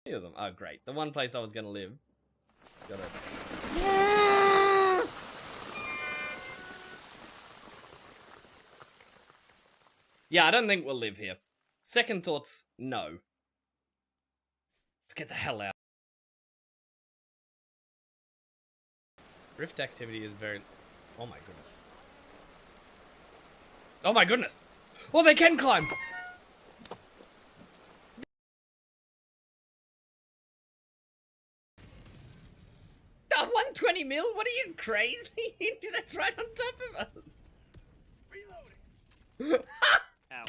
Of them. Oh, great. The one place I was gonna live. It's got it. Yeah, I don't think we'll live here. Second thoughts, no. Let's get the hell out. Rift activity is very... Oh my goodness. Oh my goodness! Oh, they can climb! Oh, 120 mil? What are you, crazy? That's right on top of us. Reloading. Ow.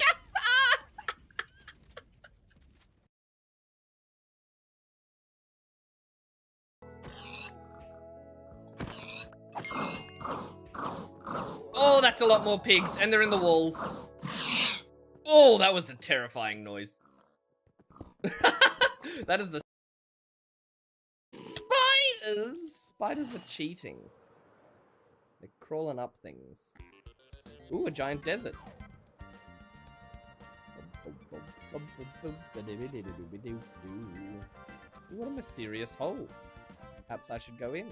Oh, that's a lot more pigs, and they're in the walls. Oh, that was a terrifying noise. That is the... Spiders! Spiders are cheating. They're crawling up things. Ooh, a giant desert. What a mysterious hole. Perhaps I should go in.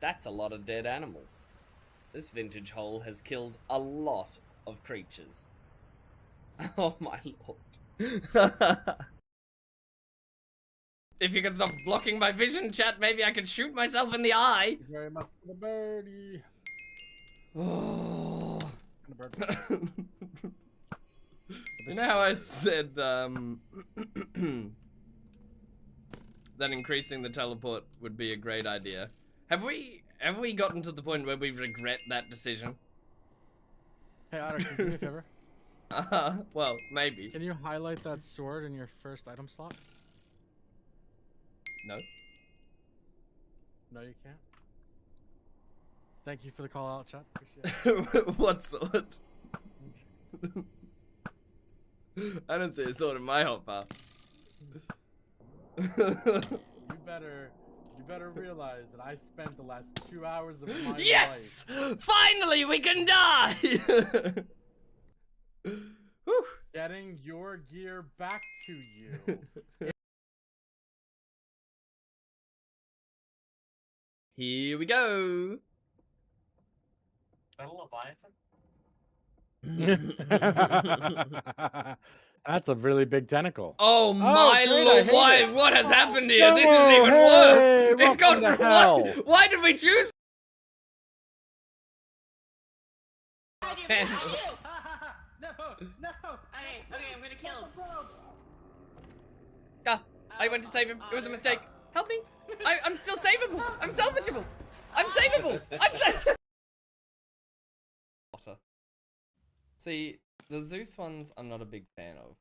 That's a lot of dead animals. This vintage hole has killed a lot of creatures. Oh my lord. If you could stop blocking my vision, chat, maybe I could shoot myself in the eye. Thank you very much for the birdie. Oh. You know how I said that increasing the teleport would be a great idea? Have we gotten to the point where we regret that decision? Hey Otter, can you do me a favor? Well, maybe. Can you highlight that sword in your first item slot? No. No, you can't. Thank you for the call out, chat. Appreciate it. What sword? I don't see a sword in my hotbar. You better realize that I spent the last 2 hours of my Yes! life Finally, we can die! Whew. getting your gear back to you. Here we go. That a Leviathan? That's a really big tentacle. Oh my great, lord! I hate What has happened here? No, This is even hey, worse. It's gone. welcome to hell. Why did we choose? No, no. Okay, I'm gonna kill him. I went to save him. It was a mistake. Help me. I'm still savable. I'm salvageable. I'm savable. I'm savable. See, the Zeus ones I'm not a big fan of.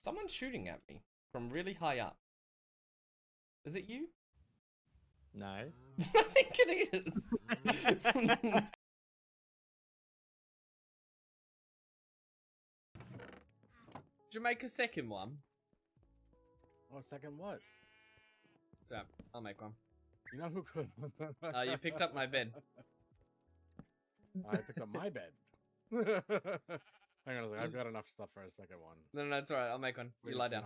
Someone's shooting at me from really high up. Is it you? No. I think it is. Did you make a second one? Oh, second what? So, I'll make one. You know who could? You picked up my bed. I picked up my bed. Hang on a second, I've got enough stuff for a second one. No, it's alright. I'll make one. You lie down.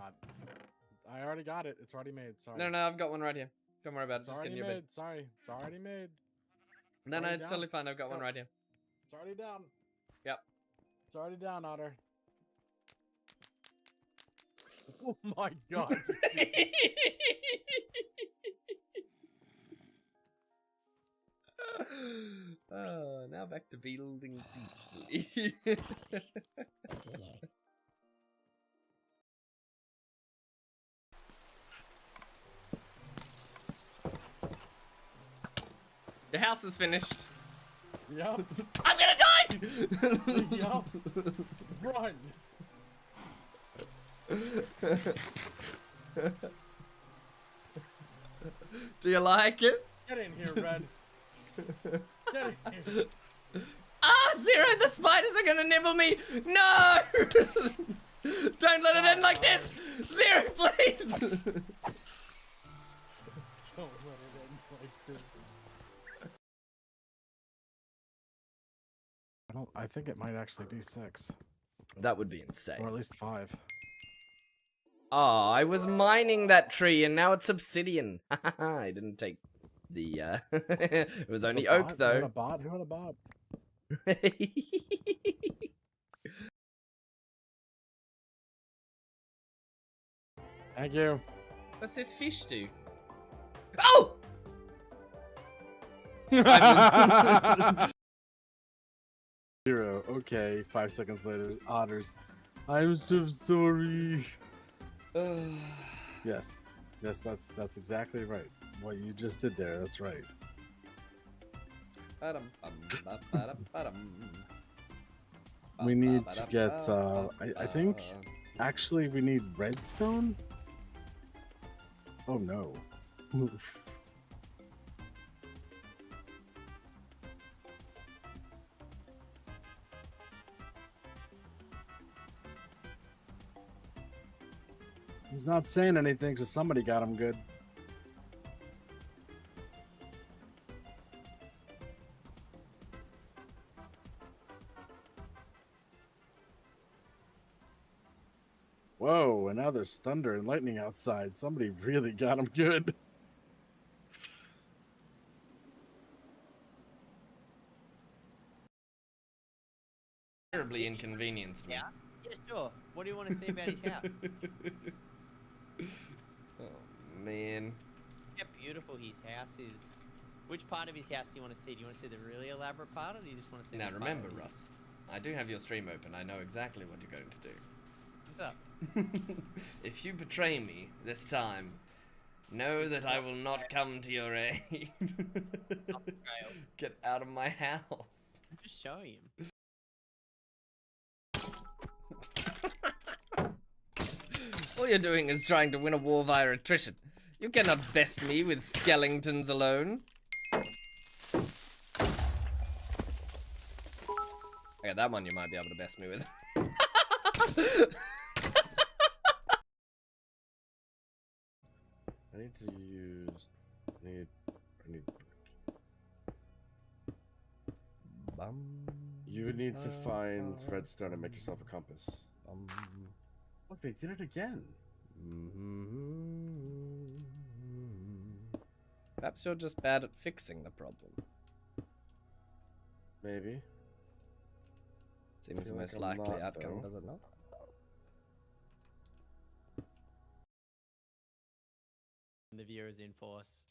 I already got it. It's already made. Sorry. No, I've got one right here. Don't worry about it. It's Just already get in made. your bed. Sorry. It's already made. No, already it's down. totally fine. I've got one right here. It's already down. Yep. It's already down, Otter. Oh my god. Oh, now back to building peacefully. The house is finished. Yup. I'm gonna die! Yup. Run. Do you like it? Get in here, Red. Get here. Ah, Zero, the spiders are gonna nibble me! No! Don't let it end like this! Zero, please! Don't let it end like this. I think it might actually be 6. That would be insane. Or at least 5. Oh, I was mining that tree and now it's obsidian. I didn't take the, it was only oak Who had though. a bot? Who had a bot? Thank you. What's this fish do? Oh! Zero. Okay. 5 seconds later, otters. I'm so sorry. Yes. Yes, that's exactly right. What you just did there, that's right. We need to get, I think, actually we need redstone? Oh no. He's not saying anything, so somebody got him good. Whoa, and now there's thunder and lightning outside. Somebody really got him good. Terribly inconvenienced me. Yeah? Yeah, sure. What do you want to say about his house? Oh man. How beautiful his house is. Which part of his house do you want to see? Do you want to see the really elaborate part, or do you just want to see Now the remember, part Russ, I do have your stream open. I know exactly what you're going to do. What's up? If you betray me this time, know that I will not come to your aid. Get out of my house. Just show him. All you're doing is trying to win a war via attrition. You cannot best me with skeletons alone. Okay, that one you might be able to best me with. I need to use. I need. You need to find redstone and make yourself a compass. Look, they did it again. Perhaps you're just bad at fixing the problem. Maybe. Seems the Feel like most I'm likely not, outcome, though. does it not? The viewers in force.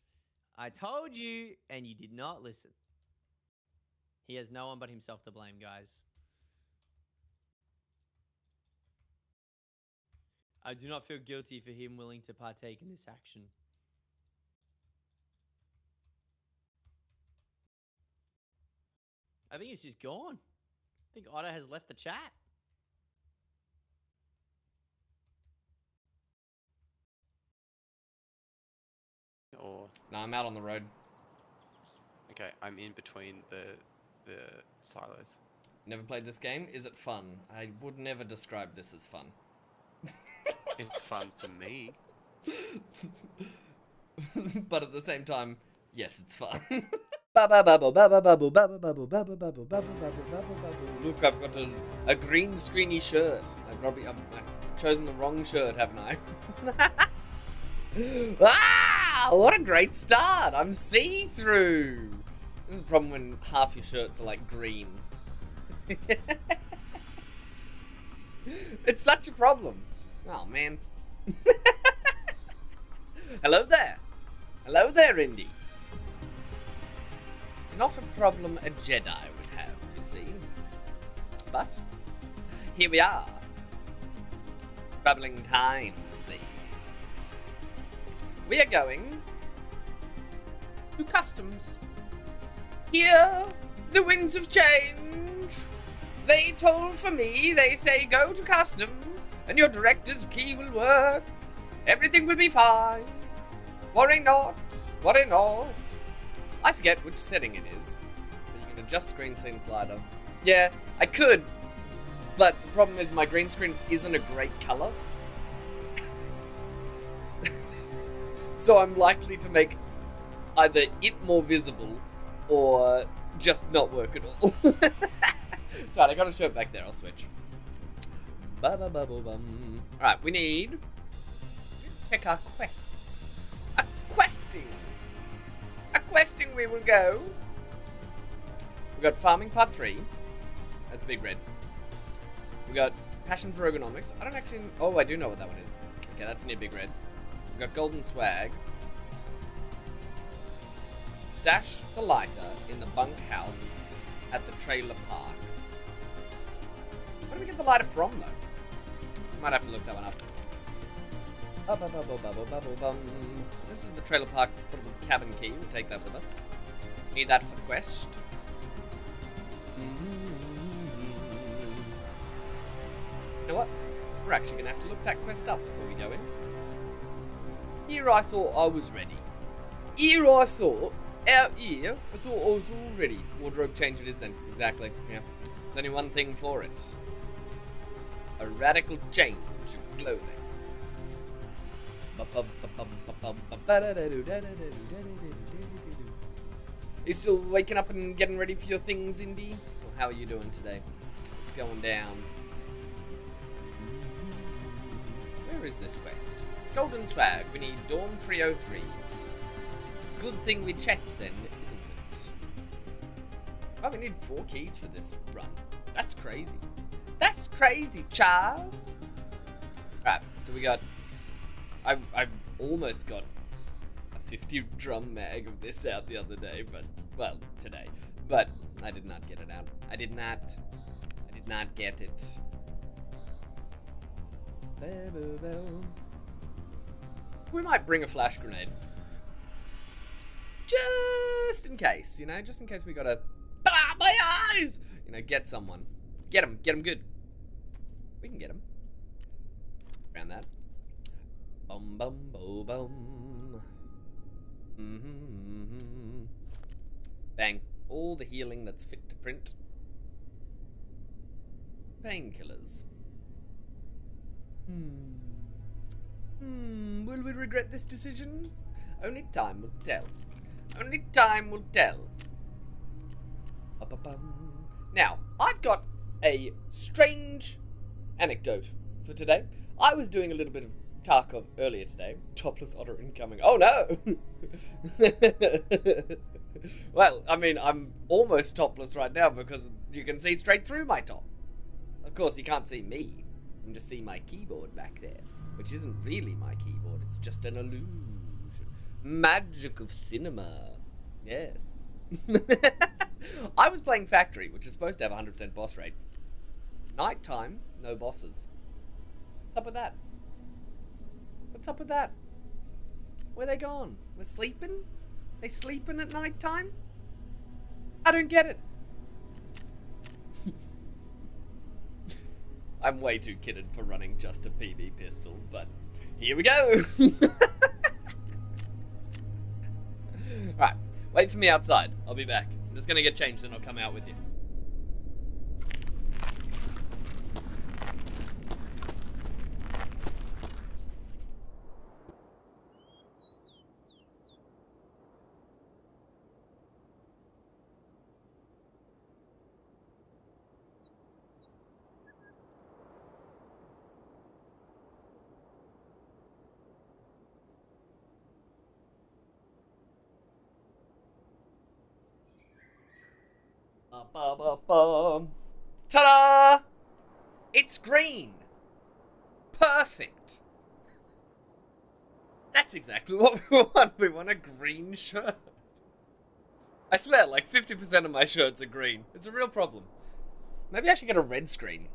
I told you, and you did not listen. He has no one but himself to blame, guys. I do not feel guilty for him willing to partake in this action. I think he's just gone. I think Otto has left the chat. Or No, I'm out on the road. okay, I'm in between the silos. Never played this game? Is it fun? I would never describe this as fun. It's fun to me. But at the same time, yes, it's fun. Look, I've got a green screeny shirt. I've chosen the wrong shirt, haven't I? Ah, what a great start! I'm see-through. This is the problem when half your shirts are like green. It's such a problem. Oh man. Hello there. Hello there, Indy. It's not a problem a Jedi would have, you see. But here we are. Troubling times these. We are going to customs. Here, the winds of change. They toll for me, they say go to customs, and your director's key will work. Everything will be fine. Worry not, worry not. I forget which setting it is. adjust the green screen slider. Yeah, I could, but the problem is my green screen isn't a great color. So I'm likely to make either it more visible or just not work at all. It's right, I got a shirt back there, I'll switch. Alright, we need... check our quests. A questing! A questing we will go. We got Farming Part 3. That's a big red. We got Passion for Ergonomics. I don't actually... oh, I do know what that one is. Okay, that's near big red. We got Golden Swag. Stash the lighter in the bunkhouse at the trailer park. Where do we get the lighter from, though? Might have to look that one up. This is the trailer park portable cabin key. We'll take that with us. Need that for the quest. You know what? We're actually going to have to look that quest up before we go in. Here I thought I was ready. Here I thought, out here, I thought I was all ready. Wardrobe change it is then. Exactly, yeah. There's only one thing for it. A radical change of clothing. You still waking up and getting ready for your things, Indy? Or how are you doing today? What's going down? Where is this quest? Golden Swag. We need Dawn 303. Good thing we checked then, isn't it? Oh, we need 4 keys for this run. That's crazy. That's crazy, child. Right, so we got... I've almost got a 50 drum mag of this out the other day, but... well, today. But I did not get it out. I did not get it. We might bring a flash grenade. Just in case, you know? Just in case we gotta... ah, my eyes! You know, get someone. Get him good. We can get him. Around that. Bum bum bo bum. Bang. All the healing that's fit to print. Painkillers. Will we regret this decision? Only time will tell. Only time will tell. Now, I've got a strange anecdote for today. I was doing a little bit of Tarkov earlier today. Topless otter incoming. Oh no! Well, I mean, I'm almost topless right now because you can see straight through my top. Of course, you can't see me. You can just see my keyboard back there, which isn't really my keyboard. It's just an illusion. Magic of cinema. Yes. I was playing Factory, which is supposed to have a 100% boss rate. Nighttime, no bosses. What's up with that? What's up with that? Where they gone? We're sleeping? They sleeping at nighttime? I don't get it. I'm way too kidded for running just a PB pistol, but here we go. Right, wait for me outside. I'll be back. I'm just gonna get changed and I'll come out with you. Ta-da! It's green. Perfect. That's exactly what we want. We want a green shirt. I swear, like 50% of my shirts are green. It's a real problem. Maybe I should get a red screen.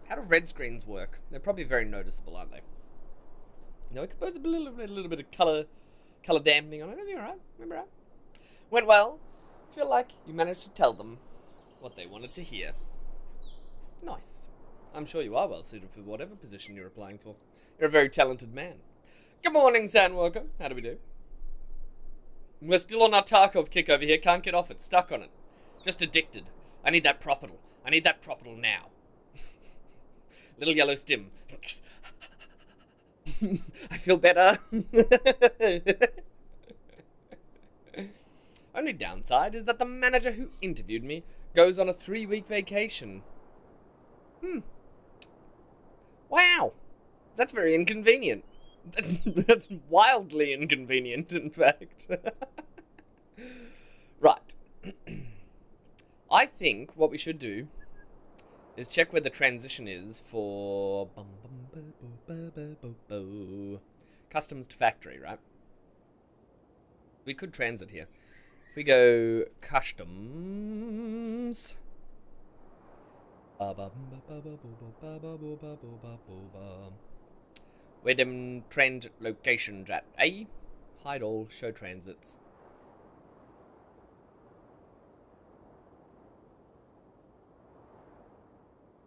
How do red screens work? They're probably very noticeable, aren't they? No, I could put a little bit of color dampening on it. It'll be alright. Remember right? Went well. Feel like you managed to tell them what they wanted to hear. Nice. I'm sure you are well suited for whatever position you're applying for. You're a very talented man. Good morning, Sandwalker. How do we do? We're still on our Tarkov kick over here. Can't get off it. Stuck on it. Just addicted. I need that propital. I need that propital now. Little yellow stim. I feel better. Only downside is that the manager who interviewed me goes on a 3-week vacation. Wow. That's very inconvenient. That's wildly inconvenient, in fact. Right. I think what we should do is check where the transition is for customs to factory, right? We could transit here. If we go customs. Where them transit locations at, eh? Hide all, show transits.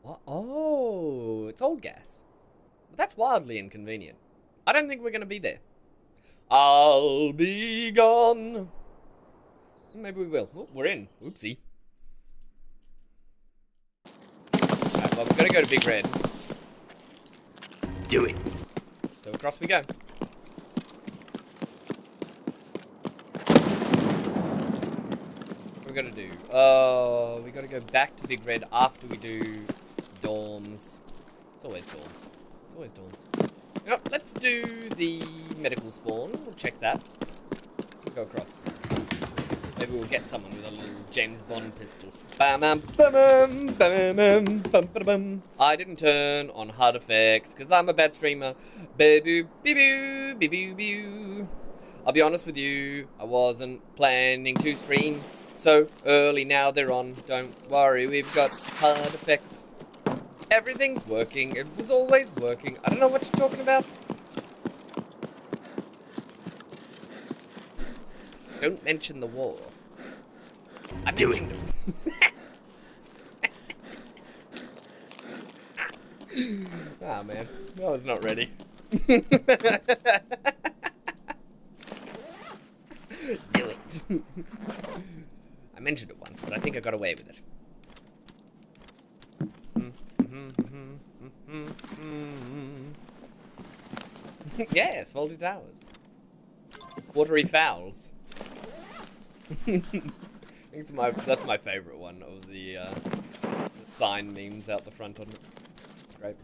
What? Oh, it's old gas. But that's wildly inconvenient. I don't think we're going to be there. I'll be gone. Maybe we will. Oh, we're in. Oopsie. Alright, well, we've got to go to Big Red. Do it. So across we go. What we got to do? We got to go back to Big Red after we do dorms. It's always dorms. It's always dorms. You know, let's do the medical spawn. We'll check that. We'll go across. Maybe we'll get someone with a little James Bond pistol. I didn't turn on hard effects because I'm a bad streamer. I'll be honest with you, I wasn't planning to stream so early. Now they're on. Don't worry, we've got hard effects. Everything's working. It was always working. I don't know what you're talking about. Don't mention the war. I mentioned it. Ah, man. I was not ready. Do it. I mentioned it once, but I think I got away with it. Yes, Faulty Towers. Watery Fowls. I think that's my favourite one of the sign memes out the front on it. It's great.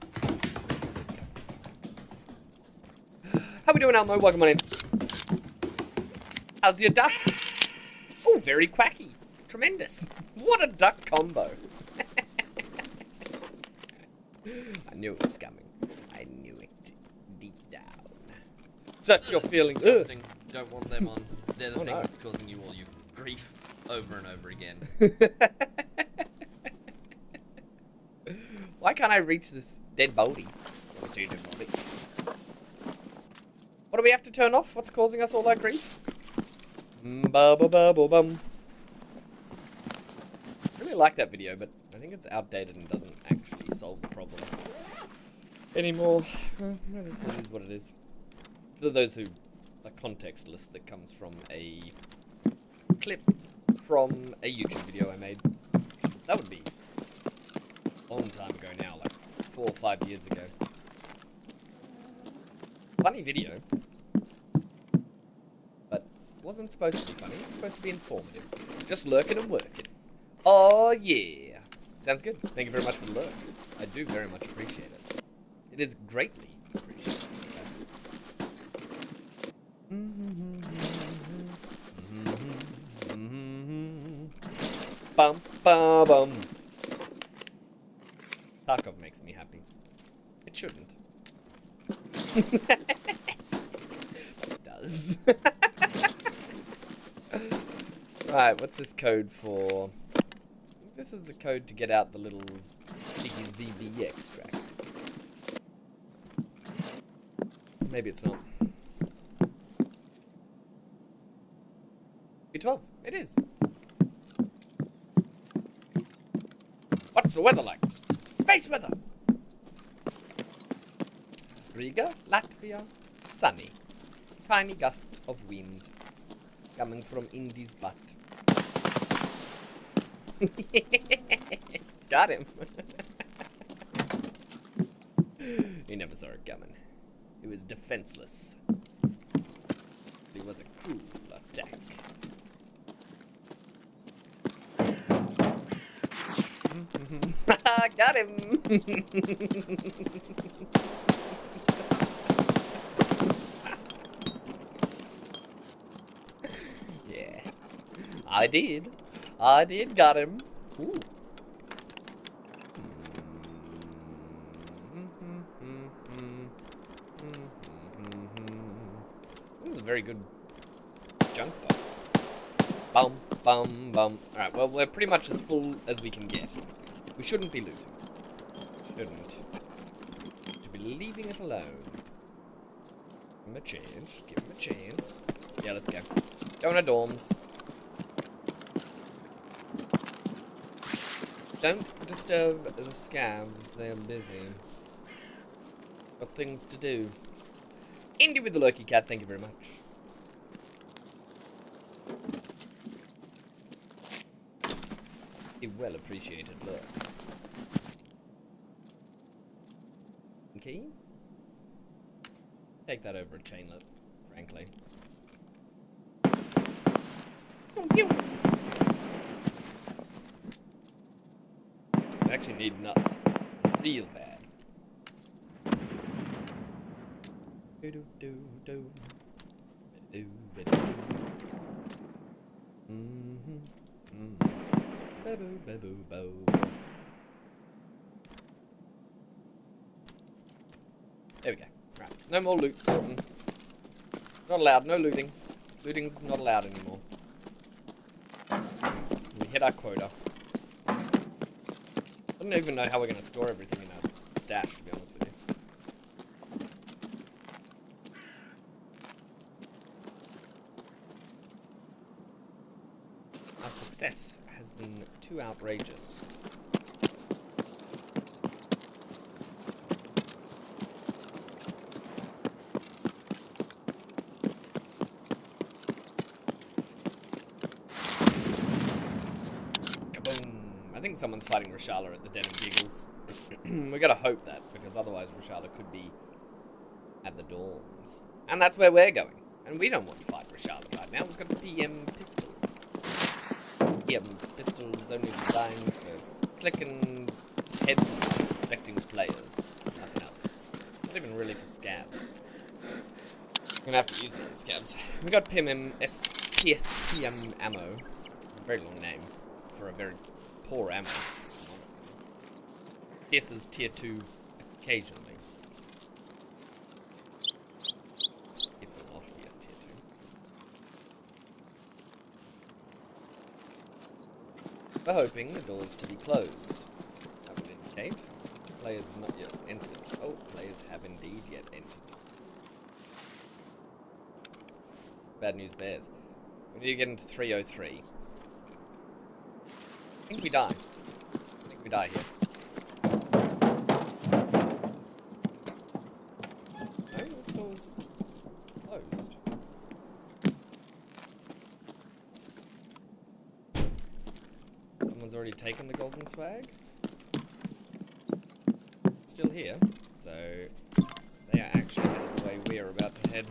How we doing, Elmo? Welcome on in. How's your duck? Oh, very quacky. Tremendous. What a duck combo. I knew it was coming. I knew it deep down. Such your feelings. Disgusting. Don't want them on. They're the thing no. that's causing you all your grief over and over again. Why can't I reach this dead body? I want to see a dead body. What do we have to turn off? What's causing us all our grief? Ba-ba-ba-ba-bum. I really like that video, but I think it's outdated and doesn't actually solve the problem anymore. Well, it is what it is. For those who are contextless, that comes from a clip from a YouTube video I made. That would be a long time ago now, like 4 or 5 years ago. Funny video, but wasn't supposed to be funny. It was supposed to be informative. Just lurking and working. Oh yeah. Sounds good. Thank you very much for the lurk. I do very much appreciate it. It is greatly appreciated. Bum bum bum. Tarkov makes me happy. It shouldn't. But it does. Right, what's this code for? I think this is the code to get out the little ZB extract. Maybe it's not. B12. It is. What's the weather like? Space weather. Riga, Latvia, sunny. Tiny gusts of wind coming from Indy's butt. Got him. He never saw it coming. He was defenseless. It was a cruel attack. Got him. Yeah. I did. Got him. Ooh. This is a very good junk box. Bum, bum, bum. Alright, well, we're pretty much as full as we can get. We shouldn't be looting. Shouldn't. Should be leaving it alone. Give him a chance. Give him a chance. Yeah, let's go. Going to dorms. Don't disturb the scavs. They're busy. Got things to do. Indy with the lurky cat. Thank you very much. A well appreciated look. Key? Take that over a chainlet, frankly. I actually need nuts. Real bad. Do-do-do-do. Do-do-do-do. Ba-boo, ba-boo, bo. There we go. Right. No more loot sorting. Not allowed. No looting. Looting's not allowed anymore. We hit our quota. I don't even know how we're going to store everything in our stash, to be honest with you. Our success has been too outrageous. I think someone's fighting Rashala at the Den of Giggles. We gotta hope that, because otherwise Rashala could be at the dorms. And that's where we're going. And we don't want to fight Rashala right now. We've got a PM pistol. PM pistol is only designed for clicking heads of unsuspecting players. Nothing else. Not even really for scavs. I'm gonna have to use it on scavs. We got PSPM ammo. A very long name for a very poor ammo. Pierces tier 2 occasionally. It will not pierce tier 2. We're hoping the doors to be closed. That would indicate players have not yet entered. Oh, players have indeed yet entered. Bad news bears. We need to get into 303. I think we die. I think we die here. No, this door's closed. Someone's already taken the golden swag. It's still here, so they are actually headed the way we are about to head.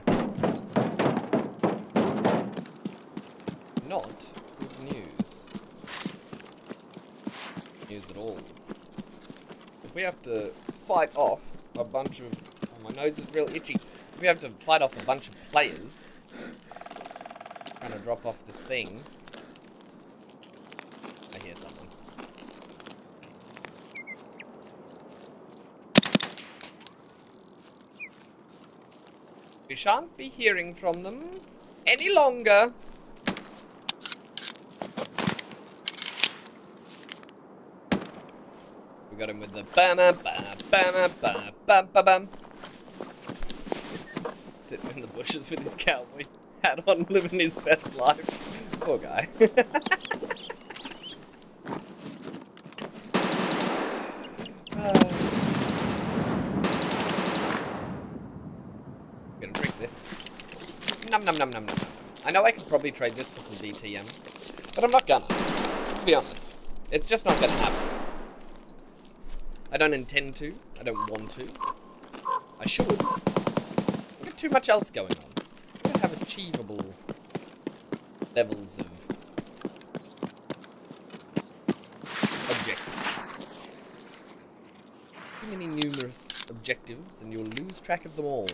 Not good news. News at all. If we have to fight off a bunch of... Oh, my nose is real itchy. If we have to fight off a bunch of players trying to drop off this thing... I hear someone. We shan't be hearing from them any longer. Got him with the bama ba bama ba bam ba bam. Sitting in the bushes with his cowboy hat on, living his best life. Poor guy. I'm gonna drink this. Num num num num num. I know I could probably trade this for some BTM, but I'm not gonna. Let's be honest. It's just not gonna happen. I don't intend to. I don't want to. I should. I've got too much else going on. I don't have achievable levels of objectives. Too many numerous objectives, and you'll lose track of them all,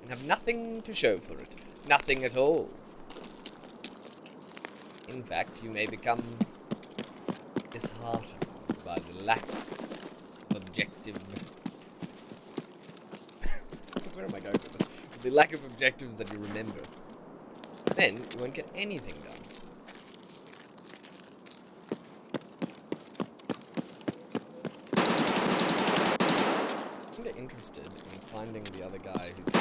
and have nothing to show for it. Nothing at all. In fact, you may become disheartened by the lack of objective. Where am I going with it? The lack of objectives that you remember. Then you won't get anything done. I'm kind of interested in finding the other guy who's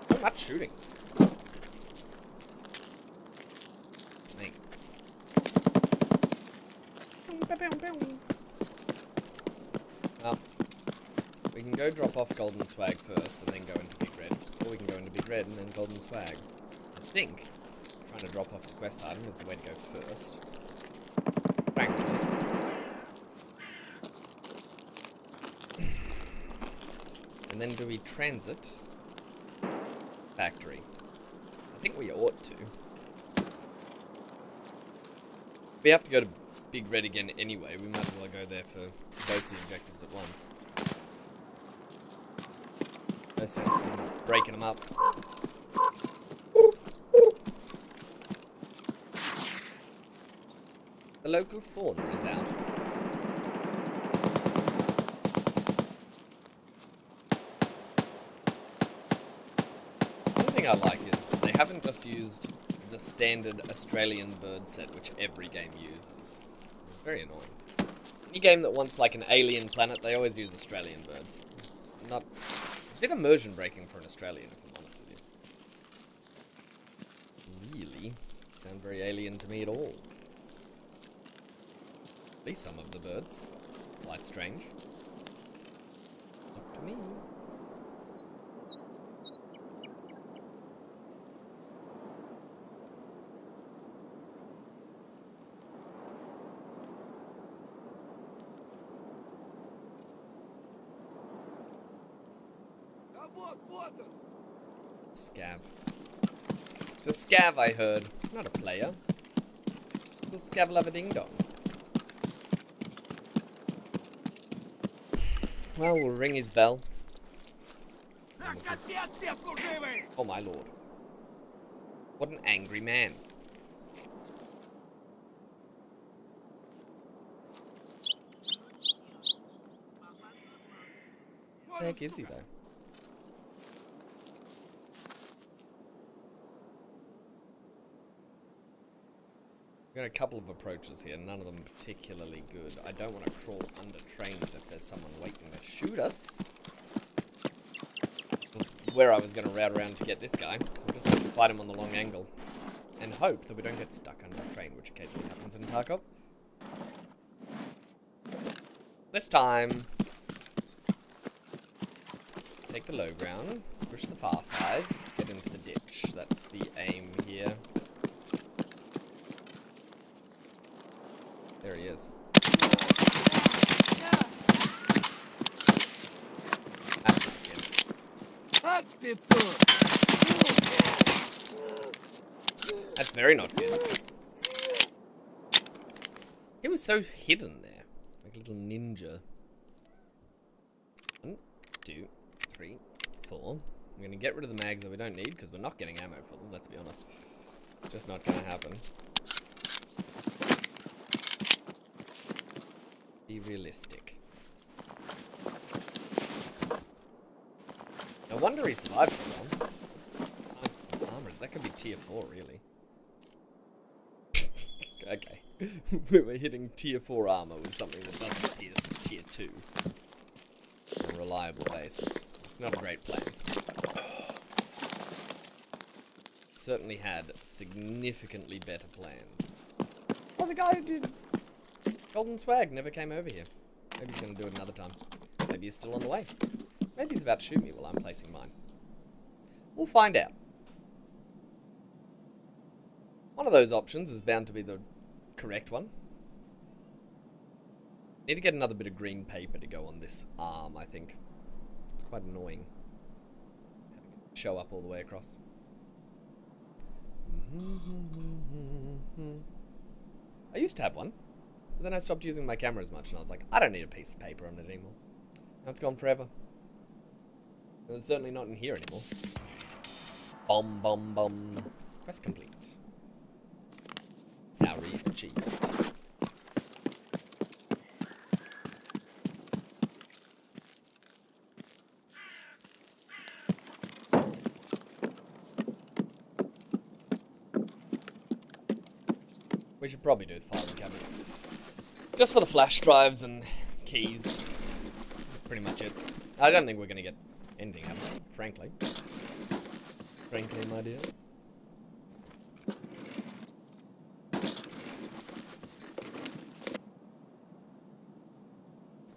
so much shooting. It's me. Well, we can go drop off Golden Swag first and then go into Big Red. Or we can go into Big Red and then Golden Swag. I think trying to drop off the quest item is the way to go first. Frankly. And then do we transit factory? I think we ought to. We have to go to Big Red again anyway. We might as well go there for both the objectives at once. No sense in breaking them up. The local fauna is out. One thing I like is that they haven't just used the standard Australian bird set which every game uses. It's very annoying. Any game that wants like an alien planet, they always use Australian birds. It's not... It's a bit immersion breaking for an Australian, if I'm honest with you. Really? Sound very alien to me at all. At least some of the birds. Quite strange. Not to me. Scav. It's a scav, I heard. Not a player. Little scav love a ding dong. Well, we'll ring his bell. Oh my lord. What an angry man. Where the heck is he though? We've got a couple of approaches here, none of them particularly good. I don't want to crawl under trains if there's someone waiting to shoot us. Where I was going to route around to get this guy, so we'll just have to fight him on the long angle. And hope that we don't get stuck under a train, which occasionally happens in Tarkov. This time, take the low ground, push the far side, get into the ditch. That's the aim here. There he is. That's not good. That's very not good. He was so hidden there. Like a little ninja. 1, 2, 3, 4. I'm gonna get rid of the mags that we don't need because we're not getting ammo for them, let's be honest. It's just not gonna happen. Be realistic. No wonder he survived so long. Armor, that could be tier 4, really. Okay. We're hitting tier 4 armor with something that doesn't pierce tier 2. On a reliable basis. It's not a great plan. Certainly had significantly better plans. Oh, the guy who did Golden Swag never came over here. Maybe he's going to do it another time. Maybe he's still on the way. Maybe he's about to shoot me while I'm placing mine. We'll find out. One of those options is bound to be the correct one. Need to get another bit of green paper to go on this arm, I think. It's quite annoying. Having it show up all the way across. I used to have one, but then I stopped using my camera as much, and I was like, I don't need a piece of paper on it anymore. Now it's gone forever. And it's certainly not in here anymore. Bum bum bum. Quest complete. Salary achieved. We should probably do the filing cabinets. Just for the flash drives and keys. That's pretty much it. I don't think we're going to get anything out of it, frankly. Frankly, my dear.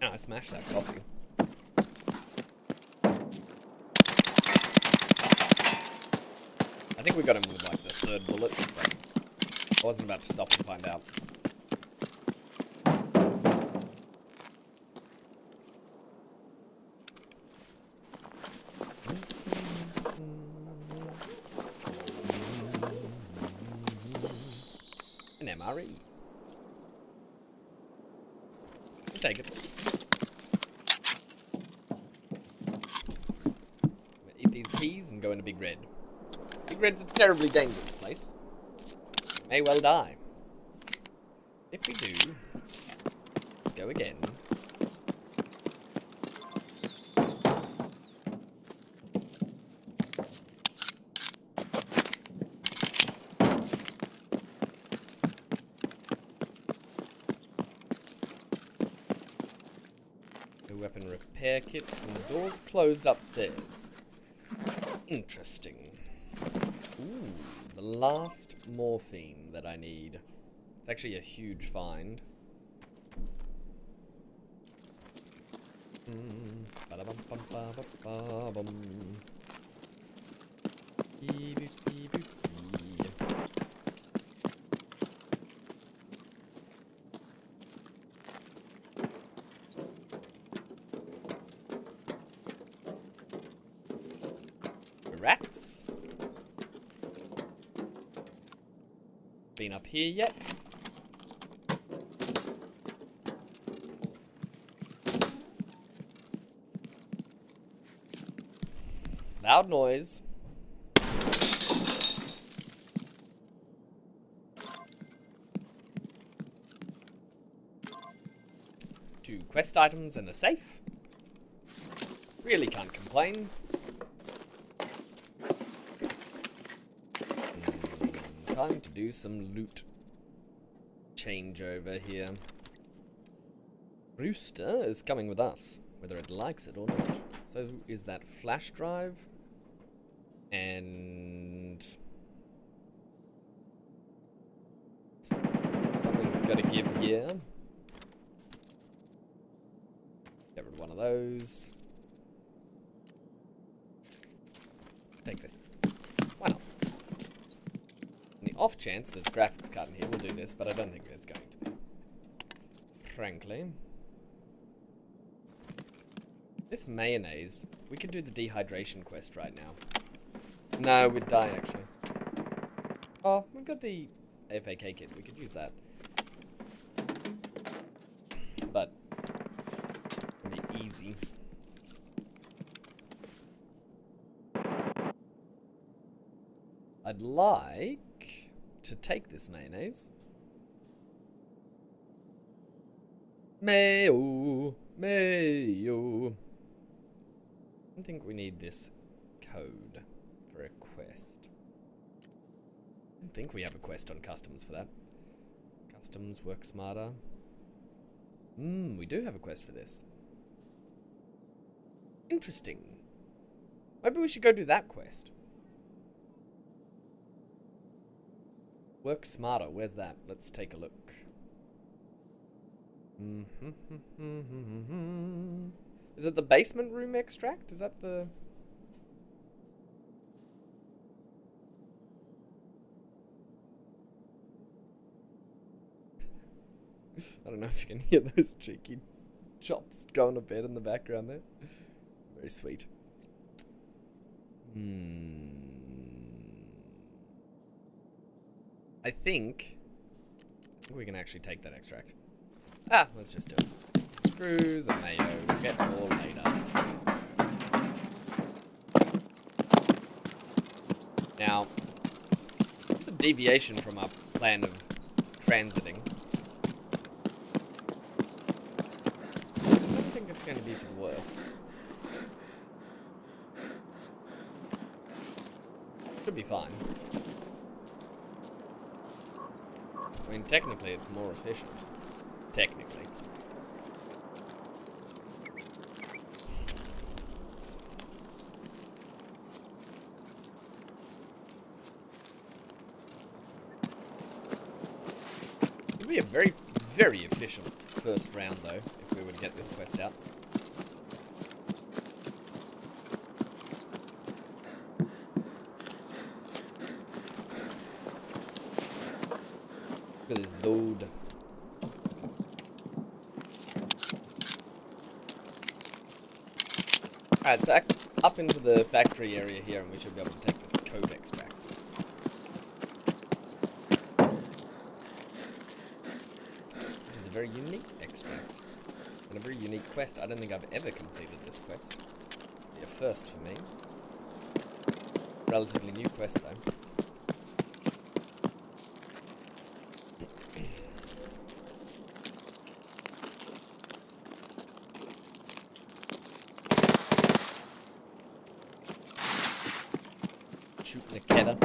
Oh, I smashed that coffee. I think we got him with like the third bullet, but I wasn't about to stop and find out. An MRE. I'll take it. I'm gonna eat these peas and go into Big Red. Big Red's a terribly dangerous place. May well die. If we do, let's go again. No weapon repair kits and the doors closed upstairs. Interesting. Ooh, the last morphine that I need. It's actually a huge find. Ba-da-bum-bum-ba-ba-ba-bum. Ee-boo-ee-boo-ee. Rats. Been up here yet? Loud noise. Two quest items and a safe. Really can't complain. Time to do some loot changeover here. Rooster is coming with us, whether it likes it or not. So is that flash drive and something's got to give here. Get rid of one of those. Take this. Why not? On the off chance there's a graphics card in here, we'll do this, but I don't think there's going to be. Frankly. This mayonnaise, we could do the dehydration quest right now. No, we'd die actually. Oh, we've got the FAK kit, we could use that. But, it'll be easy. I'd like to take this mayonnaise. Mayo, mayo. I don't think we need this code for a quest. I don't think we have a quest on customs for that. Customs, work smarter. We do have a quest for this. Interesting. Maybe we should go do that quest. Work smarter, where's that? Let's take a look. Is it the basement room extract? Is that the... I don't know if you can hear those cheeky chops going to bed in the background there. Very sweet. I think we can actually take that extract. Let's just do it. Screw the mayo. We'll get more later. Now, it's a deviation from our plan of transiting. I don't think it's going to be for the worst. Should be fine. I mean, technically, it's more efficient. Technically. It would be a very, very efficient first round, though, if we were to get this quest out. Look at this load. Alright, so up into the factory area here, and we should be able to take this code extract. Which is a very unique extract. And a very unique quest. I don't think I've ever completed this quest. This will be a first for me. Relatively new quest, though. Shooting a Keta.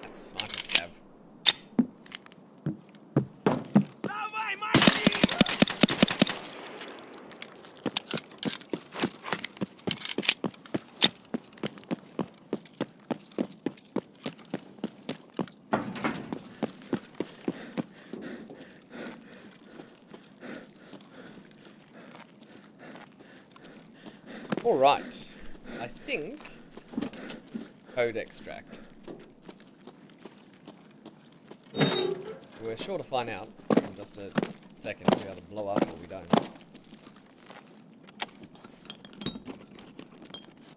That's sniper scav. Alright, I think code extract. We're sure to find out in just a second if we either blow up or we don't.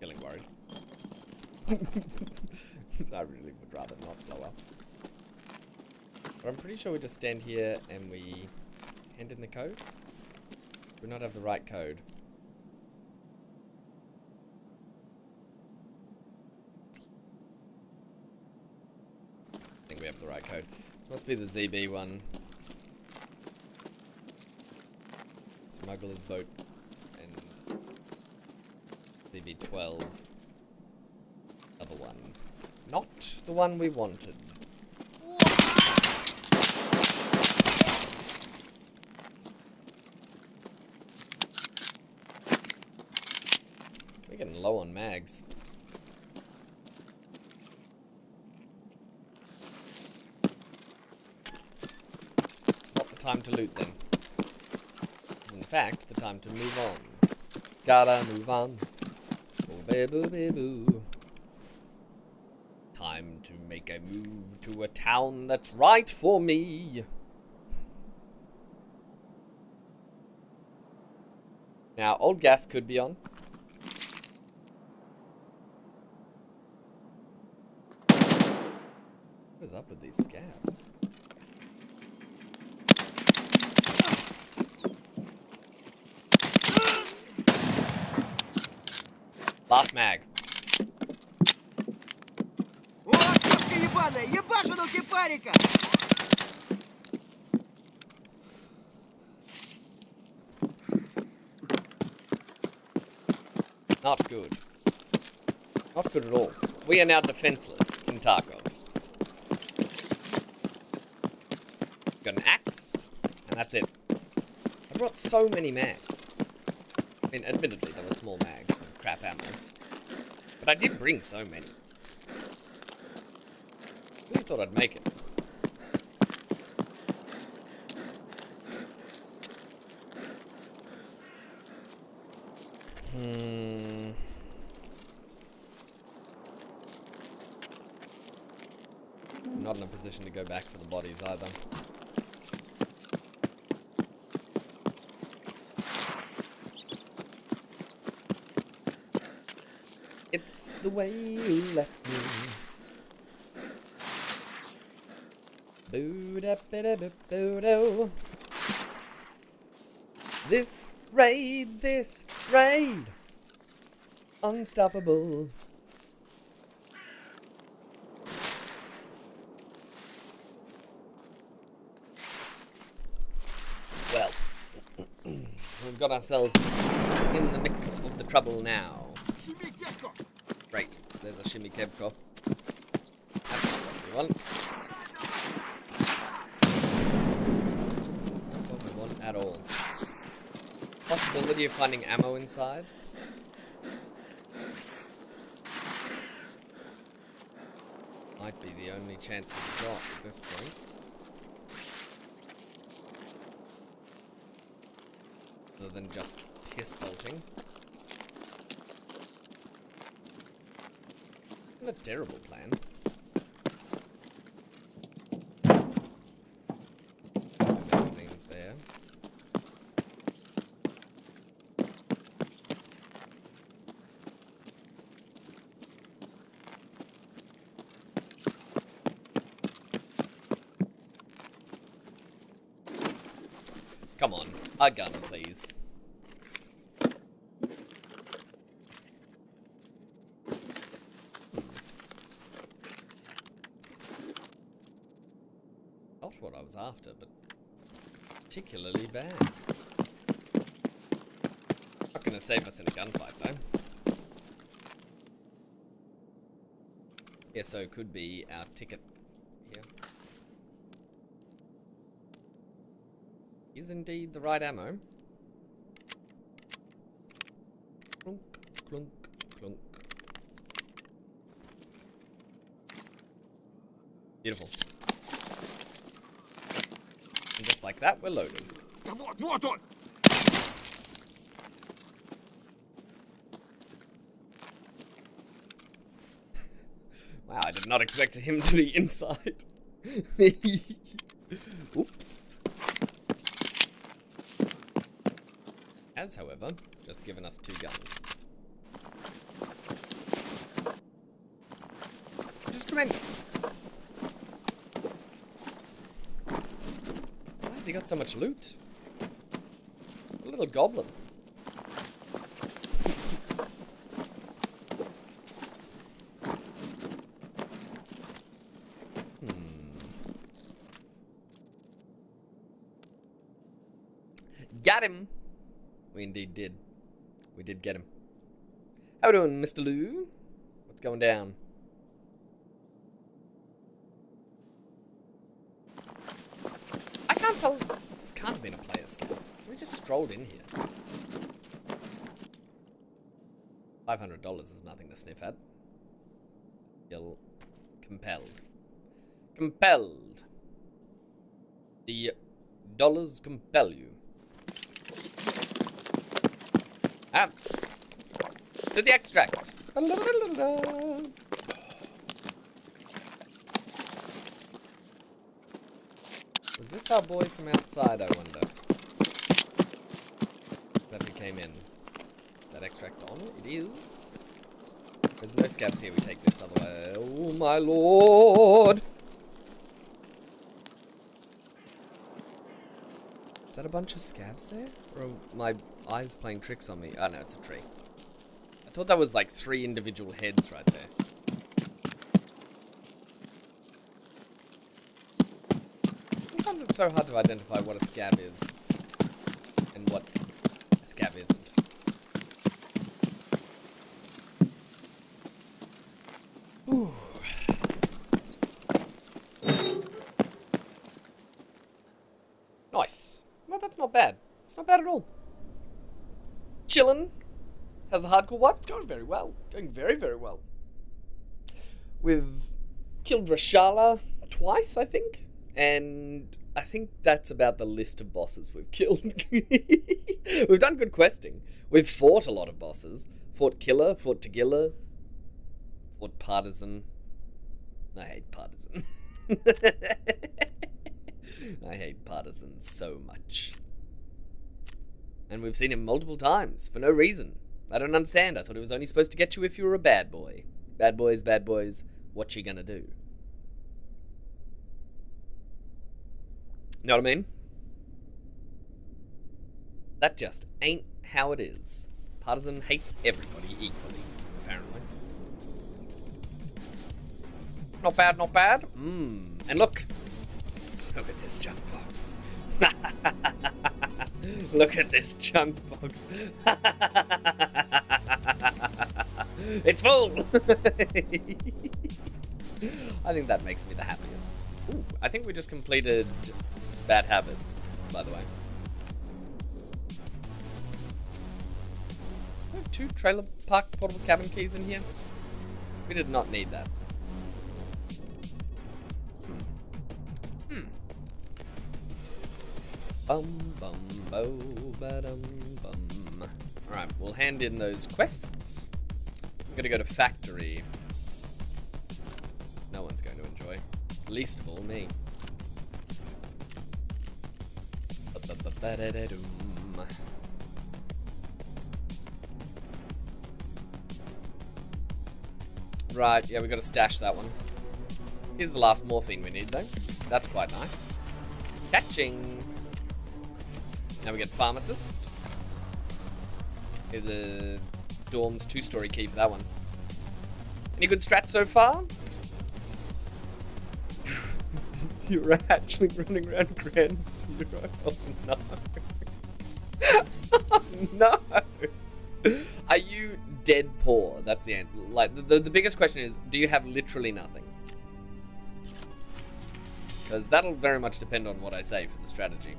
Feeling worried. I really would rather not blow up. But I'm pretty sure we just stand here and we hand in the code. We not have the right code. I think we have the right code. This must be the ZB one. Smuggler's boat and ZB12. Other one. Not the one we wanted. We're getting low on mags. Time to loot then. It's in fact the time to move on. Gotta move on. Oh, baby, baby. Time to make a move to a town that's right for me. Now, old gas could be on. What is up with these scabs? Last mag. Not good. Not good at all. We are now defenseless in Tarkov. Got an axe, and that's it. I brought so many mags. I mean, admittedly, they were small mags with crap ammo. But I did bring so many. thought I'd make it. Not in a position to go back for the bodies either. It's the way you left me. Boo-da-ba-da-ba-boo-do. This raid, unstoppable. Well, we've got ourselves in the mix of the trouble now. Great, there's a shimmy kebko. That's not what we want. Not what we want at all. Possibility of finding ammo inside. Might be the only chance we've got at this point. Other than just piss bolting. Not a terrible plan. Magazines there. Come on, a gun, please. Not what I was after, but particularly bad. Not gonna save us in a gunfight, though. So could be our ticket here. Is indeed the right ammo. Clunk, clunk, clunk. Beautiful. And just like that, we're loaded. Wow, I did not expect him to be inside. Oops. Has, however, just given us 2 guns. Which is tremendous. Why has he got so much loot? A little goblin. Got him! We indeed did. We did get him. How we doing, Mr. Lou? What's going down? I can't tell. This can't have been a player scout. We just strolled in here. $500 is nothing to sniff at. Feel compelled. Compelled. The dollars compel you. Ah. To the extract. Was this our boy from outside, I wonder? That we came in. Is that extract on? It is. There's no scabs here, we take this otherwise. Oh my lord! Is that a bunch of scabs there? Or are my eyes playing tricks on me? Oh no, it's a tree. I thought that was like 3 individual heads right there. Sometimes it's so hard to identify what a scab is and what a scab isn't. Ooh. Nice. Well, that's not bad. It's not bad at all. Chillin'. Has a hardcore wipe. It's going very well. Going very, very well. We've killed Rashala twice, I think. And I think that's about the list of bosses we've killed. We've done good questing. We've fought a lot of bosses. Fought Killer, fought Tagilla, fought Partisan. I hate Partisan. I hate Partisan so much. And we've seen him multiple times, for no reason. I don't understand. I thought it was only supposed to get you if you were a bad boy. Bad boys, what you gonna do? Know what I mean? That just ain't how it is. Partisan hates everybody equally, apparently. Not bad, not bad. And look at this junk box. Look at this junk box. It's full. I think that makes me the happiest. Ooh, I think we just completed Bad Habit, by the way. We have 2 trailer park portable cabin keys in here. We did not need that. Bum bum bo ba dum bum. Alright, we'll hand in those quests. I'm gonna go to factory. No one's going to enjoy. Least of all me. Right, yeah, we gotta stash that one. Here's the last morphine we need, though. That's quite nice. Catching! Now we get Pharmacist. Here's the dorm's 2-story key for that one. Any good strats so far? You're actually running around Grand Zero. Oh no. Oh no. Are you dead poor? That's the end. Like, the biggest question is, do you have literally nothing? Because that'll very much depend on what I say for the strategy.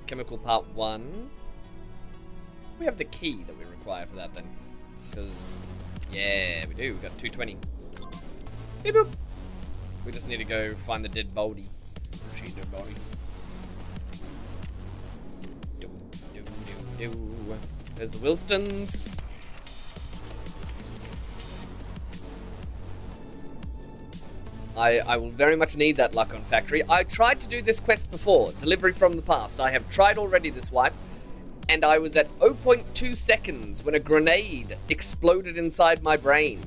Chemical part 1. We have the key that we require for that then. Because, yeah, we do. We've got 220. Beep boop. We just need to go find the dead body. She's dead body. There's the Wilstons. I will very much need that luck on factory. I tried to do this quest before. Delivery from the past. I have tried already this wipe. And I was at 0.2 seconds when a grenade exploded inside my brain.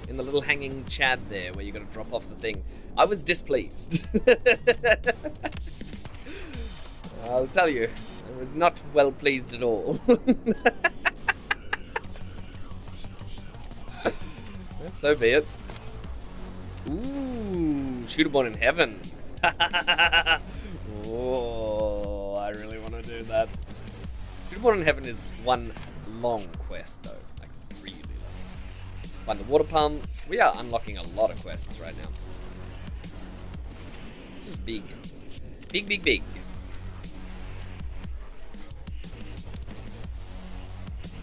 In the little hanging chad there where you got to drop off the thing. I was displeased. I'll tell you, I was not well pleased at all. So be it. Ooh, Shooterborn in Heaven. Oh, I really want to do that. Shooterborn in Heaven is one long quest, though. Like, really long. Find the water pumps. We are unlocking a lot of quests right now. This is big. Big, big, big.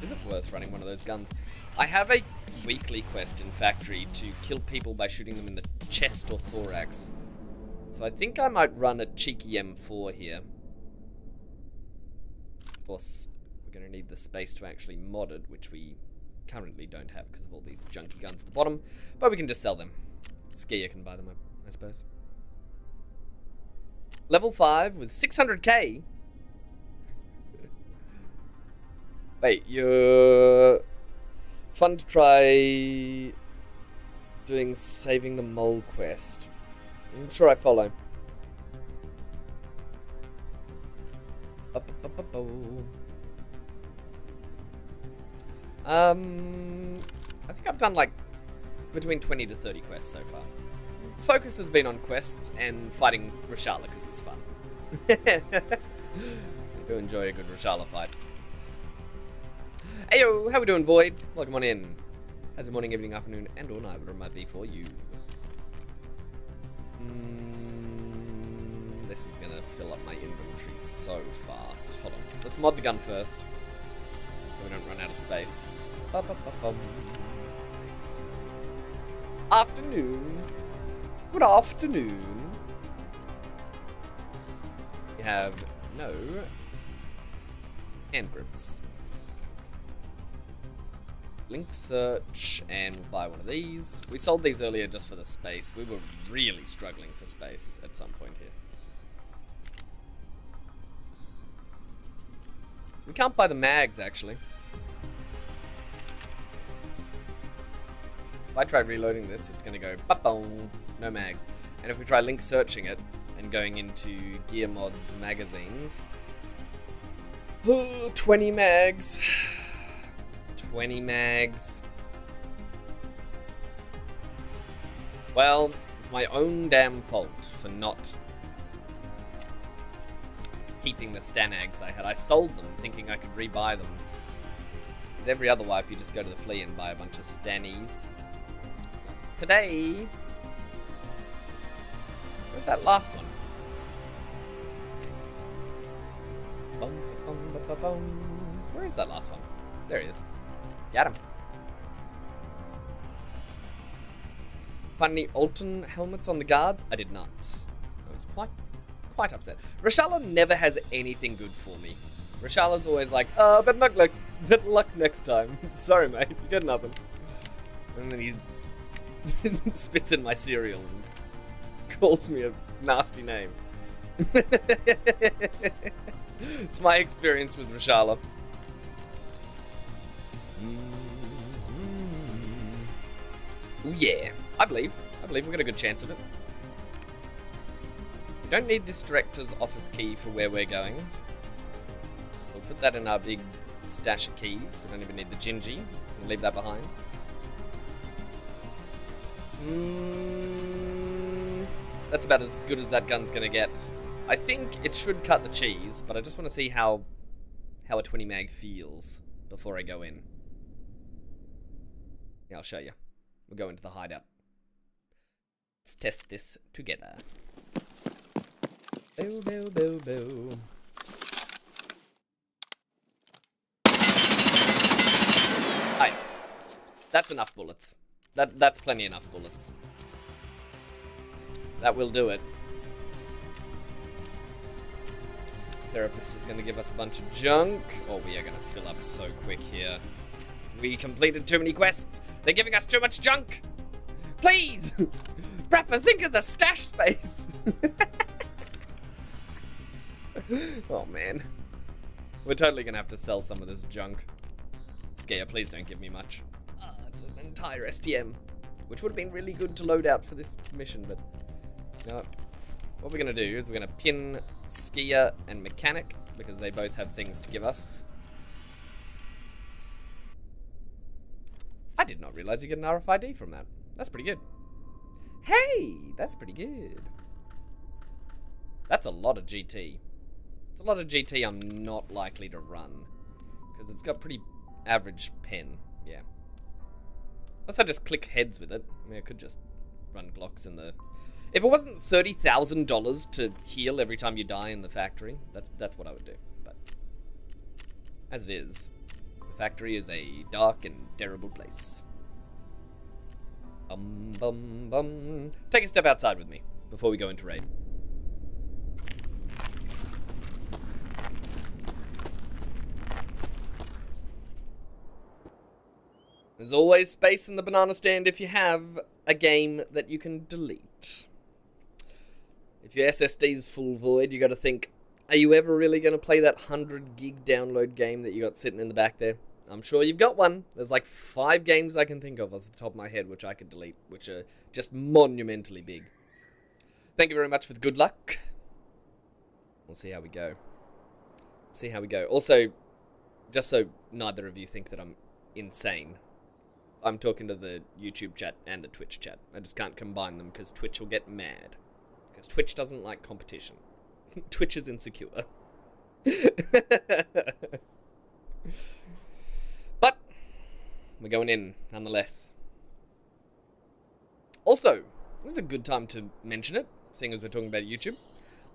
Is it worth running one of those guns? I have a weekly quest in factory to kill people by shooting them in the chest or thorax. So I think I might run a cheeky M4 here. Of course, we're going to need the space to actually mod it, which we currently don't have because of all these junky guns at the bottom. But we can just sell them. Skier can buy them, I suppose. Level 5 with 600k. Wait, you're... Fun to try doing saving the mole quest. I'm sure I follow. I think I've done like between 20 to 30 quests so far. Focus has been on quests and fighting Rashala because it's fun. I do enjoy a good Rashala fight. Heyo, how we doing, Void? Welcome on in. How's your morning, evening, afternoon, and or night, whatever it might be for you. This is gonna fill up my inventory so fast. Hold on. Let's mod the gun first, so we don't run out of space. Ba-ba-ba-bum. Afternoon. Good afternoon. We have no hand grips. Link search, and we'll buy one of these. We sold these earlier just for the space. We were really struggling for space at some point here. We can't buy the mags, actually. If I try reloading this, it's going to go ba-boom, no mags. And if we try link searching it and going into Gear Mods magazines, 20 mags. 20 mags. Well, it's my own damn fault for not keeping the Stanags I had. I sold them thinking I could rebuy them. Because every other wipe you just go to the flea and buy a bunch of Stannies. Today... Where's that last one? Bum, bum, bum, bum, bum. Where is that last one? There he is. Got him. Find any Alton helmets on the guards? I did not. I was quite upset. Rashala never has anything good for me. Rashala's always like, oh, better luck next time. Sorry, mate, you get nothing. And then he spits in my cereal and calls me a nasty name. It's my experience with Rashala. Ooh, yeah, I believe we've got a good chance of it. We don't need this director's office key for where we're going. We'll put that in our big stash of keys. We don't even need the Gingy. We'll leave that behind. That's about as good as that gun's gonna get. I think it should cut the cheese, but I just want to see how a 20 mag feels before I go in. Yeah, I'll show you. We'll go into the hideout. Let's test this together. Boo, boo, boo, boo. Aye. That's enough bullets. That's plenty enough bullets. That will do it. Therapist is going to give us a bunch of junk. Oh, we are going to fill up so quick here. We completed too many quests. They're giving us too much junk. Please! Prepper, think of the stash space. Oh, man. We're totally going to have to sell some of this junk. Scare, please don't give me much. It's an entire STM, which would have been really good to load out for this mission, but you know what we're going to do is we're going to pin Skier and Mechanic, because they both have things to give us. I did not realize you get an RFID from that. That's pretty good. Hey, that's pretty good. That's a lot of GT. It's a lot of GT I'm not likely to run, because it's got pretty average pen, yeah. Unless I just click heads with it. I mean, I could just run Glocks in the... If it wasn't $30,000 to heal every time you die in the factory, that's what I would do. But as it is, the factory is a dark and terrible place. Bum bum bum. Take a step outside with me before we go into raid. There's always space in the banana stand if you have a game that you can delete. If your SSD's full void, you gotta think, are you ever really gonna play that 100 gig download game that you got sitting in the back there? I'm sure you've got one. There's like 5 games I can think of off the top of my head which I could delete, which are just monumentally big. Thank you very much for the good luck. We'll see how we go. See how we go. Also, just so neither of you think that I'm insane, I'm talking to the YouTube chat and the Twitch chat. I just can't combine them because Twitch will get mad. Because Twitch doesn't like competition. Twitch is insecure. But we're going in nonetheless. Also, this is a good time to mention it, seeing as we're talking about YouTube.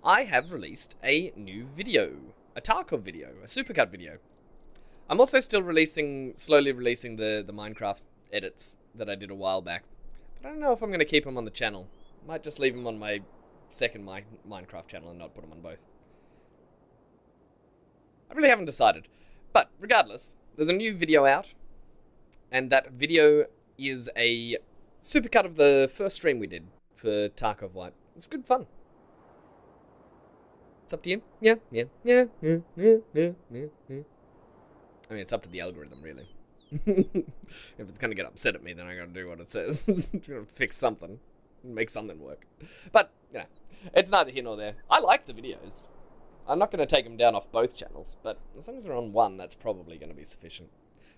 I have released a new video. A Tarkov video. A supercut video. I'm also still slowly releasing the Minecraft edits that I did a while back. But I don't know if I'm going to keep them on the channel. Might just leave them on my second Minecraft channel and not put them on both. I really haven't decided. But regardless, there's a new video out. And that video is a supercut of the first stream we did for Tarkov White. It's good fun. It's up to you. Yeah. I mean, it's up to the algorithm, really. If it's going to get upset at me, then I got to do what it says. Gotta fix something. Make something work. But, it's neither here nor there. I like the videos. I'm not going to take them down off both channels, but as long as they're on one, that's probably going to be sufficient.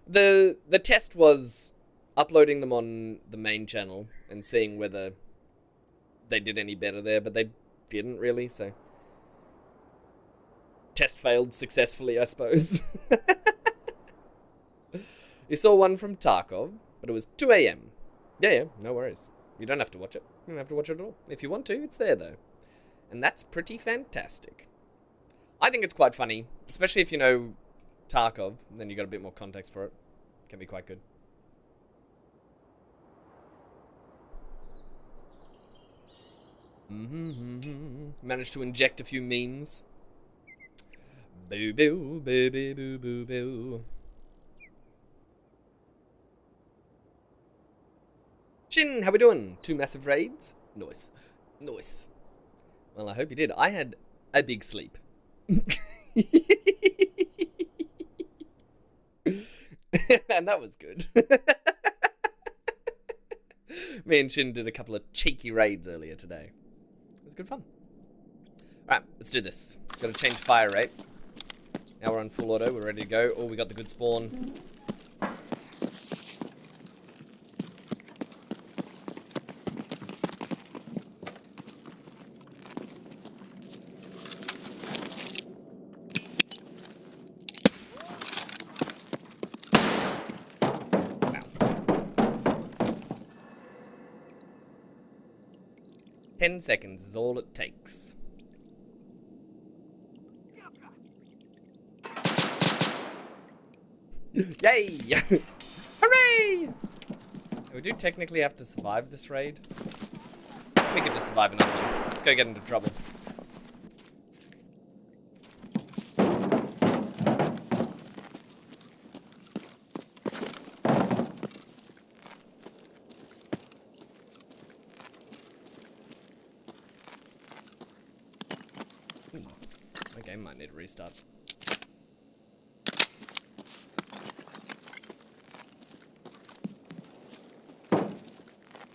The test was uploading them on the main channel and seeing whether they did any better there, but they didn't really, so... Test failed successfully, I suppose. You saw one from Tarkov, but it was 2 AM. Yeah, no worries. You don't have to watch it. You don't have to watch it at all. If you want to, it's there, though. And that's pretty fantastic. I think it's quite funny, especially if you know Tarkov, then you got a bit more context for it. Can be quite good. Managed to inject a few memes. Boo boo, boo boo boo boo boo. Shin, how we doing? 2 massive raids? Nice. Nice. Well, I hope you did. I had a big sleep. And that was good. Me and Shin did a couple of cheeky raids earlier today. It was good fun. Alright, let's do this. Gotta change fire rate. Now we're on full auto, we're ready to go. Oh, we got the good spawn. Wow. 10 seconds is all it takes. Yay! Hooray! We do technically have to survive this raid. We could just survive another one. Let's go get into trouble. My game might need a restart.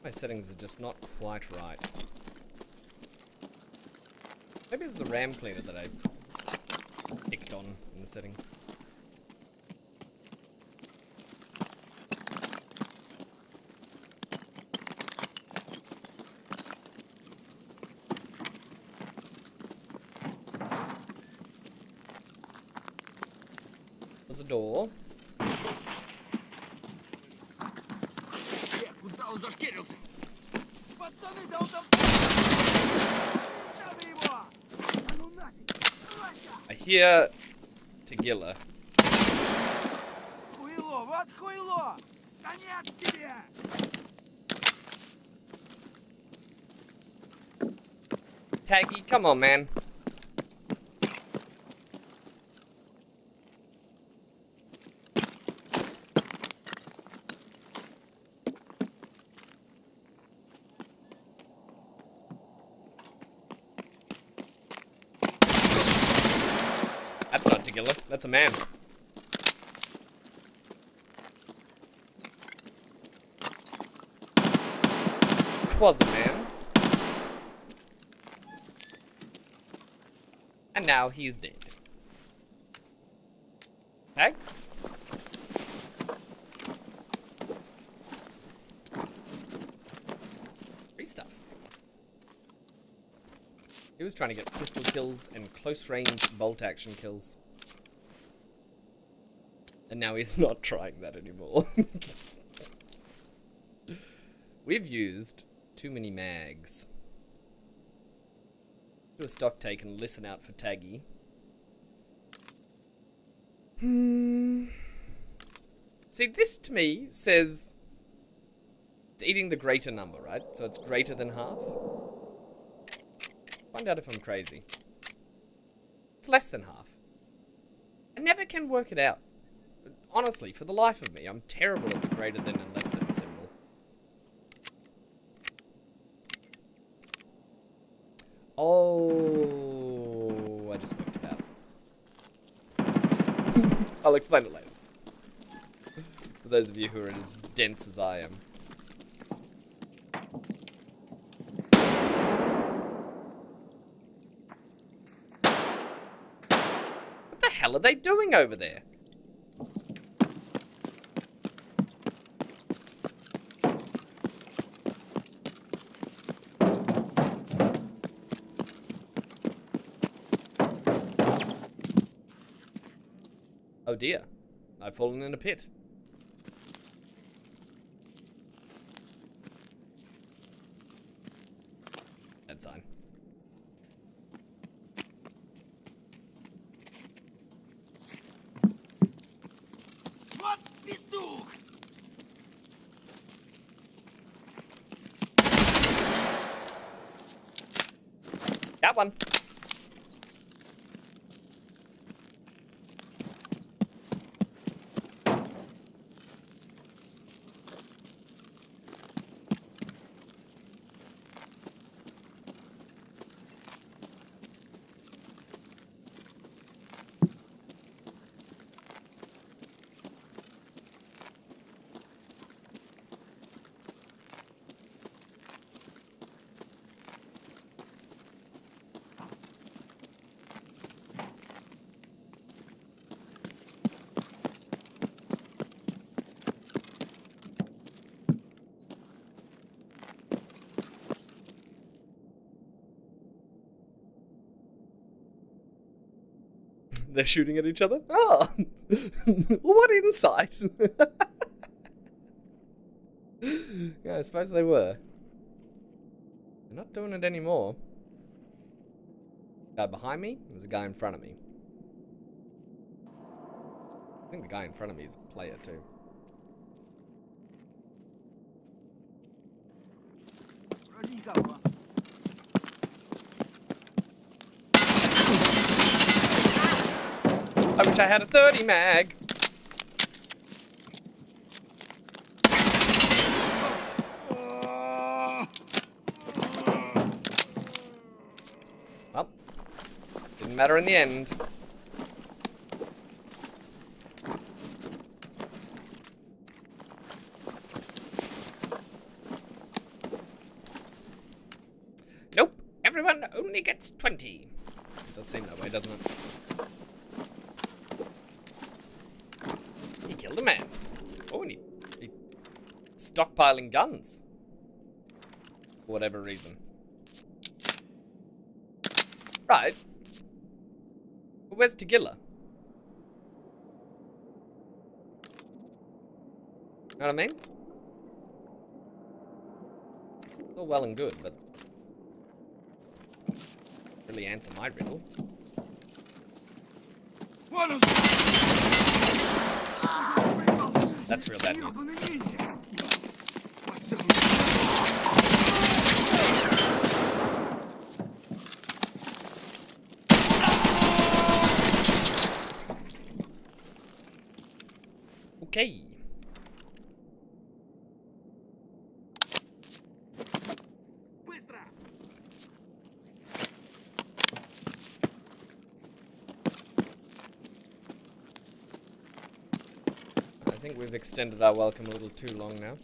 My settings are just not quite right. Maybe it's the RAM cleaner that I picked on in the settings. There's a door. I hear Tagilla. Taggy, come on, man. That's not Tagilla, that's a man. Was a man. And now he's dead. Thanks. Free stuff. He was trying to get pistol kills and close range bolt action kills. And now he's not trying that anymore. We've used too many mags. Do a stock take and listen out for Taggy. See, this to me says it's eating the greater number, right? So it's greater than half. Find out if I'm crazy. It's less than half. I never can work it out. Honestly, for the life of me, I'm terrible at the greater than and less than symbol. Oh, I just worked it out. I'll explain it later. For those of you who are as dense as I am. What the hell are they doing over there? Oh dear, I've fallen in a pit. Bad sign. Got one. They're shooting at each other? Oh! What insight! Yeah, I suppose they were. They're not doing it anymore. Guy behind me, there's a guy in front of me. I think the guy in front of me is a player too. I wish I had a 30 mag. Well, didn't matter in the end. Nope, everyone only gets 20. It does seem that way, doesn't it? He killed a man. Oh, and he stockpiling guns. For whatever reason. Right. But where's Tagilla? Know what I mean? It's all well and good, but really answer my riddle. That's real bad news. Okay. I think we've extended our welcome a little too long now.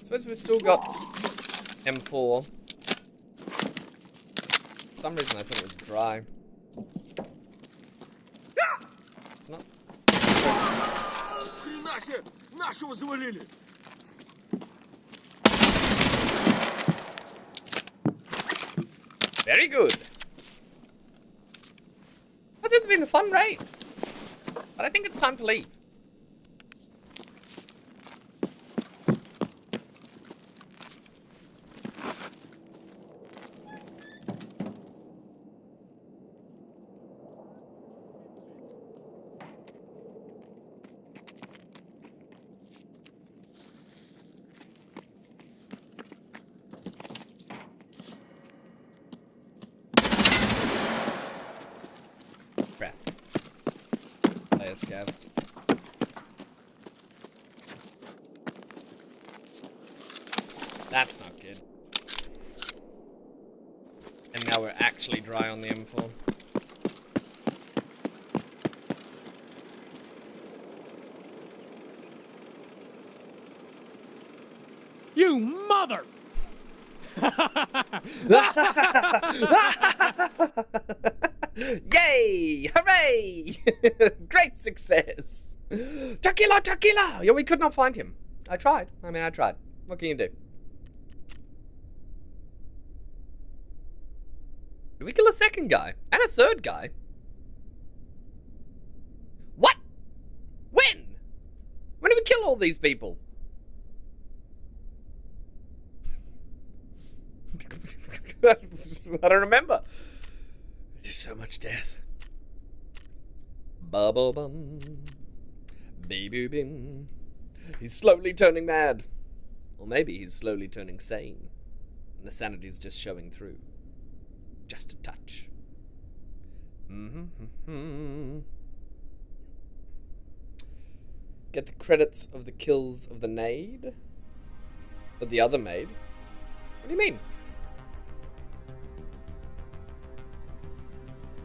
Suppose we've still got M4. For some reason I thought it was dry. It's not. Very good. Oh, this has been a fun raid. But I think it's time to leave. Crap. Player scavs. That's not good. And now we're actually dry on the M4. You mother! Yay! Hooray! Great success! Tequila! Tequila! Yeah, we could not find him. I tried. I tried. What can you do? Did we kill a second guy? And a third guy? What? When? When did we kill all these people? I don't remember. There's so much death. Bubble bum. Baby bim. He's slowly turning mad. Or maybe he's slowly turning sane. And the sanity's just showing through. Just a touch. Get the credits of the kills of the maid? Of the other maid? What do you mean?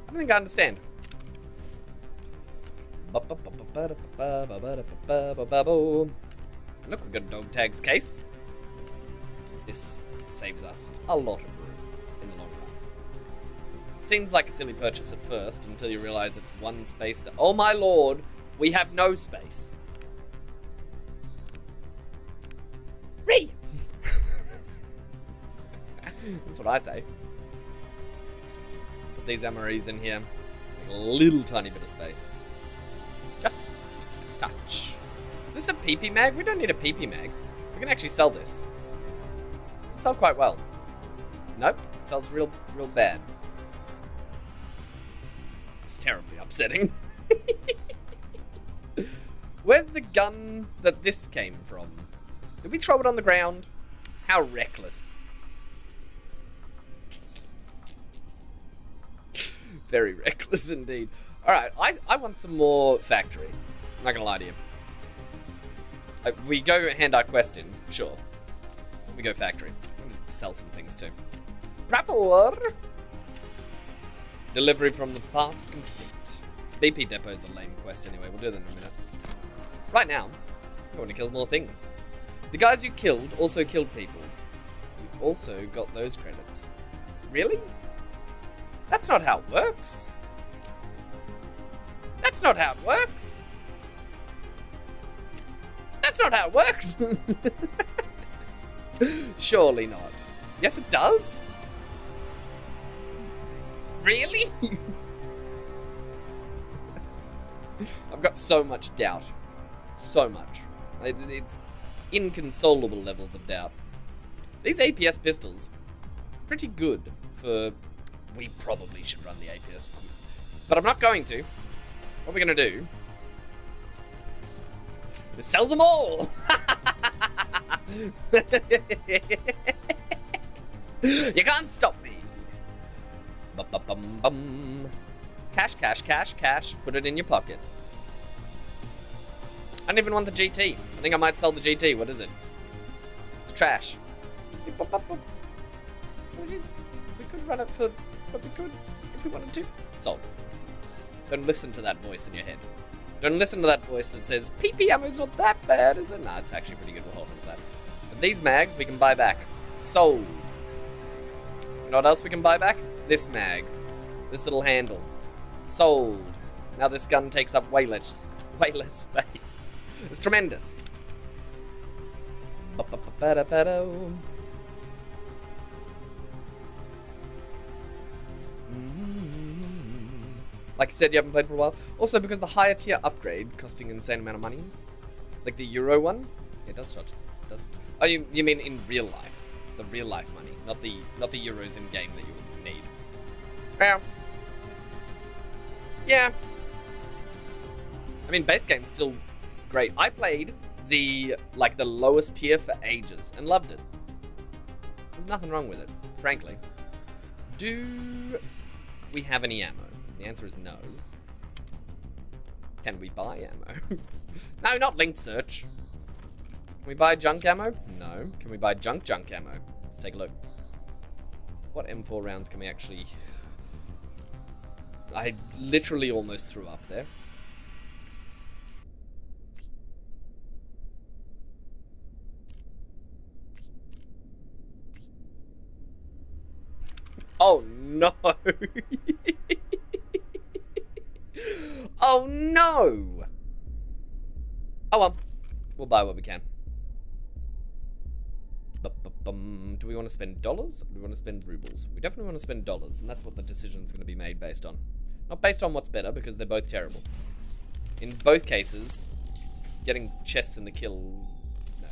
I don't think I understand. Look, we've got a dog tags case. This saves us a lot of room in the long run. It seems like a silly purchase at first until you realize it's one space that... Oh my lord, we have no space. Ree! That's what I say. Put these MREs in here. Make a little tiny bit of space. Just a touch. Is this a PP mag? We don't need a PP mag. We can actually sell this. It sells quite well. Nope, it sells real bad. It's terribly upsetting. Where's the gun that this came from? Did we throw it on the ground? How reckless. Very reckless indeed. Alright, I want some more factory. I'm not gonna lie to you. We go hand our quest in, sure. We go factory. I'm gonna sell some things too. Proper! Delivery from the past complete. BP Depot's a lame quest anyway, we'll do that in a minute. Right now, I want to kill more things. The guys you killed also killed people. You also got those credits. Really? That's not how it works. That's not how it works. That's not how it works. Surely not. Yes, it does. Really? I've got so much doubt. So much. It's inconsolable levels of doubt. These APS pistols, pretty good for... We probably should run the APS. But I'm not going to. What are we going to do? Is sell them all! You can't stop me! Bum. Cash, cash, cash, cash. Put it in your pocket. I don't even want the GT. I think I might sell the GT. What is it? It's trash. It is. We could run it for... But we could, if we wanted to. Sold. Don't listen to that voice in your head. Don't listen to that voice that says, PP ammo's not that bad, is it? Nah, it's actually pretty good. We'll hold on to that. But these mags, we can buy back. Sold. I'm know what else we can buy back? This mag. This little handle. Sold. Now this gun takes up way less space. It's tremendous. Ba-ba-ba-ba-da-ba-do. Like I said, you haven't played for a while. Also, because the higher tier upgrade costing an insane amount of money, like the Euro one, it does charge. It does. Oh, you mean in real life? The real life money, not the euros in game that you would need. Yeah. Yeah. I mean, base game's still great. I played the lowest tier for ages and loved it. There's nothing wrong with it, frankly. Do we have any ammo? The answer is no. Can we buy ammo? No, not linked search. Can we buy junk ammo? No. Can we buy junk ammo? Let's take a look. What M4 rounds can we actually... I literally almost threw up there. Oh no! Oh no! Oh well, we'll buy what we can. Do we want to spend dollars or do we want to spend rubles? We definitely want to spend dollars, and that's what the decision's going to be made based on. Not based on what's better, because they're both terrible. In both cases, getting chests in the kill... No.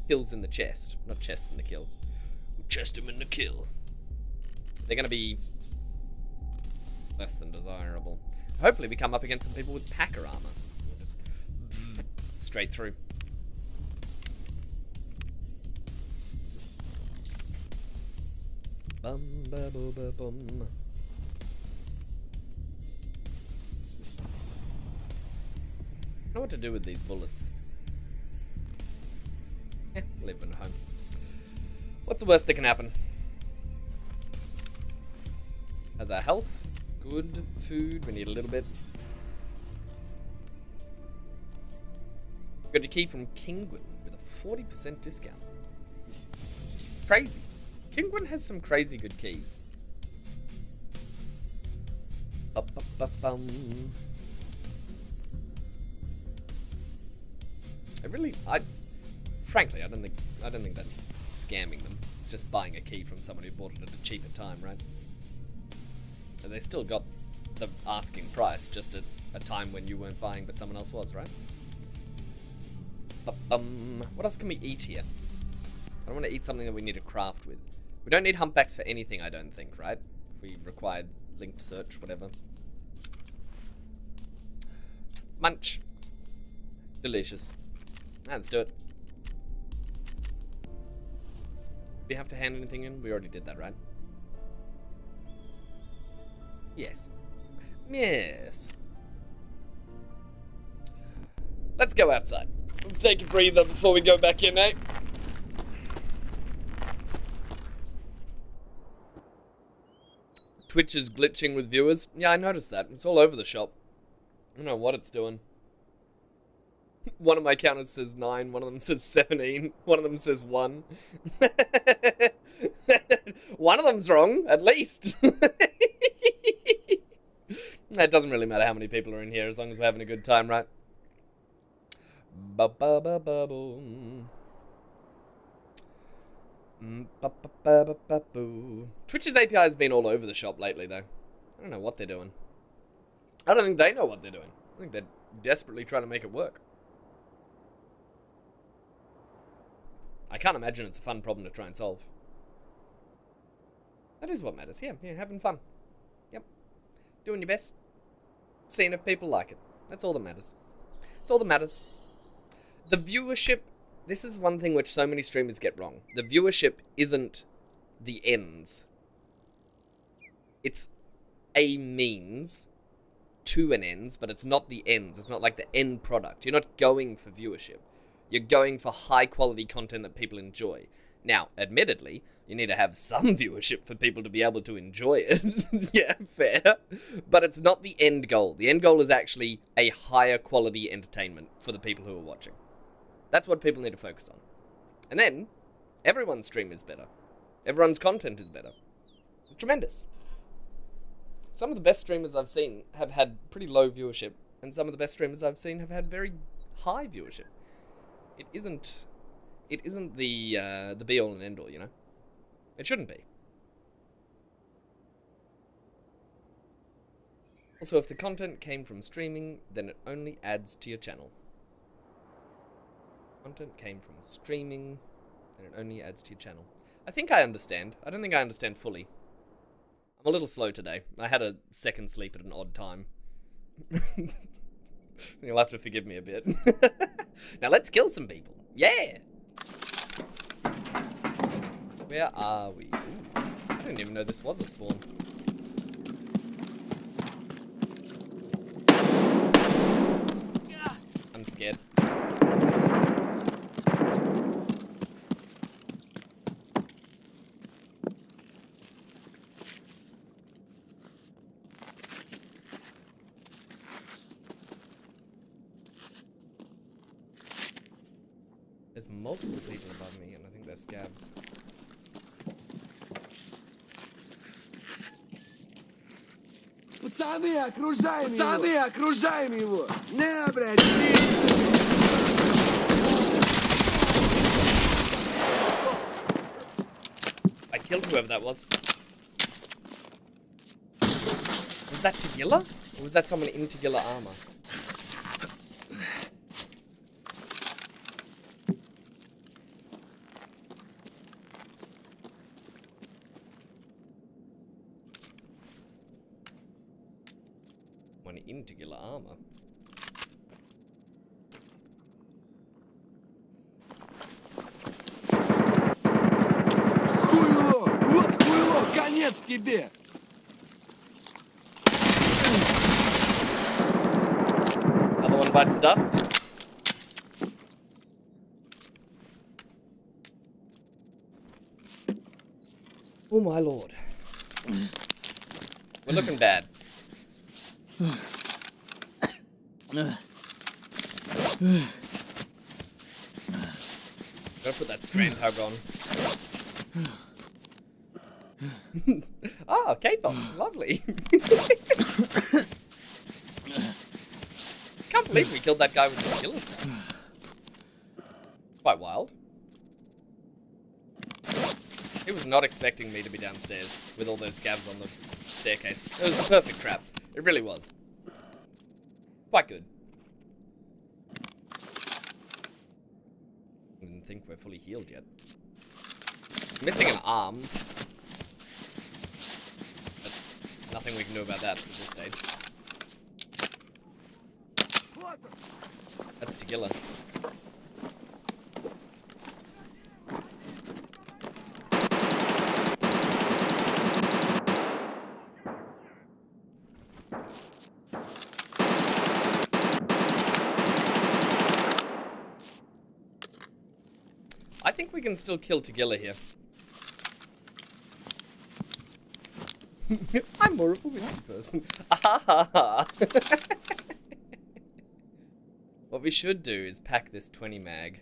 Kills in the chest, not chests in the kill. We'll chest him in the kill. They're going to be less than desirable. Hopefully we come up against some people with packer armor. We'll just straight through. Bum ba bo ba bum. I know what to do with these bullets. Leave them at home. What's the worst that can happen? Has our health, good food, we need a little bit. Got a key from Kingwin with a 40% discount. Crazy. Kingwin has some crazy good keys. Ba-ba-ba-bum. Frankly, I don't think that's scamming them. It's just buying a key from someone who bought it at a cheaper time, right? And they still got the asking price, just at a time when you weren't buying, but someone else was, right? What else can we eat here? I don't want to eat something that we need to craft with. We don't need humpbacks for anything, I don't think, right? If we required linked search, whatever. Munch. Delicious. Let's do it. Do we have to hand anything in? We already did that, right? Yes. Yes. Let's go outside. Let's take a breather before we go back in, eh? Twitch is glitching with viewers. Yeah, I noticed that. It's all over the shop. I don't know what it's doing. One of my counters says 9, one of them says 17, one of them says 1. One of them's wrong, at least. It doesn't really matter how many people are in here as long as we're having a good time, right? Ba-ba-ba-ba-boom. Ba-ba-ba-ba-ba-boo. Twitch's API has been all over the shop lately, though. I don't know what they're doing. I don't think they know what they're doing. I think they're desperately trying to make it work. I can't imagine it's a fun problem to try and solve. That is what matters. Yeah, having fun. Yep. Doing your best. Seeing if people like it. That's all that matters. That's all that matters. The viewership, this is one thing which so many streamers get wrong. The viewership isn't the ends. It's a means to an ends, but it's not the ends. It's not like the end product. You're not going for viewership. You're going for high quality content that people enjoy. Now, admittedly, you need to have some viewership for people to be able to enjoy it. Yeah, fair. But it's not the end goal. The end goal is actually a higher quality entertainment for the people who are watching. That's what people need to focus on. And then, everyone's stream is better. Everyone's content is better. It's tremendous. Some of the best streamers I've seen have had pretty low viewership, and some of the best streamers I've seen have had very high viewership. It isn't the be all and end all, you know? It shouldn't be. Also, if the content came from streaming, then it only adds to your channel. Content came from streaming, then it only adds to your channel. I think I understand. I don't think I understand fully. I'm a little slow today. I had a second sleep at an odd time. You'll have to forgive me a bit. Now let's kill some people. Yeah! Where are we? Ooh, I didn't even know this was a spawn. I'm scared. There's multiple people above me, and I think they're scabs. Пацаны, окружаем его! Пацаны, окружаем его! На, блядь, I killed whoever that was. Was that Tagilla? Or was that someone in Tagilla armor? One in Tagilla armor. хуйло! Вот хуйло! Конец тебе! Another one bites the dust. Oh my lord. We're looking bad. Gotta put that strand hug on. Ah, K-pop, lovely. Can't believe we killed that guy with the killer stuff. Quite wild. He was not expecting me to be downstairs with all those scabs on the staircase. It was the perfect trap. It really was. Quite good. I didn't think we're fully healed yet. Missing an arm. But nothing we can do about that at this stage. That's Tagilla. I think we can still kill Tagilla here. I'm more of a whiskey person. What we should do is pack this 20 mag.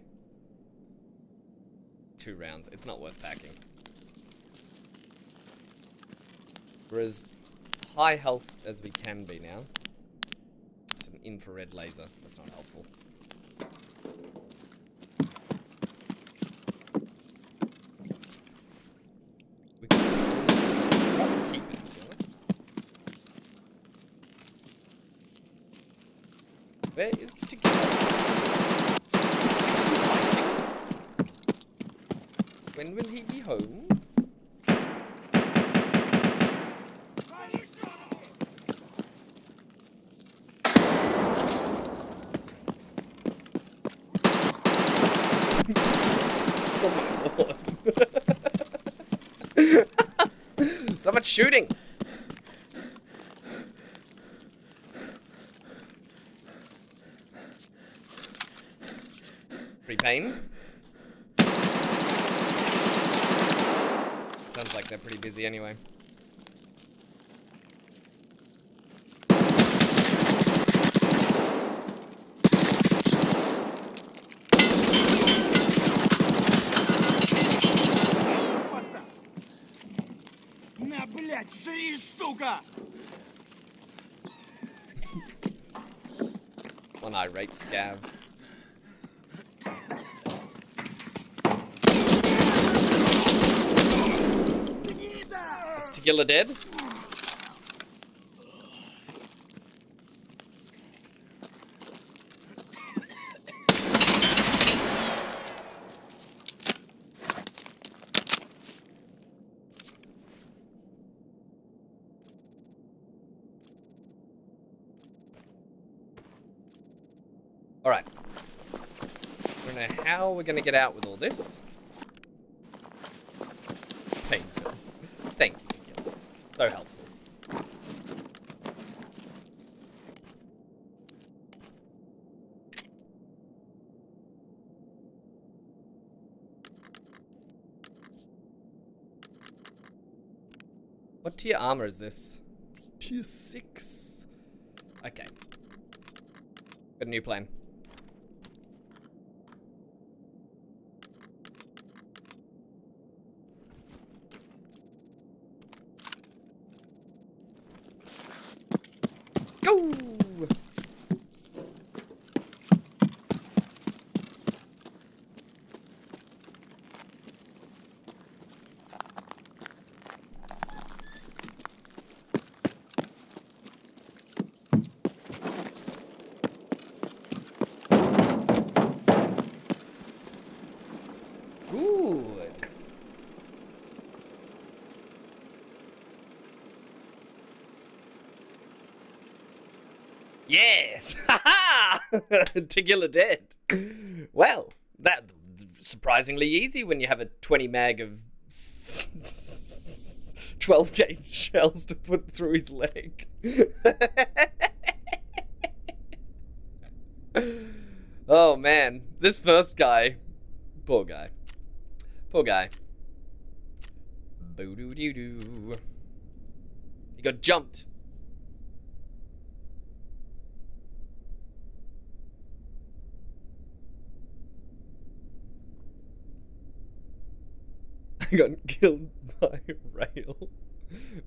2 rounds. It's not worth packing. We're as high health as we can be now. It's an infrared laser. That's not helpful. We can probably keep it, to be honest. Where is Tagilla? Is he fighting? When will he be home? Oh my lord. So much shooting. Free pain. Sounds like they're pretty busy anyway. На, блядь! сука! One irate scav. It's Tequila dead. All right. I don't know how we're gonna get out with all this. Painters. Thank you. So helpful. What tier armor is this? Tier 6. Okay. Got a new plan. Go! Good. Yes! Ha-ha! Tequila dead. Well, that's surprisingly easy when you have a 20 mag of 12 gauge shells to put through his leg. Oh man, this first guy. Poor guy. Poor guy. Boo-doo-doo-doo. He got jumped. I got killed by a rail.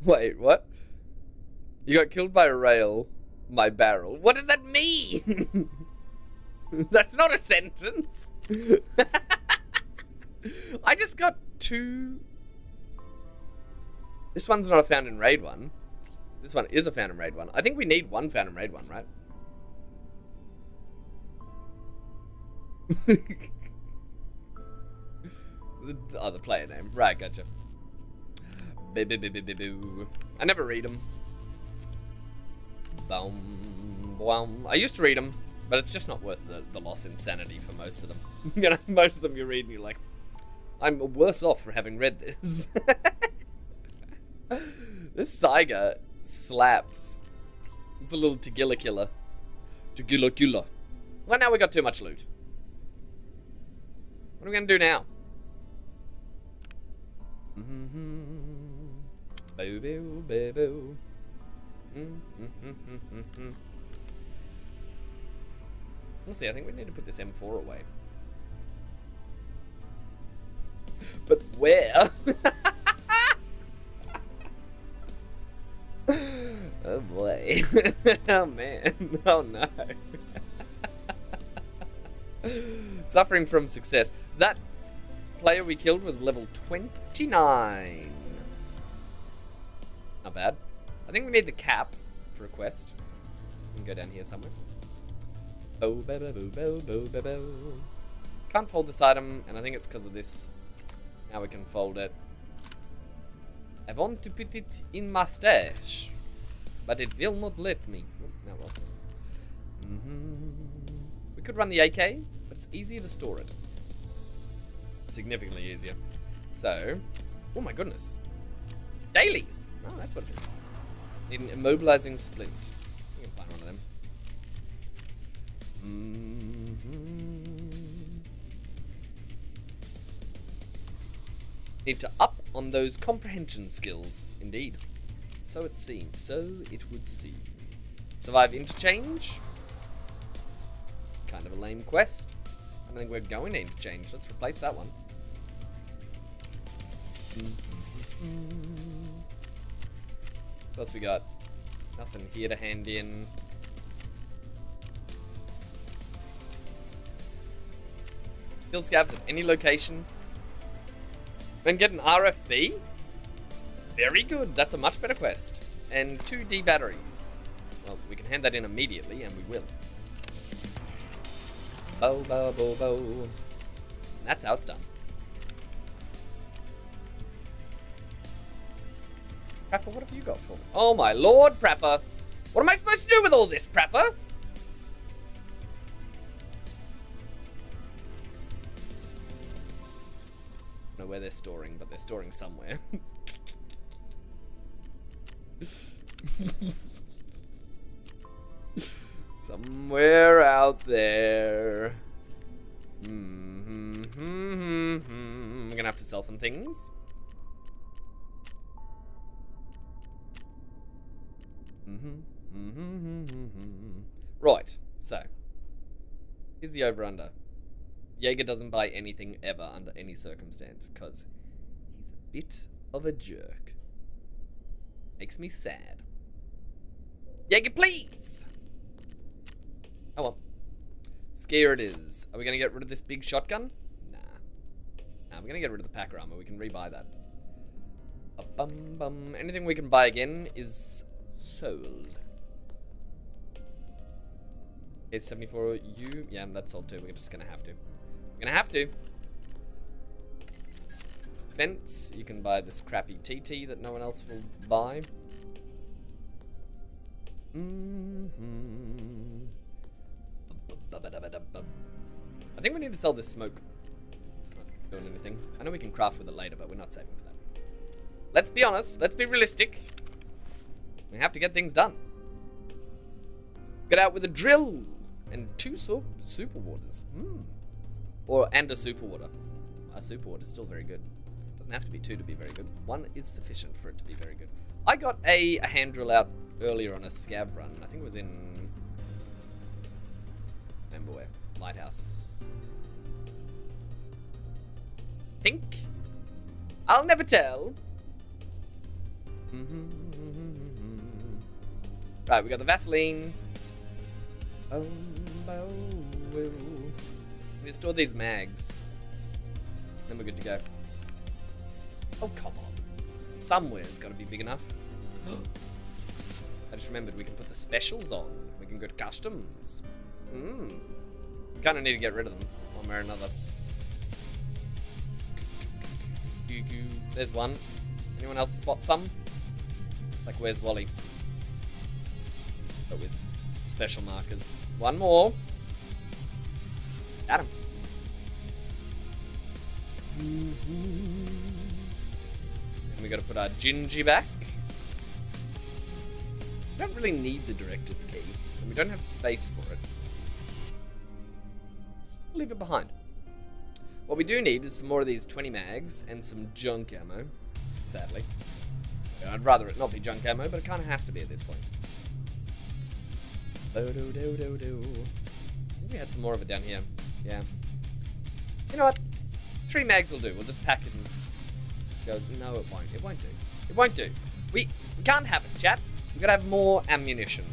Wait, what? You got killed by a rail, my barrel. What does that mean? That's not a sentence. I just got 2. This one's not a found in raid one. This one is a found in raid one. I think we need 1 found in raid one, right? Oh, the player name. Right, gotcha. Boo. I never read them. Boom. I used to read them, but it's just not worth the loss in sanity for most of them. You know, most of them you read and you're like, I'm worse off for having read this. This Saiga slaps. It's a little Tequila killer. Tequila killer. Well, now we got too much loot. What are we gonna do now? Boo boo boo boo. Honestly, I think we need to put this M4 away. But where? Oh boy. Oh man. Oh no. Suffering from success. That player we killed was level 29. Not bad. I think we need the cap for a quest. We can go down here somewhere. Can't fold this item, and I think it's because of this. Now we can fold it. I want to put it in my stash, but it will not let me. Oh, well. We could run the AK, but it's easier to store it. Significantly easier. So, oh my goodness. Dailies! Oh, that's what it is. Need an immobilizing splint. We can find one of them. Need to up on those comprehension skills. Indeed. So it seems. So it would seem. Survive interchange. Kind of a lame quest. I don't think we're going to interchange. Let's replace that one. What else we got? Nothing here to hand in. Kill scavs at any location. And get an RFB? Very good. That's a much better quest. And 2 D batteries. Well, we can hand that in immediately, and we will. Bow, bow, bow, bow. And that's how it's done. Prapper, what have you got for me? Oh my lord, Prapper! What am I supposed to do with all this, Prapper? I don't know where they're storing, but they're storing somewhere. Somewhere out there. We're gonna have to sell some things. Right, so here's the over-under. Jaeger doesn't buy anything ever under any circumstance because he's a bit of a jerk. Makes me sad. Jaeger, please! Oh well. Scare it is. Are we gonna get rid of this big shotgun? Nah. Nah, we're gonna get rid of the packer armor. We can rebuy that. Anything we can buy again is sold. It's 74 U. Yeah, that's sold too. We're just gonna have to. We're gonna have to. Fence. You can buy this crappy TT that no one else will buy. I think we need to sell this smoke. It's not doing anything. I know we can craft with it later, but we're not saving for that. Let's be honest. Let's be realistic. We have to get things done. Get out with a drill and 2 super waters. And a super water. A super water is still very good. Doesn't have to be 2 to be very good. 1 is sufficient for it to be very good. I got a hand drill out earlier on a scav run. I think it was in... remember where? Lighthouse. Think? I'll never tell. Right, we got the Vaseline. We need to store these mags. Then we're good to go. Oh, come on. Somewhere's got to be big enough. I just remembered we can put the specials on. We can go to customs. Kind of need to get rid of them, one way or another. There's one. Anyone else spot some? Like, where's Wally? But with special markers. One more. Got him. And we gotta put our Gingy back. We don't really need the director's key, and we don't have space for it. We'll leave it behind. What we do need is some more of these 20 mags and some junk ammo, sadly. I'd rather it not be junk ammo, but it kind of has to be at this point. I think we had some more of it down here. Yeah. You know what? 3 mags will do. We'll just pack it and go. No, it won't. It won't do. It won't do. We can't have it, chat. We've got to have more ammunition.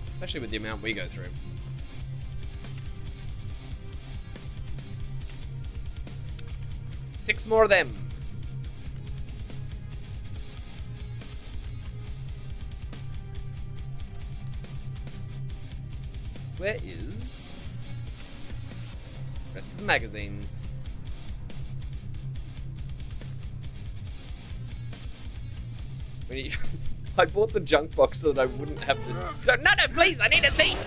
Especially with the amount we go through. Six more of them. Where is rest of the magazines? We need I bought the junk box so that I wouldn't have this. No, please! I need a seat.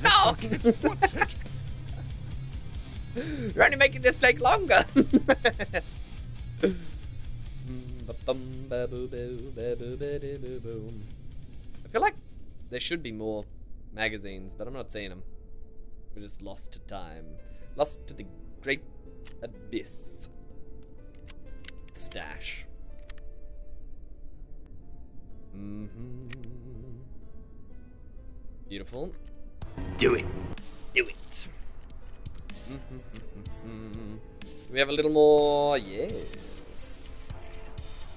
No! You're only making this take longer. I feel like there should be more magazines, but I'm not seeing them. We're just lost to time. Lost to the great abyss. Stash. Beautiful. Do it. Do it. Do we have a little more? Yes.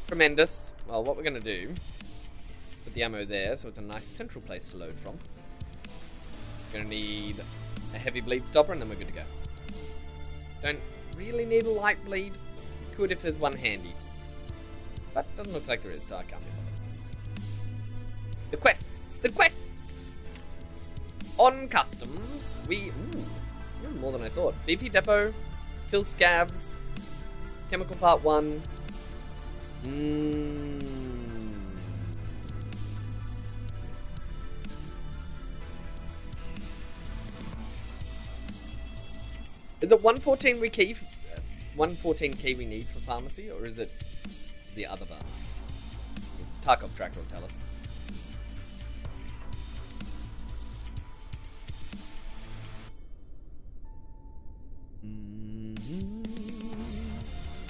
Tremendous. Well, what we're going to do is put the ammo there so it's a nice central place to load from. We're going to need a heavy bleed stopper and then we're good to go. Don't really need a light bleed. Could if there's one handy. But doesn't look like there is, so I can't be bothered. The quests! The quests! On customs, we... Ooh, more than I thought. BP Depot, Kill Scabs, Chemical Part 1. Is it 114 we key? 114 key we need for pharmacy, or is it the other one? Tarkov Tracker will tell us.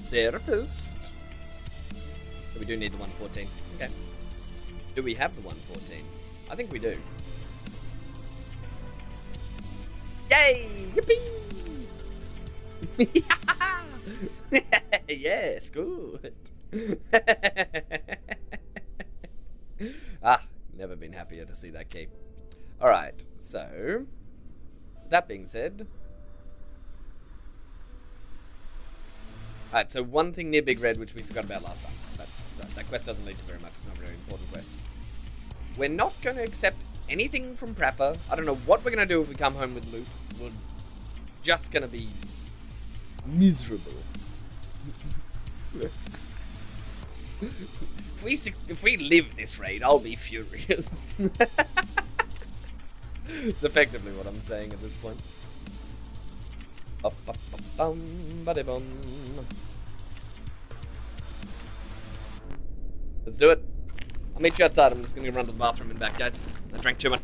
Therapist. So we do need the 114. Okay. Do we have the 114? I think we do. Yay! Yippee! Yes, good. Never been happier to see that key. Alright, so... That being said... Alright, so one thing near Big Red, which we forgot about last time. But that quest doesn't lead to very much. It's not a very important quest. We're not going to accept anything from Prapper. I don't know what we're going to do if we come home with loot. We're just going to be miserable. If we live this raid, I'll be furious. It's effectively what I'm saying at this point. Let's do it. I'll meet you outside. I'm just gonna run to the bathroom and back, guys. I drank too much.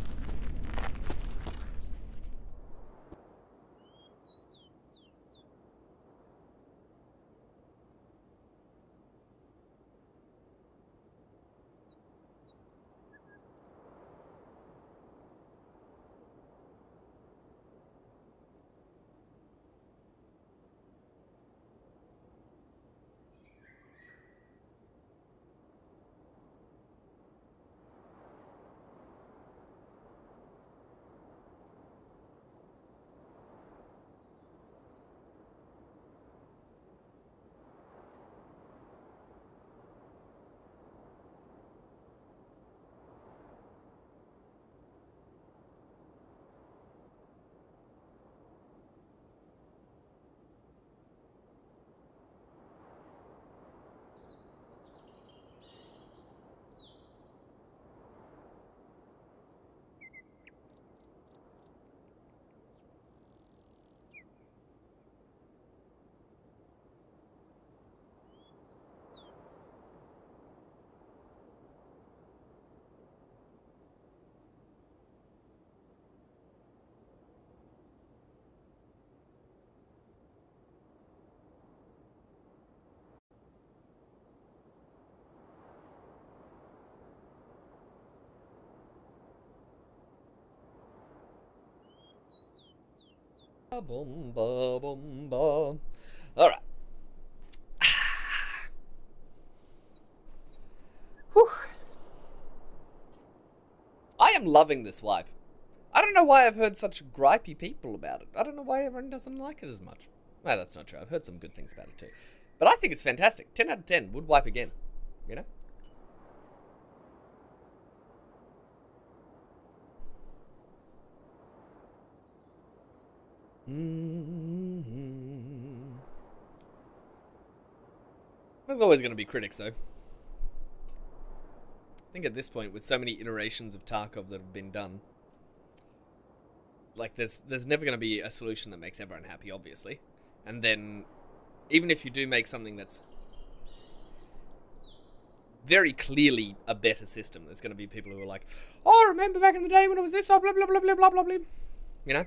Boom, ba, boom, ba. All right. Whew. I am loving this wipe. I don't know why I've heard such gripey people about it. I don't know why everyone doesn't like it as much. Well, that's not true. I've heard some good things about it too. But I think it's fantastic. 10 out of 10. Would wipe again. You know? There's always going to be critics, though. I think at this point, with so many iterations of Tarkov that have been done, like there's never going to be a solution that makes everyone happy, obviously. And then, even if you do make something that's very clearly a better system, there's going to be people who are like, "Oh, remember back in the day when it was this, oh, blah blah blah blah blah blah blah." You know.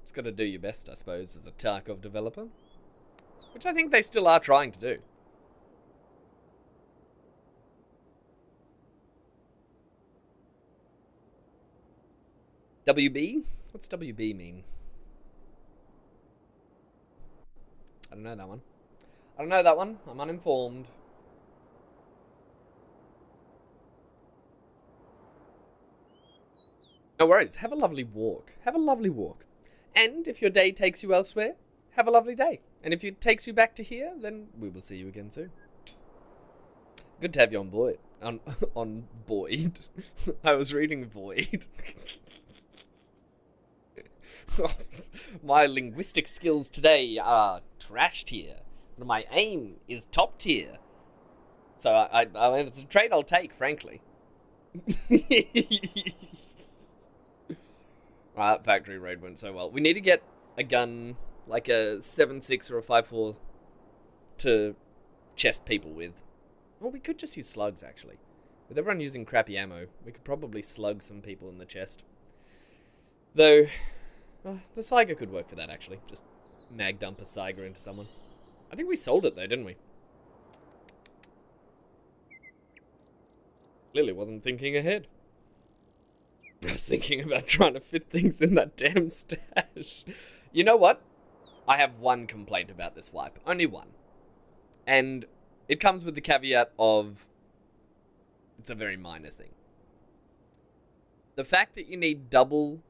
It's got to do your best, I suppose, as a Tarkov developer. Which I think they still are trying to do. WB? What's WB mean? I don't know that one. I'm uninformed. No worries. Have a lovely walk. Have a lovely walk. And if your day takes you elsewhere, have a lovely day. And if it takes you back to here, then we will see you again soon. Good to have you on board. On Boyd. I was reading Void. My linguistic skills today are trash tier. But my aim is top tier. So I mean, it's a trade I'll take, frankly. Right, that factory raid went so well. We need to get a gun, like a 7.6 or a 5.4, to chest people with. Well, we could just use slugs, actually. With everyone using crappy ammo, we could probably slug some people in the chest. Though, the Saiga could work for that, actually. Just mag dump a Saiga into someone. I think we sold it, though, didn't we? Clearly wasn't thinking ahead. I was thinking about trying to fit things in that damn stash. You know what? I have one complaint about this wipe. Only one. And it comes with the caveat of it's a very minor thing. The fact that you need double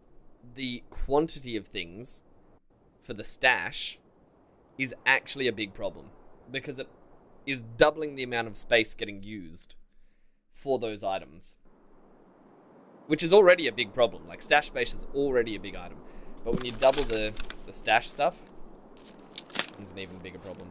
the quantity of things for the stash is actually a big problem. Because it is doubling the amount of space getting used for those items. Which is already a big problem. Like, stash space is already a big item. But when you double the stash stuff, it's an even bigger problem.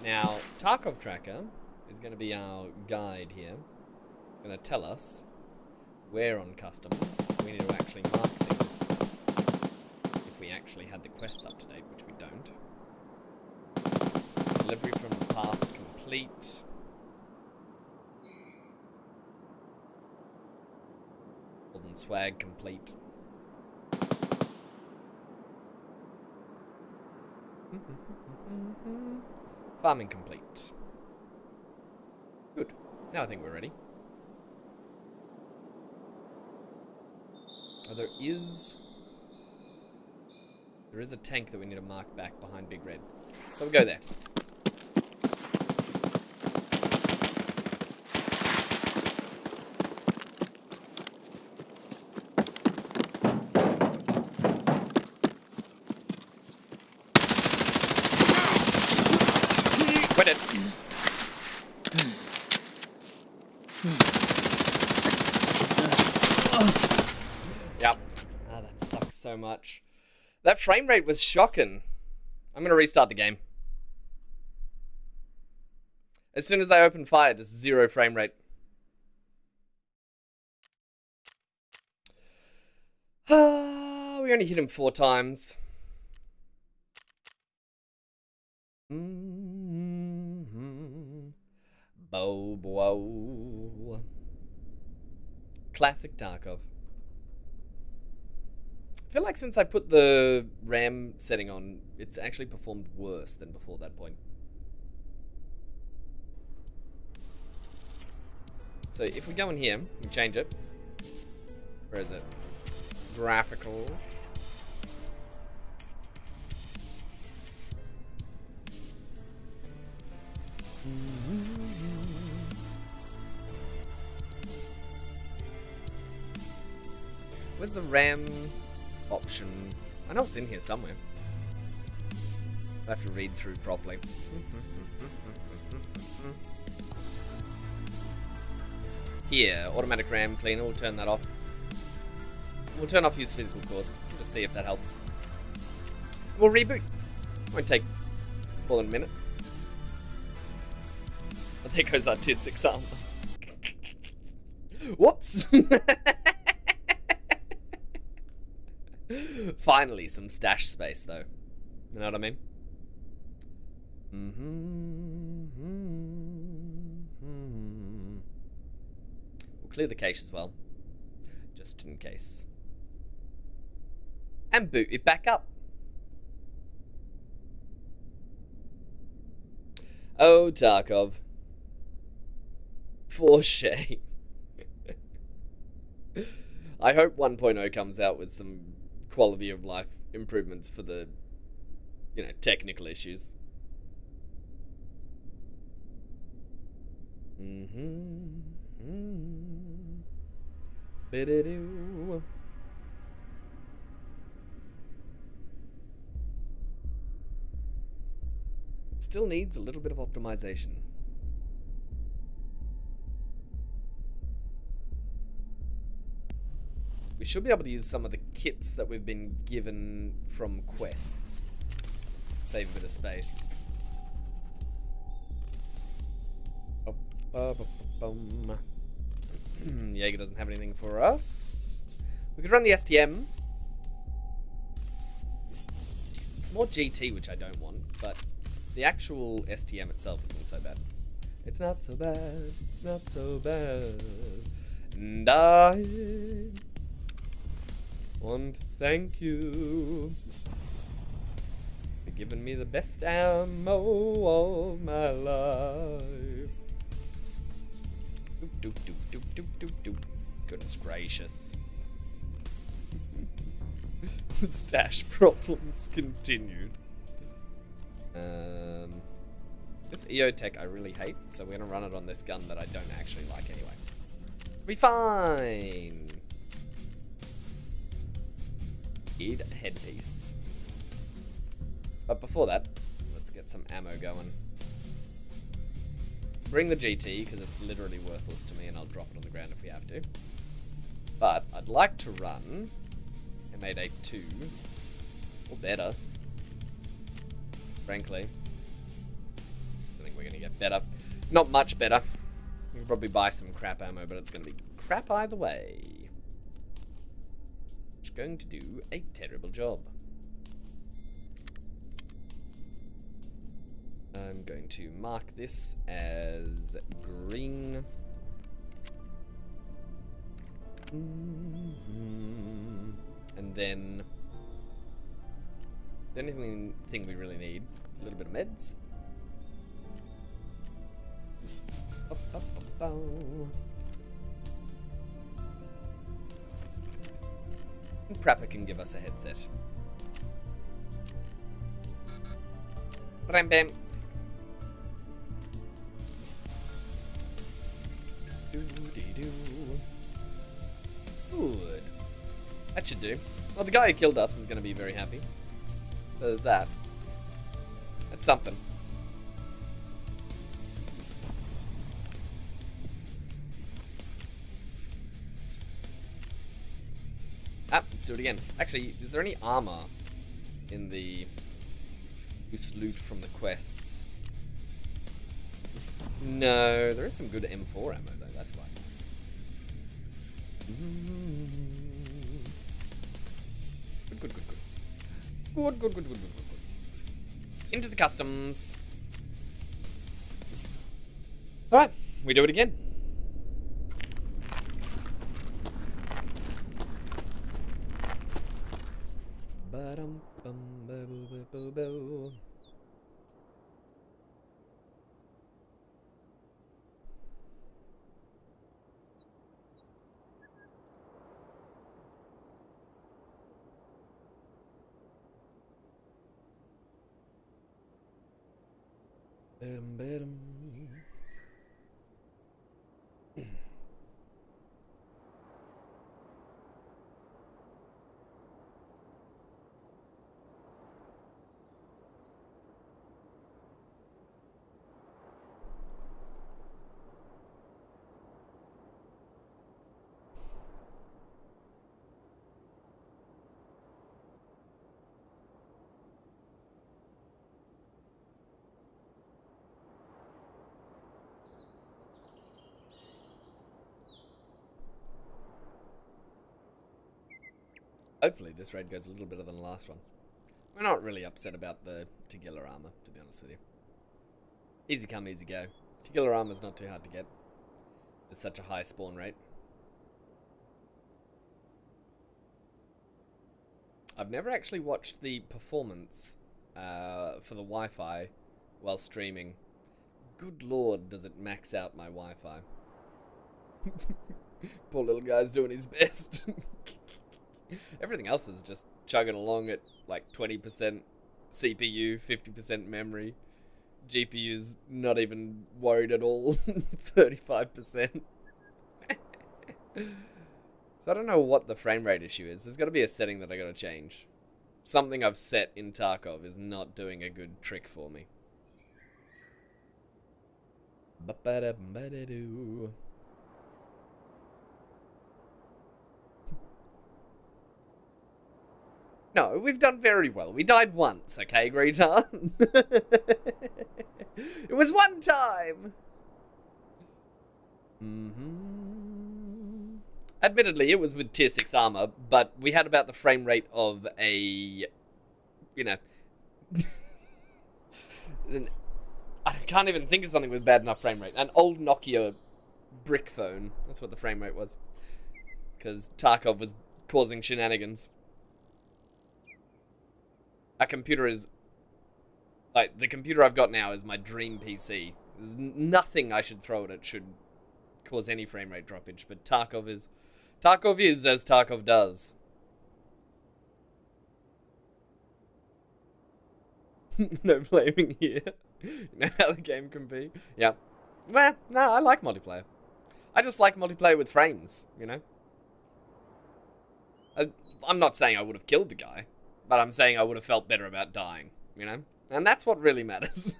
Now, Tarkov Tracker is going to be our guide here. It's going to tell us where on customs we need to actually mark things. If we actually had the quests up to date, which we don't. Delivery from the past complete. Golden swag complete. Farming complete. Good. Now I think we're ready. Oh, there is a tank that we need to mark back behind Big Red. So we'll go there. We're dead. Yep. Ah, that sucks so much. That frame rate was shocking. I'm going to restart the game. As soon as I open fire, just 0 frame rate. We only hit him 4 times. Bow. Classic Tarkov. I feel like since I put the RAM setting on, it's actually performed worse than before that point. So if we go in here and change it, where is it? Graphical. Where's the RAM option? I know it's in here somewhere. I have to read through properly. Here, automatic RAM cleaner, we'll turn that off. We'll turn off use physical cores, just see if that helps. We'll reboot. Won't take more than a minute. I think goes our tier 6 armor. Whoops! Finally, some stash space, though. You know what I mean? We'll clear the cache as well. Just in case. And boot it back up. Oh, Tarkov. For shame. I hope 1.0 comes out with some quality of life improvements for the you know, technical issues. Bididoo. Still needs a little bit of optimization. We should be able to use some of the kits that we've been given from quests. Save a bit of space. Jaeger doesn't have anything for us. We could run the STM. It's more GT, which I don't want, but the actual STM itself isn't so bad. It's not so bad. It's not so bad. And I want to thank you for giving me the best ammo of my life. Doop, doop, doop, doop, doop, doop. Goodness gracious. Stash problems continued. This EOTech I really hate, so we're gonna run it on this gun that I don't actually like anyway. Be fine. Need a headpiece. But before that, let's get some ammo going. Bring the GT, because it's literally worthless to me, and I'll drop it on the ground if we have to. But I'd like to run M882, or better. Frankly, I think we're going to get better. Not much better. We can probably buy some crap ammo, but it's going to be crap either way. It's going to do a terrible job. I'm going to mark this as green. And then the only thing we really need is a little bit of meds. And Prapper can give us a headset. Bam bam. Good. That should do. Well, the guy who killed us is going to be very happy. So there's that. That's something. Ah, let's do it again. Actually, is there any armor in the loose loot from the quests? No, there is some good M4 ammo though, that's why it's... Good. Good. Into the customs. Alright, we do it again. Ba-dum-bum-ba-boo-ba-boo-boo. Ba-dum. Hopefully this raid goes a little better than the last one. We're not really upset about the Tagilla armor, to be honest with you. Easy come, easy go. Tagilla armor's not too hard to get. It's such a high spawn rate. I've never actually watched the performance for the Wi-Fi while streaming. Good lord, does it max out my Wi-Fi. Poor little guy's doing his best. Everything else is just chugging along at like 20%, CPU, 50% memory. GPU's not even worried at all, 35%. So I don't know what the frame rate issue is. There's got to be a setting that I got to change. Something I've set in Tarkov is not doing a good trick for me. Ba-ba-da-ba-da-doo. No, we've done very well. We died once, okay, Greta? It was one time! Admittedly, it was with tier 6 armor, but we had about the frame rate of a... You know... I can't even think of something with bad enough frame rate. An old Nokia brick phone. That's what the frame rate was. Because Tarkov was causing shenanigans. Our computer is... Like, the computer I've got now is my dream PC. There's nothing I should throw at it should cause any frame rate droppage, but Tarkov is... Tarkov is as Tarkov does. No blaming here. You know how the game can be? Yeah. Well, no, I like multiplayer. I just like multiplayer with frames, you know? I'm not saying I would have killed the guy, but I'm saying I would have felt better about dying, you know? And that's what really matters.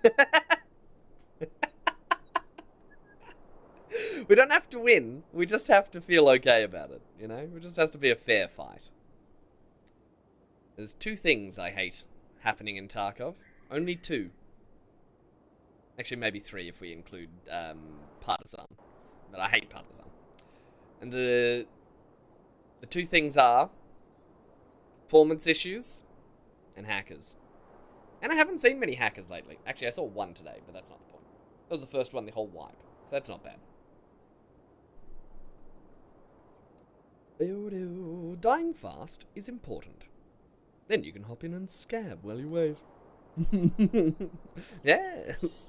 We don't have to win. We just have to feel okay about it, you know? It just has to be a fair fight. There's two things I hate happening in Tarkov. Only two. Actually, maybe three if we include Partisan. But I hate Partisan. And the two things are performance issues and hackers. And I haven't seen many hackers lately. Actually, I saw one today, but that's not the point. That was the first one, the whole wipe. So that's not bad. Dying fast is important. Then you can hop in and scab while you wait. Yes.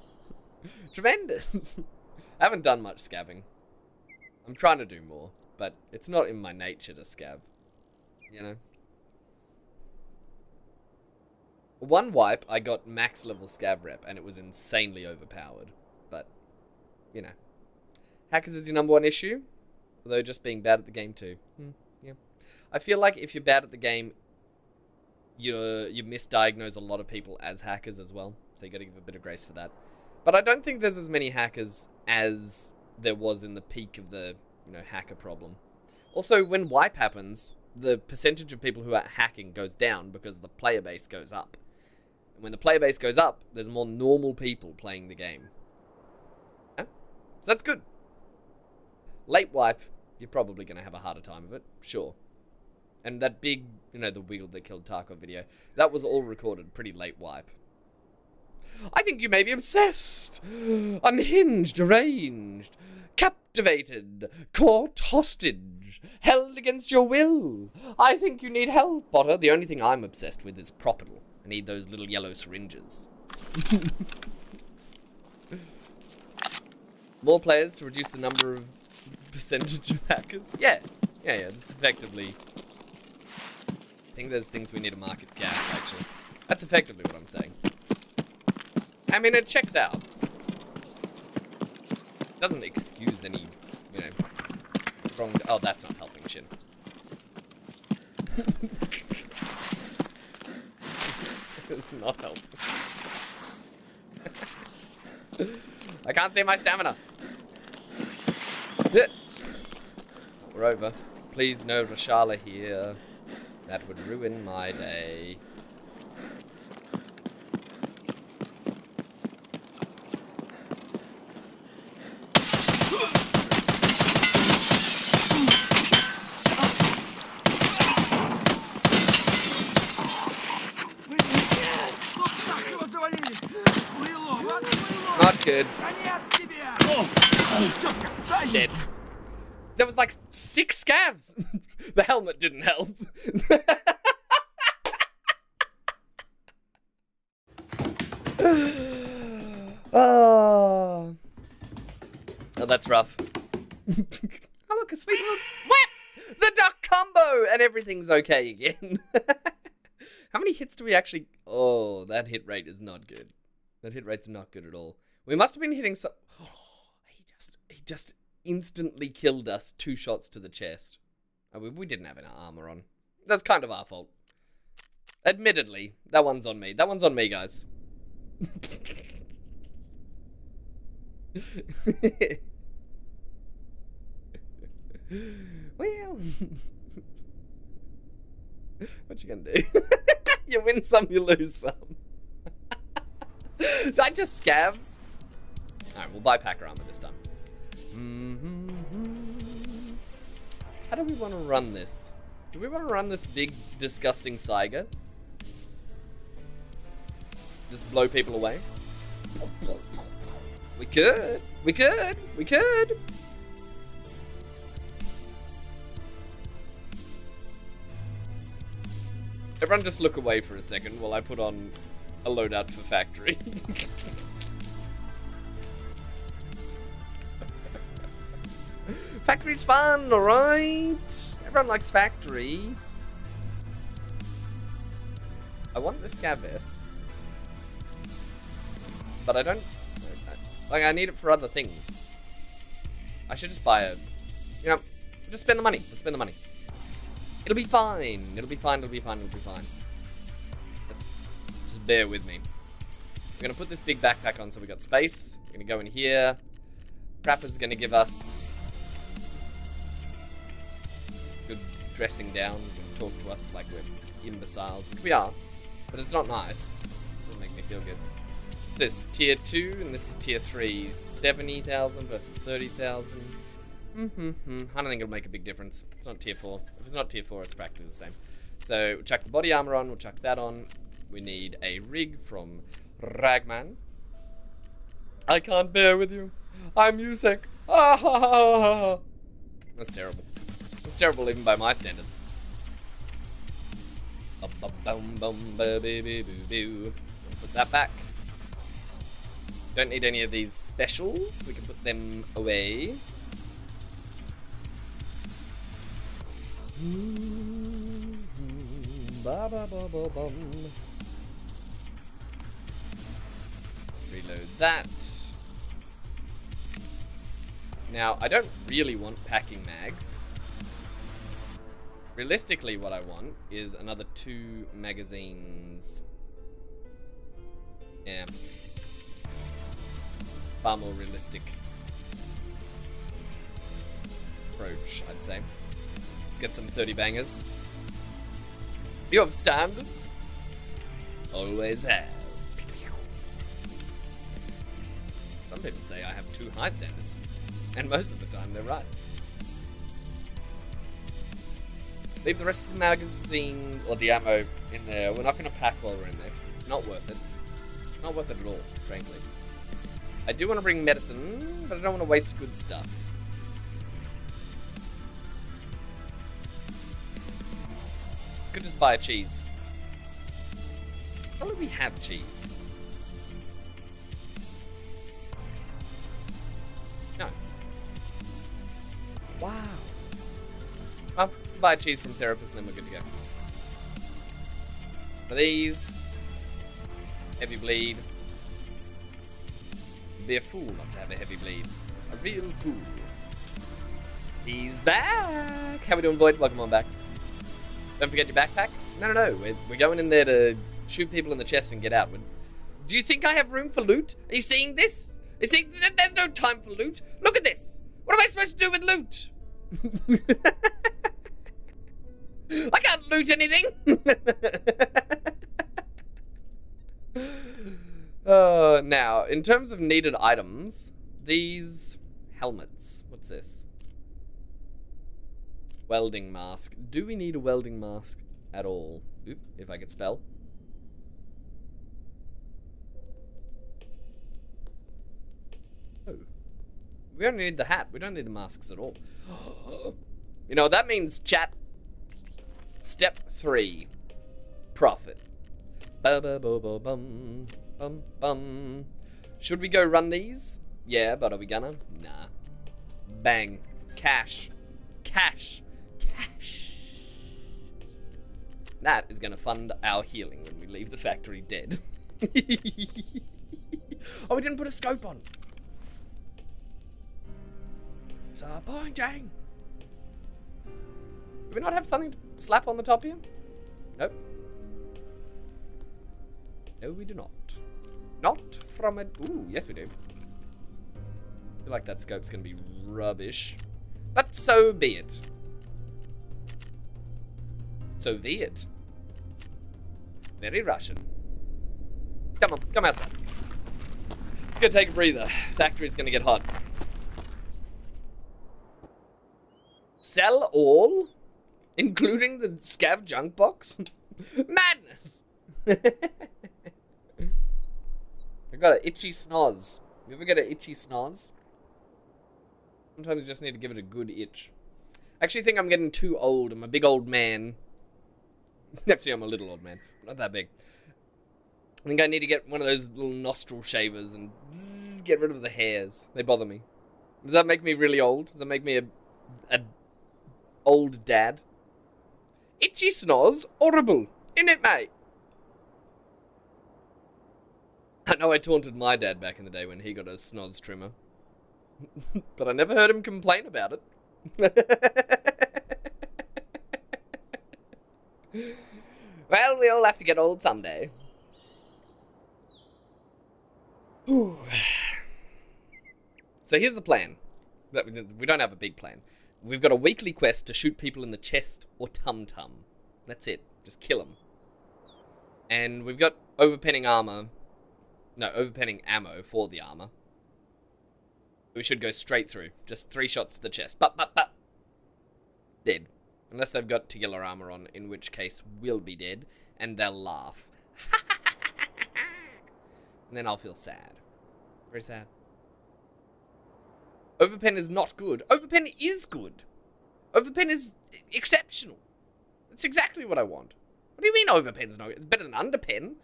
Tremendous. I haven't done much scabbing. I'm trying to do more, but it's not in my nature to scab. You know? One wipe, I got max level scav rep, and it was insanely overpowered. But, you know. Hackers is your number one issue, although just being bad at the game too. Yeah. I feel like if you're bad at the game, you misdiagnose a lot of people as hackers as well, so you gotta give a bit of grace for that. But I don't think there's as many hackers as there was in the peak of the, you know, hacker problem. Also, when wipe happens, the percentage of people who are hacking goes down because the player base goes up. And when the player base goes up, there's more normal people playing the game. Yeah? So that's good. Late wipe, you're probably going to have a harder time of it, sure. And that big, you know, the wiggle that killed Tarkov video, that was all recorded pretty late wipe. I think you may be obsessed, unhinged, deranged, captivated, caught hostage, held against your will. I think you need help, Potter. The only thing I'm obsessed with is Propital. I need those little yellow syringes. More players to reduce the number of percentage of hackers? Yeah, that's effectively... I think there's things we need to market gas, actually. That's effectively what I'm saying. I mean, it checks out. Doesn't excuse any, you know, wrong... Oh, that's not helping shit. It's not helping. I can't see my stamina. We're over. Please, no Rashala here. That would ruin my day. Not good. Dead. There was like 6 scavs. The helmet didn't help. Oh, that's rough. Oh, look, a sweet little... What? The duck combo! And everything's okay again. How many hits do we actually... Oh, that hit rate is not good. That hit rate's not good at all. We must have been hitting some... Oh, he just instantly killed us 2 shots to the chest. Oh, we didn't have any armor on. That's kind of our fault. Admittedly, that one's on me. That one's on me, guys. Well... What you gonna do? You win some, you lose some. Did I just scavs? Alright, we'll buy packer armor this time. How do we want to run this? Do we want to run this big, disgusting Saiga? Just blow people away? We could. We could. We could. Everyone just look away for a second while I put on a loadout for factory. Factory's fun, alright? Everyone likes factory. I want the scav vest. But I don't... Like, I need it for other things. I should just buy a... You know, just spend the money. Let's spend the money. It'll be fine. It'll be fine. It'll be fine. It'll be fine. Just bear with me. We're going to put this big backpack on so we got space. We're going to go in here. Crapper's going to give us good dressing down. He's going to talk to us like we're imbeciles, which we are. But it's not nice. Doesn't make me feel good. What's this? Tier 2 and this is Tier 3. 70,000 versus 30,000. I don't think it'll make a big difference. It's not Tier 4. If it's not Tier 4, it's practically the same. So, we'll chuck the body armor on. We'll chuck that on. We need a rig from Ragman. I can't bear with you. I'm Yusek. Ah, that's terrible. That's terrible even by my standards. Put that back. Don't need any of these specials. We can put them away. Reload that. Now, I don't really want packing mags. Realistically, what I want is another 2 magazines. Yeah. Far more realistic approach, I'd say. Let's get some 30 bangers. You have standards? Always have. Some people say I have too high standards. And most of the time, they're right. Leave the rest of the magazine or the ammo in there. We're not going to pack while we're in there. It's not worth it. It's not worth it at all, frankly. I do want to bring medicine, but I don't want to waste good stuff. Could just buy a cheese. How do we have cheese? No. Wow. I'll buy a cheese from therapist and then we're good to go. For these, heavy bleed. Be a fool not to have a heavy bleed. A real fool. He's back! How we doing, Void? Welcome on back. Don't forget your backpack. No. We're going in there to shoot people in the chest and get out. Do you think I have room for loot? Are you seeing this? You see, there's no time for loot. Look at this. What am I supposed to do with loot? I can't loot anything. Now, in terms of needed items, these helmets. What's this? Welding mask. Do we need a welding mask at all? Oop, if I could spell. Oh. We only need the hat. We don't need the masks at all. You know what that means, chat? Step 3. Profit. Ba-ba-ba-ba-bum. Bum, bum. Should we go run these? Yeah, but are we gonna? Nah. Bang. Cash. Cash. Cash. That is going to fund our healing when we leave the factory dead. Oh, we didn't put a scope on. Disappointing. Do we not have something to slap on the top here? Nope. No, we do not. Not from it. Ooh, yes we do. I feel like that scope's gonna be rubbish. But so be it. So be it. Very Russian. Come on, come outside. Let's go take a breather. Factory's gonna get hot. Sell all? Including the scav junk box? Madness! I got an itchy snoz. You ever get an itchy snoz? Sometimes you just need to give it a good itch. I actually think I'm getting too old. I'm a big old man. Actually, I'm a little old man. Not that big. I think I need to get one of those little nostril shavers and get rid of the hairs. They bother me. Does that make me really old? Does that make me a old dad? Itchy snoz? Horrible. Innit, mate? I know I taunted my dad back in the day when he got a snoz trimmer. But I never heard him complain about it. Well, we all have to get old someday. So here's the plan. We don't have a big plan. We've got a weekly quest to shoot people in the chest or tum-tum. That's it. Just kill them. And we've got overpenning armor. No, overpenning ammo for the armor. We should go straight through. Just 3 shots to the chest. But. Dead. Unless they've got Tigilla armor on, in which case we'll be dead. And they'll laugh. And then I'll feel sad. Very sad. Overpen is not good. Overpen is good. Overpen is exceptional. That's exactly what I want. What do you mean overpen's not good? It's better than underpen.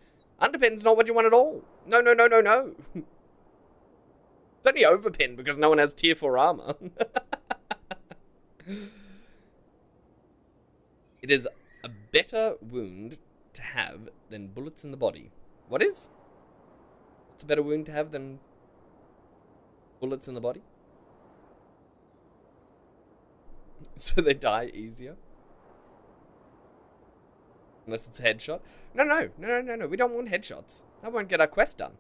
Underpen's not what you want at all. No. It's only overpen because no one has tier 4 armor. It is a better wound to have than bullets in the body. What is? What's a better wound to have than bullets in the body? So they die easier? Unless it's a headshot? No. We don't want headshots. That won't get our quest done.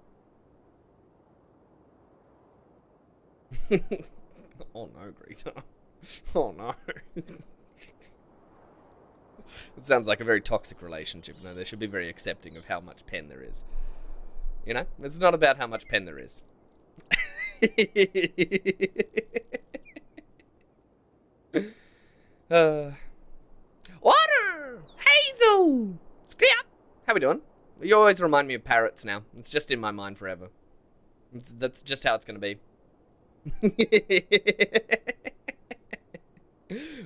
Oh no, Greta. Oh no. It sounds like a very toxic relationship. No, they should be very accepting of how much pen there is. You know? It's not about how much pen there is. Water! Hazel! Scrap! How we doing? You always remind me of parrots now. It's just in my mind forever. That's just how it's going to be.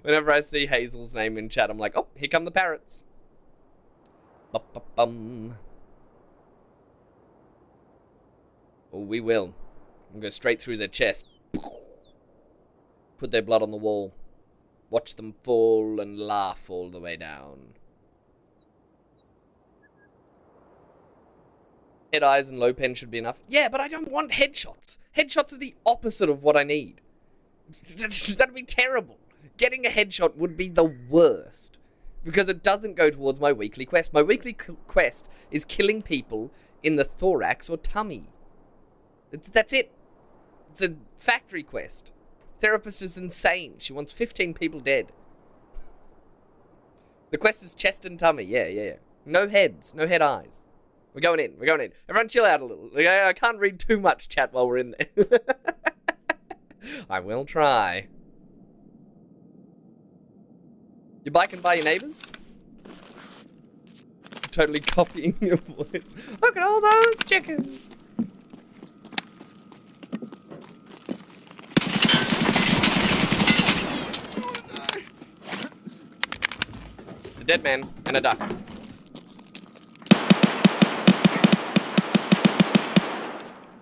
Whenever I see Hazel's name in chat, I'm like, oh, here come the parrots. Ba-ba-bum. Oh, we will. We'll go straight through their chest. Put their blood on the wall. Watch them fall and laugh all the way down. Head eyes and low pen should be enough. Yeah, but I don't want headshots. Headshots are the opposite of what I need. That'd be terrible. Getting a headshot would be the worst. Because it doesn't go towards my weekly quest. My weekly quest is killing people in the thorax or tummy. That's it. It's a factory quest. Therapist is insane. She wants 15 people dead. The quest is chest and tummy. Yeah. No heads. No head eyes. We're going in. Everyone chill out a little. I can't read too much chat while we're in there. I will try. You biking by your neighbours? Totally copying your voice. Look at all those chickens. It's a dead man and a duck.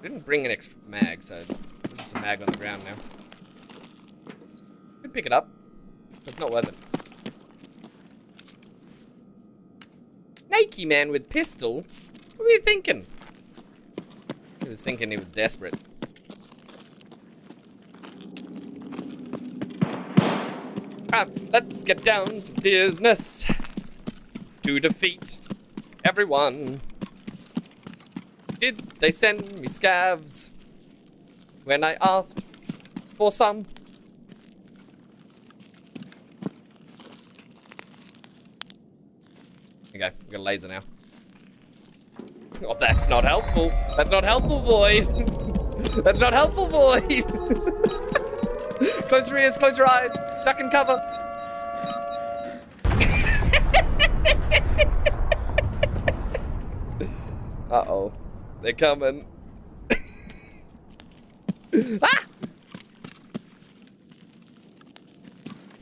Didn't bring an extra mag, so there's just a mag on the ground now. Could pick it up. It's not worth it. Snaky man with pistol? What were you thinking? He was thinking he was desperate. Alright, let's get down to business. To defeat everyone. Did they send me scavs when I asked for some? Okay, we got a laser now. Oh, that's not helpful. That's not helpful, Void. That's not helpful, Void. Close your ears, close your eyes. Duck and cover. Uh-oh. They're coming. Ah!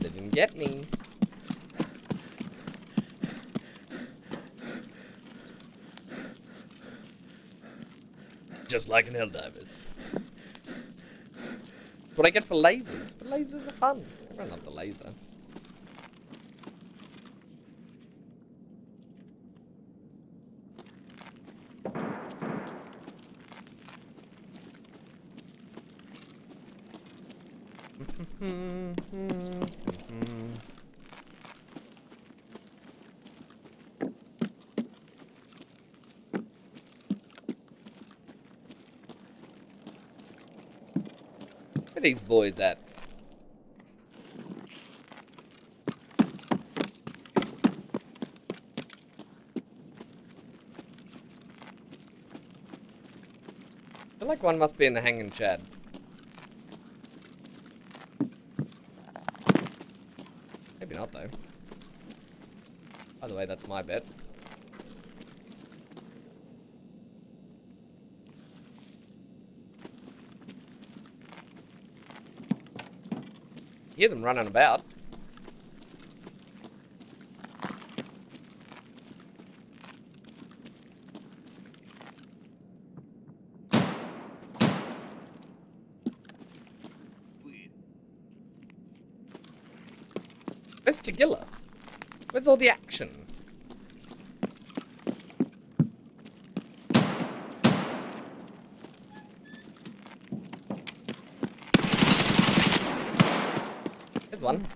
They didn't get me. Just like in Helldivers. That's what I get for lasers. But lasers are fun. Everyone loves a laser. Where are these boys at? I feel like one must be in the hanging Chad. Maybe not, though. By the way, that's my bet. Hear them running about. Where's Tagilla? Where's all the action? There's one.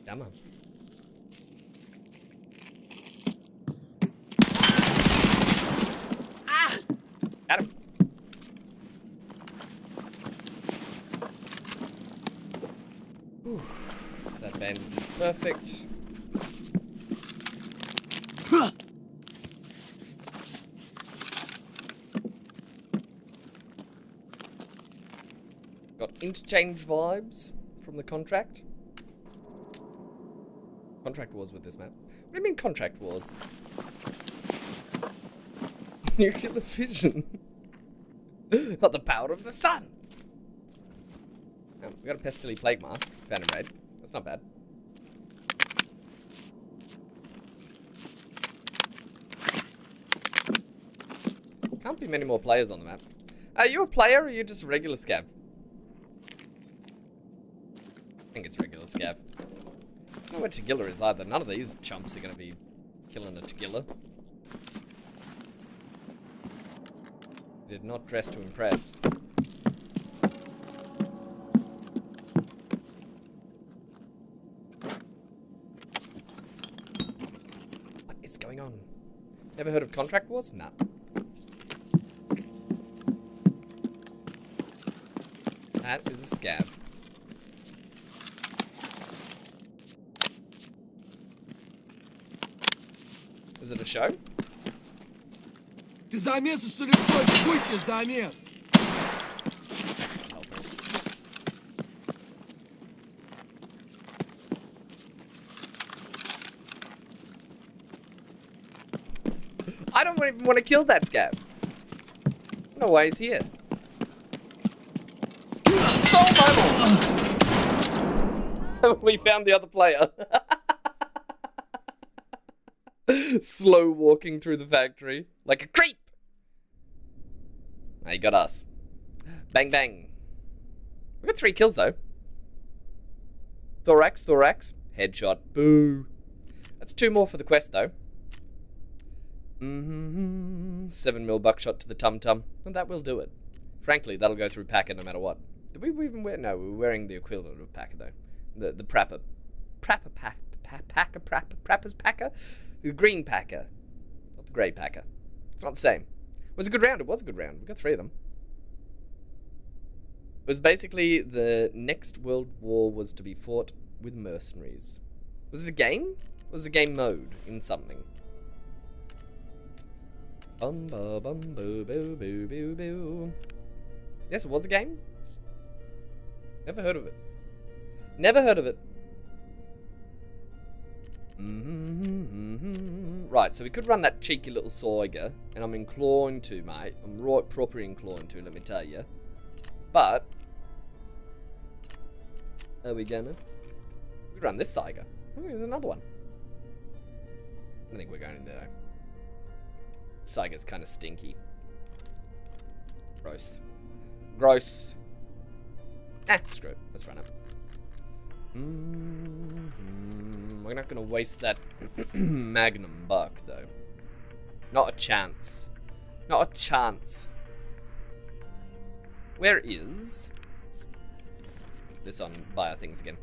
Come on. Ah! Got him. Whew. That bandage is perfect. Got interchange vibes from the contract. Contract wars with this map. What do you mean contract wars? Nuclear fission. Not the power of the sun. We got a Pestilly Plague Mask. Found him raid. That's not bad. Can't be many more players on the map. Are you a player or are you just a regular scav? I think it's regular scav. I don't know where Tagilla is either. None of these chumps are going to be killing a Tagilla. Did not dress to impress. What is going on? Never heard of contract wars? Nah. That is a scav. Is it a show? Ты замес, что ли, хочешь? Будьте замес! I don't even want to kill that scav. No way he's here. Stole my ball! We found the other player. Slow walking through the factory like a creep. Now you got us. Bang, bang. We got 3 kills, though. Thorax. Headshot. Boo. That's 2 more for the quest, though. 7mm buckshot to the tum-tum. And that will do it. Frankly, that'll go through Packer no matter what. Did we even wear... No, we were wearing the equivalent of Packer, though. The Prapper. Prapper's Packer? The green Packer. Not the grey Packer. It's not the same. It was a good round. It was a good round. We got 3 of them. It was basically the next World War was to be fought with mercenaries. Was it a game? Was it a game mode in something? Bum ba bum boo boo boo boo boo. Yes, it was a game. Never heard of it. Never heard of it. Right, so we could run that cheeky little Soiger, and I'm inclined to, mate. I'm right properly inclined to, let me tell you. But are we gonna? We run this Saiga. Oh, there's another one. I think we're going in there. Saiga's kind of stinky. Gross. Gross. Screw it. Let's run it. We're not going to waste that Magnum buck, though. Not a chance. Not a chance. Where is... This on buy our things again.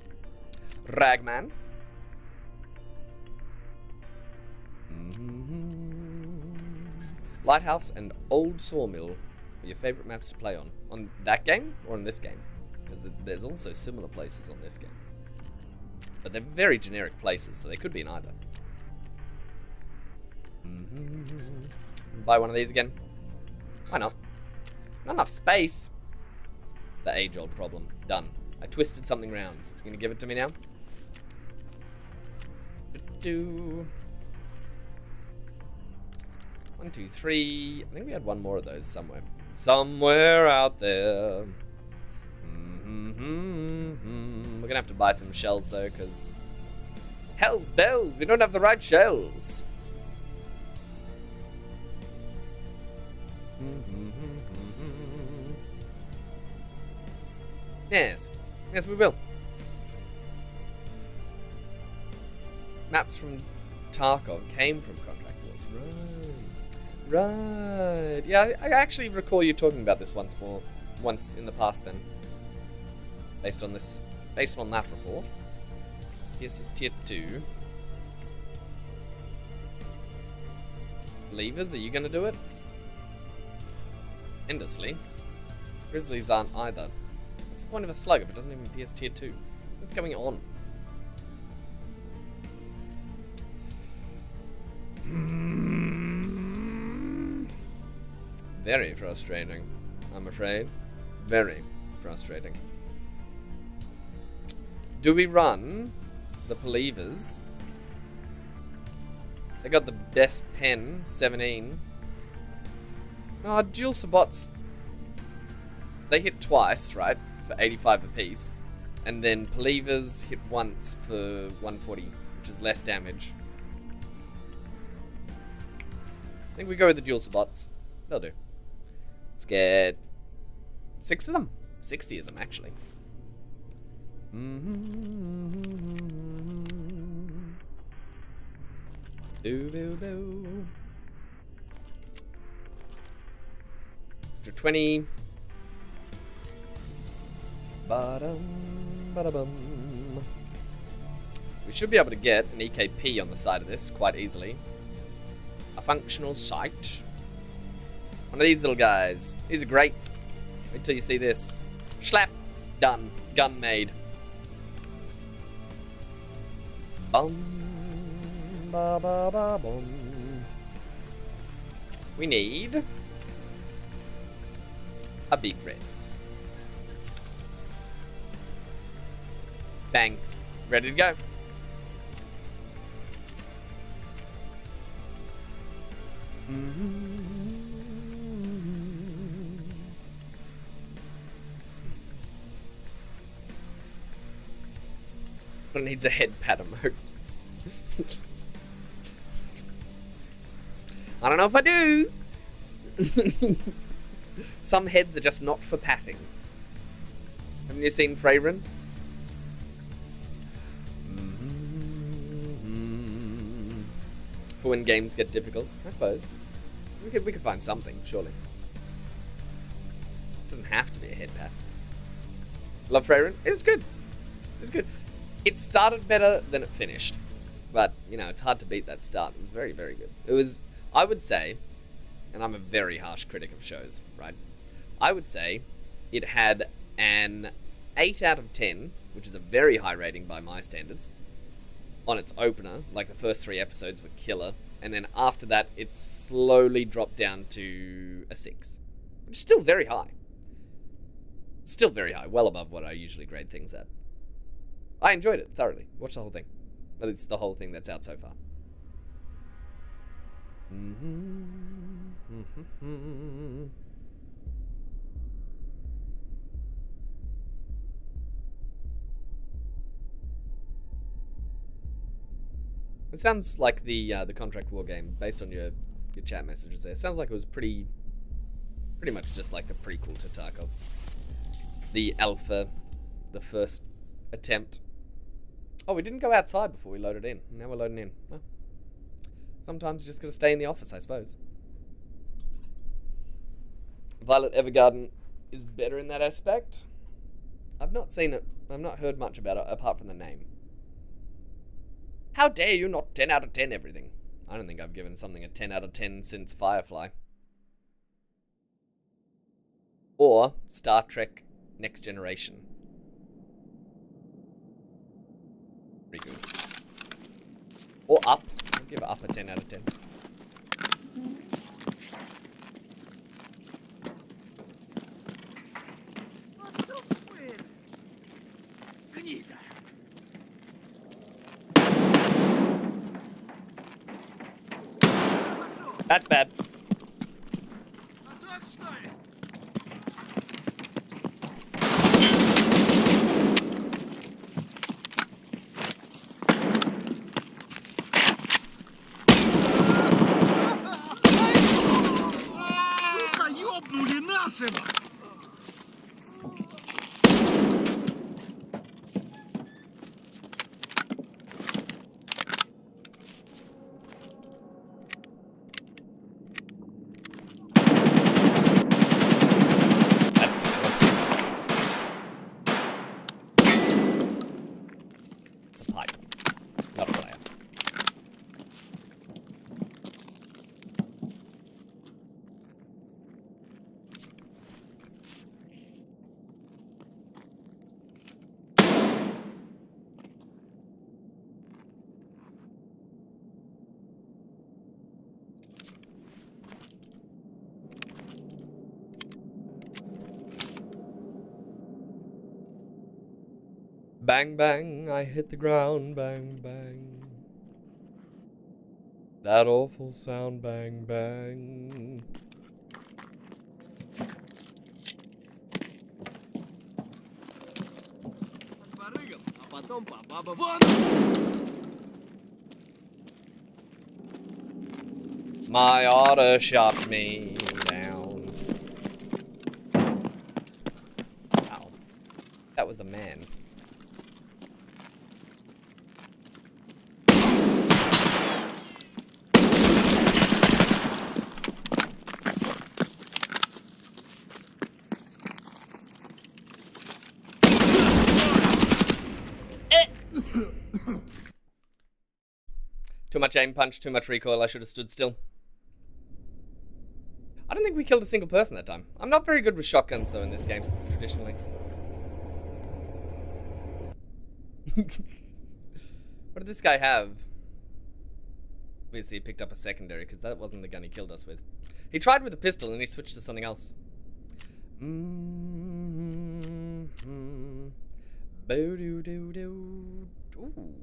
Ragman. Lighthouse and Old Sawmill are your favourite maps to play on. On that game or on this game? Because there's also similar places on this game. But they're very generic places, so they could be in either. Buy one of these again. Why not? Not enough space. The age-old problem. Done. I twisted something round. You gonna give it to me now? Do 1, 2, 3. I think we had one more of those somewhere. Somewhere out there. We're gonna have to buy some shells though, because hell's bells, we don't have the right shells. Yes, yes we will. Maps from Tarkov came from Contract Wars. Right. Yeah, I actually recall you talking about this once in the past then. Based on that report. This is tier 2. Levers, are you gonna do it? Endlessly. Grizzlies aren't either. What's the point of a slug if it doesn't even pierce tier 2? What's going on? Very frustrating, I'm afraid. Very frustrating. Do we run the Believers? They got the best pen, 17. Oh, dual sabots. They hit twice, right? For 85 apiece. And then Believers hit once for 140, which is less damage. I think we go with the dual sabots. They'll do. Let's get 6 of them. 60 of them, actually. Boo boo boo. 20. Ba-dum, ba-da-bum. We should be able to get an EKP on the side of this quite easily. A functional sight. One of these little guys. These are great. Wait till you see this. Slap. Done. Gun made. Bum. Ba ba ba bum. We need a big red. Bang. Ready to go. But it needs a head pad emote. I don't know if I do. Some heads are just not for patting. Haven't you seen Freyren? For when games get difficult, I suppose. We could find something, surely. It doesn't have to be a head pat. Love Freyren. It's good. It's good. It started better than it finished. But, you know, it's hard to beat that start. It was very, very good. It was, I would say, and I'm a very harsh critic of shows, right? I would say it had an 8 out of 10, which is a very high rating by my standards, on its opener. Like, the first 3 episodes were killer. And then after that, it slowly dropped down to a 6. Which is still very high. Still very high. Well above what I usually grade things at. I enjoyed it thoroughly. Watched the whole thing. But it's the whole thing that's out so far. It sounds like the Contract War game, based on your chat messages there. It sounds like it was pretty much just like the prequel to Tarkov. The alpha, the first attempt. Oh, we didn't go outside before we loaded in. Now we're loading in. Well, sometimes you just gotta stay in the office, I suppose. Violet Evergarden is better in that aspect. I've not seen it. I've not heard much about it, apart from the name. How dare you not 10 out of 10 everything? I don't think I've given something a 10 out of 10 since Firefly. Or Star Trek Next Generation. Pretty good. Or Up. I'll give Up a 10 out of 10. That's bad. Сука, ёбнули нашего! That's difficult. It's a pipe, not a player. Bang, bang, I hit the ground, bang, bang. That awful sound, bang, bang. Барыгам, а потом по бабам. Вон! My otter shot me down. Wow. That was a man. Too much aim punch, too much recoil, I should have stood still. I don't think we killed a single person that time. I'm not very good with shotguns though in this game, traditionally. What did this guy have? Obviously he picked up a secondary because that wasn't the gun he killed us with. He tried with a pistol and he switched to something else. Boo-doo-doo-doo. Ooh.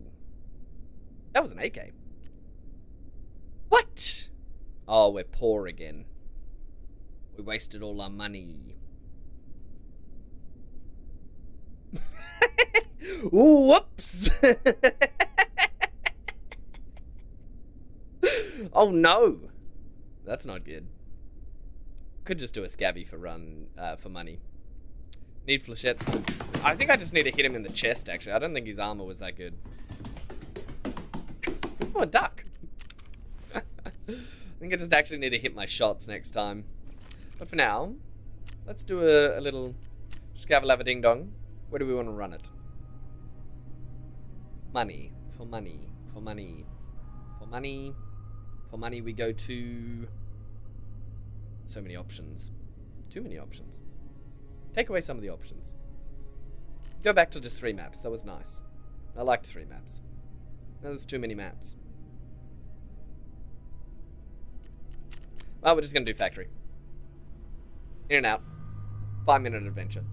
That was an AK. What? Oh, we're poor again. We wasted all our money. Whoops. Oh no. That's not good. Could just do a scabby for for money. Need flechettes. I think I just need to hit him in the chest, actually. I don't think his armor was that good. Oh, a duck. I think I just actually need to hit my shots next time. But for now, let's do a little scavalava ding dong. Where do we want to run it? Money. For money. For money. For money. For money we go to... So many options. Too many options. Take away some of the options. Go back to just 3 maps. That was nice. I liked 3 maps. Now there's too many maps. Well, we're just going to do factory. In and out. 5-minute adventure.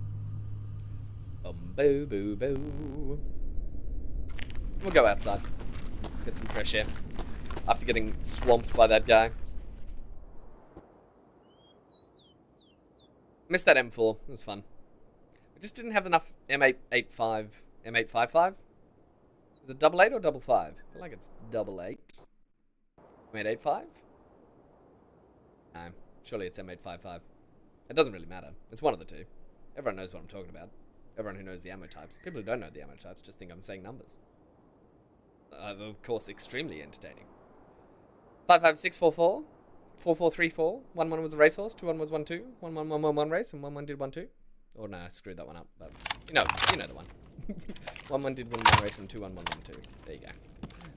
Boo boo boo. We'll go outside. Get some fresh air. After getting swamped by that guy. Missed that M4. It was fun. We just didn't have enough M885. M855? Is it 88 or 55? I feel like it's 88. M885? No, surely it's M855. It doesn't really matter. It's one of the two. Everyone knows what I'm talking about. Everyone who knows the ammo types. People who don't know the ammo types just think I'm saying numbers. Of course, extremely entertaining. 55644, 4434. 11 was a racehorse. 21 was 12. 1111 race, and 11 did 12. Oh no, I screwed that one up. But you know the one. 11 did 11 race, and 21112. There you go.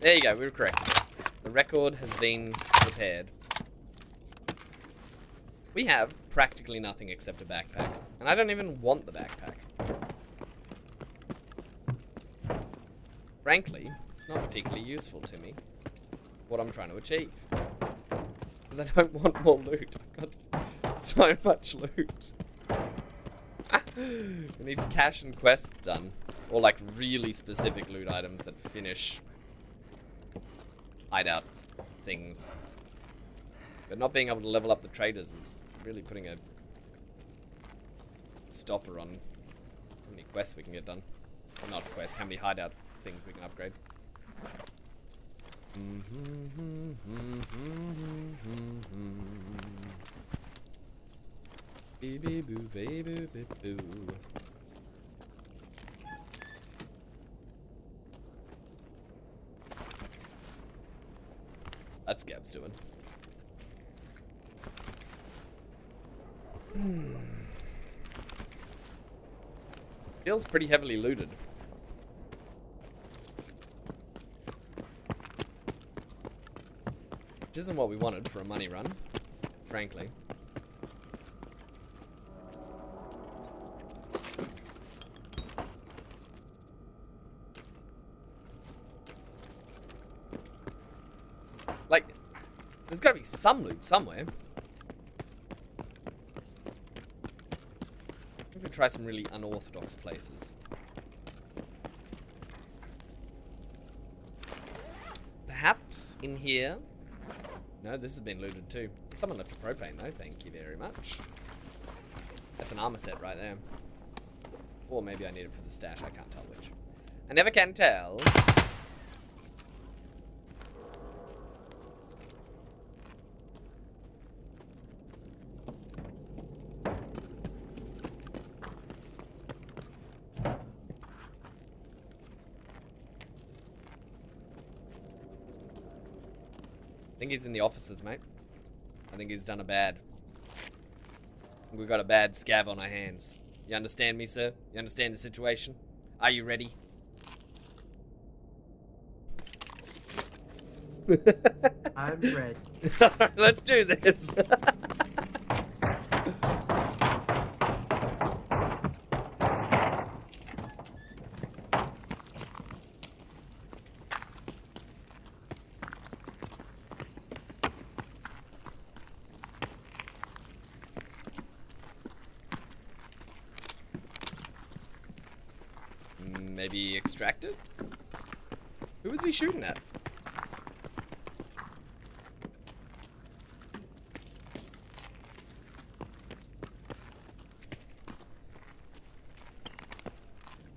There you go. We were correct. The record has been repaired. We have practically nothing except a backpack, and I don't even want the backpack. Frankly, it's not particularly useful to me, what I'm trying to achieve. Because I don't want more loot. I've got so much loot. I need cash and quests done. Or like really specific loot items that finish hideout things. But not being able to level up the traders is really putting a stopper on how many quests we can get done. Well, not quests, how many hideout things we can upgrade. Baby boo, baby boo. That's Gab's doing. Feels pretty heavily looted. Which isn't what we wanted for a money run, frankly. Like, there's gotta be some loot somewhere. We could try some really unorthodox places. Perhaps in here. No, this has been looted too. Someone left a propane though, thank you very much. That's an armor set right there. Or maybe I need it for the stash, I can't tell which. I never can tell. I think he's in the offices, mate. I think he's done a bad. We've got a bad scab on our hands. You understand me, sir? You understand the situation? Are you ready? I'm ready. Let's do this. Maybe extracted? Who was he shooting at?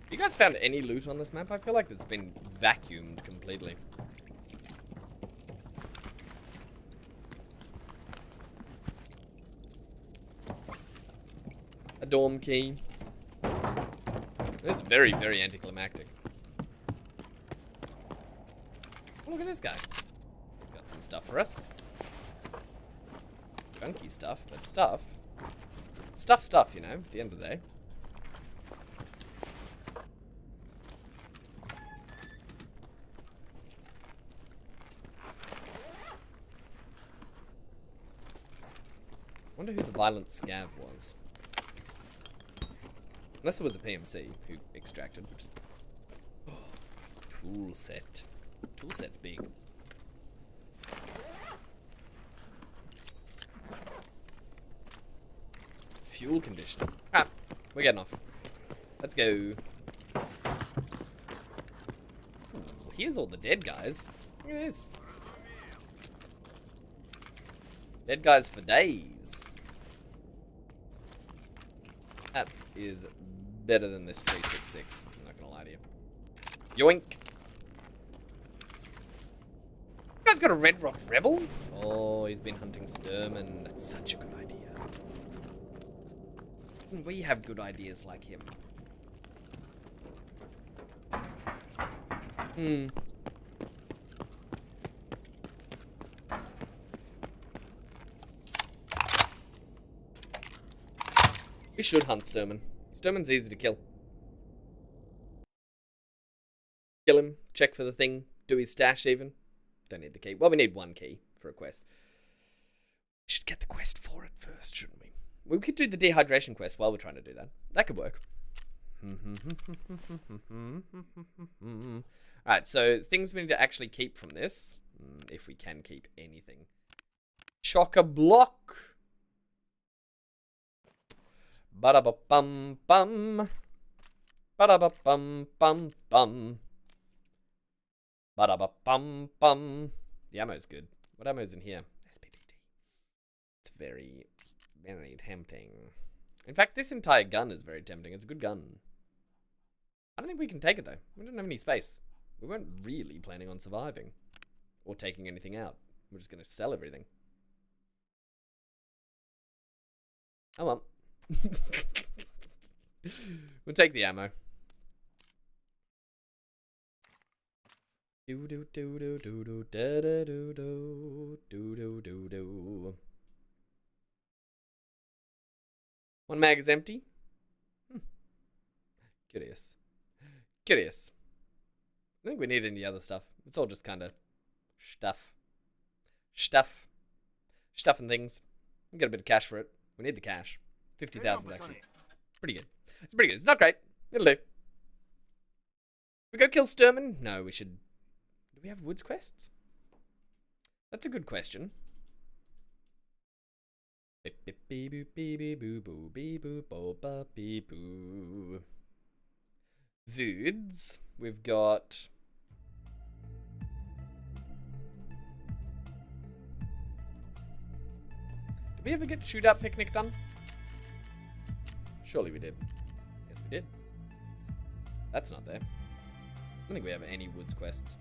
You guys found any loot on this map? I feel like it's been vacuumed completely. A dorm key. This is very, very anticlimactic. Oh, look at this guy. He's got some stuff for us. Junky stuff, but stuff. Stuff, you know, at the end of the day. Wonder who the violent scav was. Unless it was a PMC who extracted, which is... Tool set. Tool set's big. Fuel conditioner. Ah, we're getting off. Let's go. Ooh, here's all the dead guys. Look at this. Dead guys for days. That is better than this 366. I'm not gonna lie to you. Yoink. You guys got a Red Rock Rebel? Oh, he's been hunting Sturman. That's such a good idea. We have good ideas like him. We should hunt Sturman. Sturman's easy to kill. Kill him, check for the thing, do his stash even. Don't need the key. Well, we need one key for a quest. We should get the quest for it first, shouldn't we? We could do the dehydration quest while we're trying to do that. That could work. Alright, so things we need to actually keep from this. If we can keep anything. Chock-a-block. Ba-da-ba-bum-bum. Ba-da-ba-bum-bum-bum. Ba-da-ba-bum-bum. The ammo's good. What ammo's in here? SPPD. It's very, very tempting. In fact, this entire gun is very tempting. It's a good gun. I don't think we can take it, though. We don't have any space. We weren't really planning on surviving. Or taking anything out. We're just going to sell everything. Oh well. We'll take the ammo. Do do do do do do da da do do do do do do. One mag is empty. Curious. Curious. I think we need any other stuff. It's all just kind of stuff. Stuff and things. We get a bit of cash for it. We need the cash. 50,000 actually. Pretty good. It's pretty good. It's not great. It'll do. We go kill Sturman? No, we should... Do we have woods quests? That's a good question. Woods. We've got... Did we ever get Shootout Picnic done? Surely we did. Yes, we did. That's not there. I don't think we have any woods quests.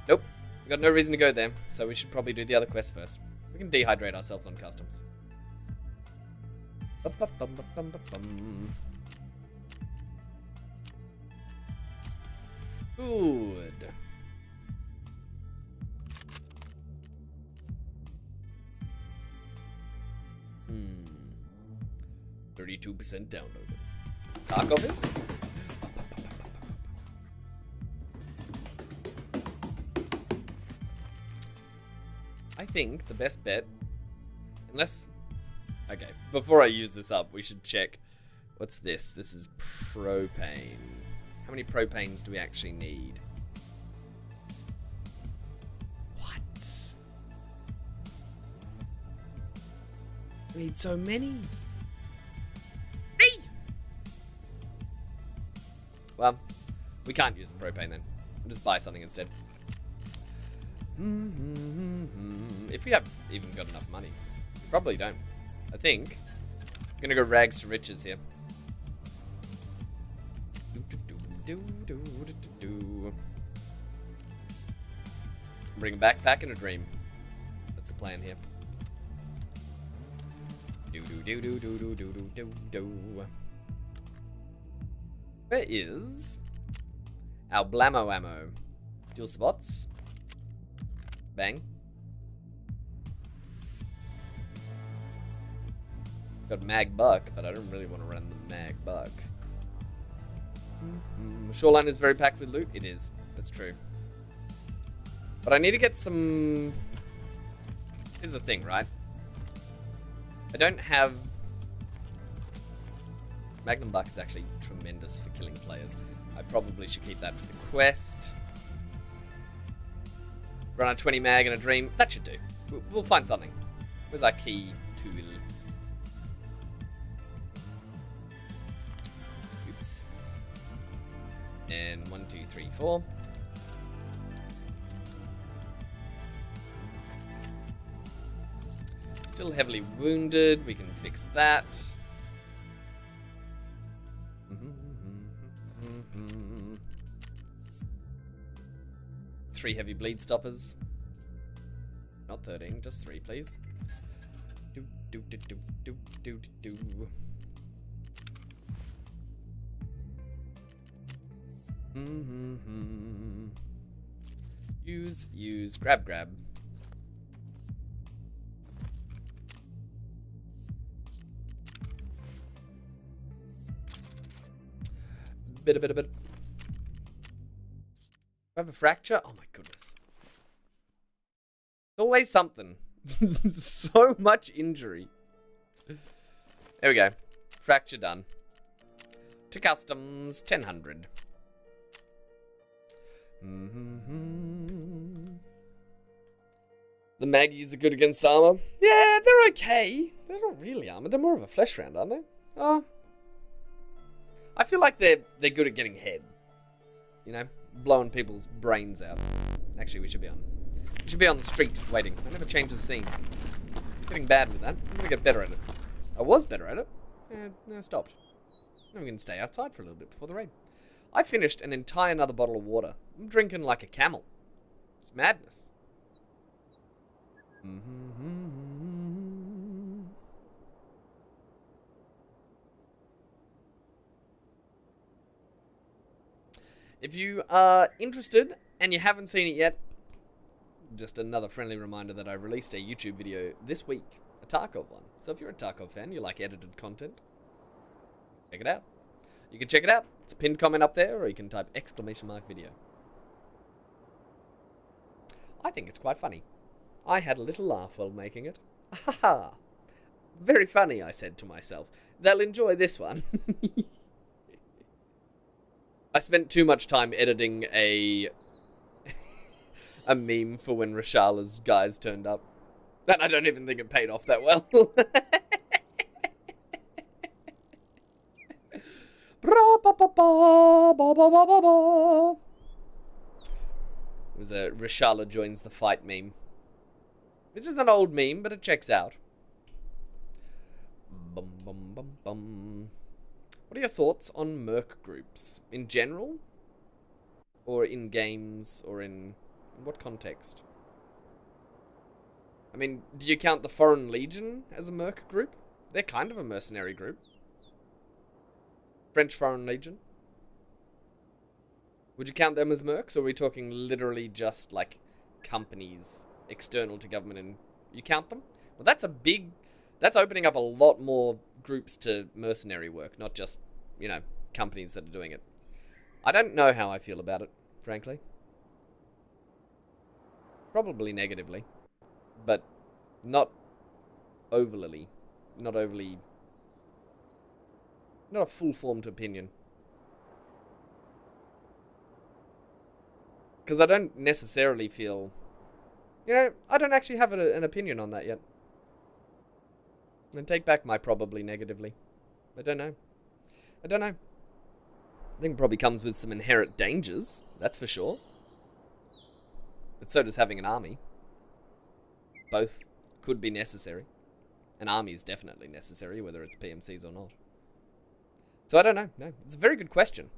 Nope. We've got no reason to go there, so we should probably do the other quest first. We can dehydrate ourselves on customs. Good. 32% downloaded. Taco is? I think the best bet, unless... Okay, before I use this up, we should check. What's this? This is propane. How many propanes do we actually need? What? We need so many. Well, we can't use the propane then. We'll just buy something instead. If we have even got enough money. We probably don't. I think I'm gonna go rags to riches here. Bring a backpack and a dream. That's the plan here. Do do do do do do do do do do. Where is our blammo ammo? Dual spots. Bang. Got mag buck, but I don't really want to run the mag buck. Shoreline is very packed with loot. It is. That's true. But I need to get some... Here's the thing, right? I don't have... Magnum Buck is actually tremendous for killing players. I probably should keep that for the quest. Run a 20 mag and a dream. That should do. We'll find something. Where's our key tool? Oops. And 1, 2, 3, 4. Still heavily wounded. We can fix that. 3 heavy bleed stoppers. Not 13, just 3, please. Do do do do do do do. Use, grab. Bit. I have a fracture? Oh my goodness. Always something. So much injury. There we go. Fracture done. To customs, 1000. The Maggies are good against armor. Yeah, they're okay. They're not really armor. They're more of a flesh round, aren't they? Oh. I feel like they're good at getting head. You know? Blowing people's brains out. Actually, we should be on the street waiting. I never changed the scene. Getting bad with that. I'm gonna get better at it. I was better at it. I stopped. Now we can stay outside for a little bit before the rain. I finished an entire another bottle of water. I'm drinking like a camel. It's madness. If you are interested and you haven't seen it yet, just another friendly reminder that I released a YouTube video this week, a Tarkov one. So if you're a Tarkov fan, you like edited content, check it out. You can check it out. It's a pinned comment up there, or you can type !video. I think it's quite funny. I had a little laugh while making it. Ha! Very funny, I said to myself. They'll enjoy this one. I spent too much time editing a meme for when Rashala's guys turned up. And I don't even think it paid off that well. It was a Rashala joins the fight meme. Which is an old meme, but it checks out. Bum bum bum bum. What are your thoughts on merc groups? In general? Or in games? Or in what context? I mean, do you count the Foreign Legion as a merc group? They're kind of a mercenary group. French Foreign Legion. Would you count them as mercs? Or are we talking literally just like companies external to government and you count them? Well, that's opening up a lot more groups to mercenary work, not just, you know, companies that are doing it. I don't know how I feel about it, frankly. Probably negatively, but not overly, not a full-formed opinion. Because I don't necessarily feel, you know, I don't actually have an opinion on that yet. And take back my probably negatively. I don't know. I think it probably comes with some inherent dangers, that's for sure. But so does having an army. Both could be necessary. An army is definitely necessary, whether it's PMCs or not. So I don't know. No, it's a very good question.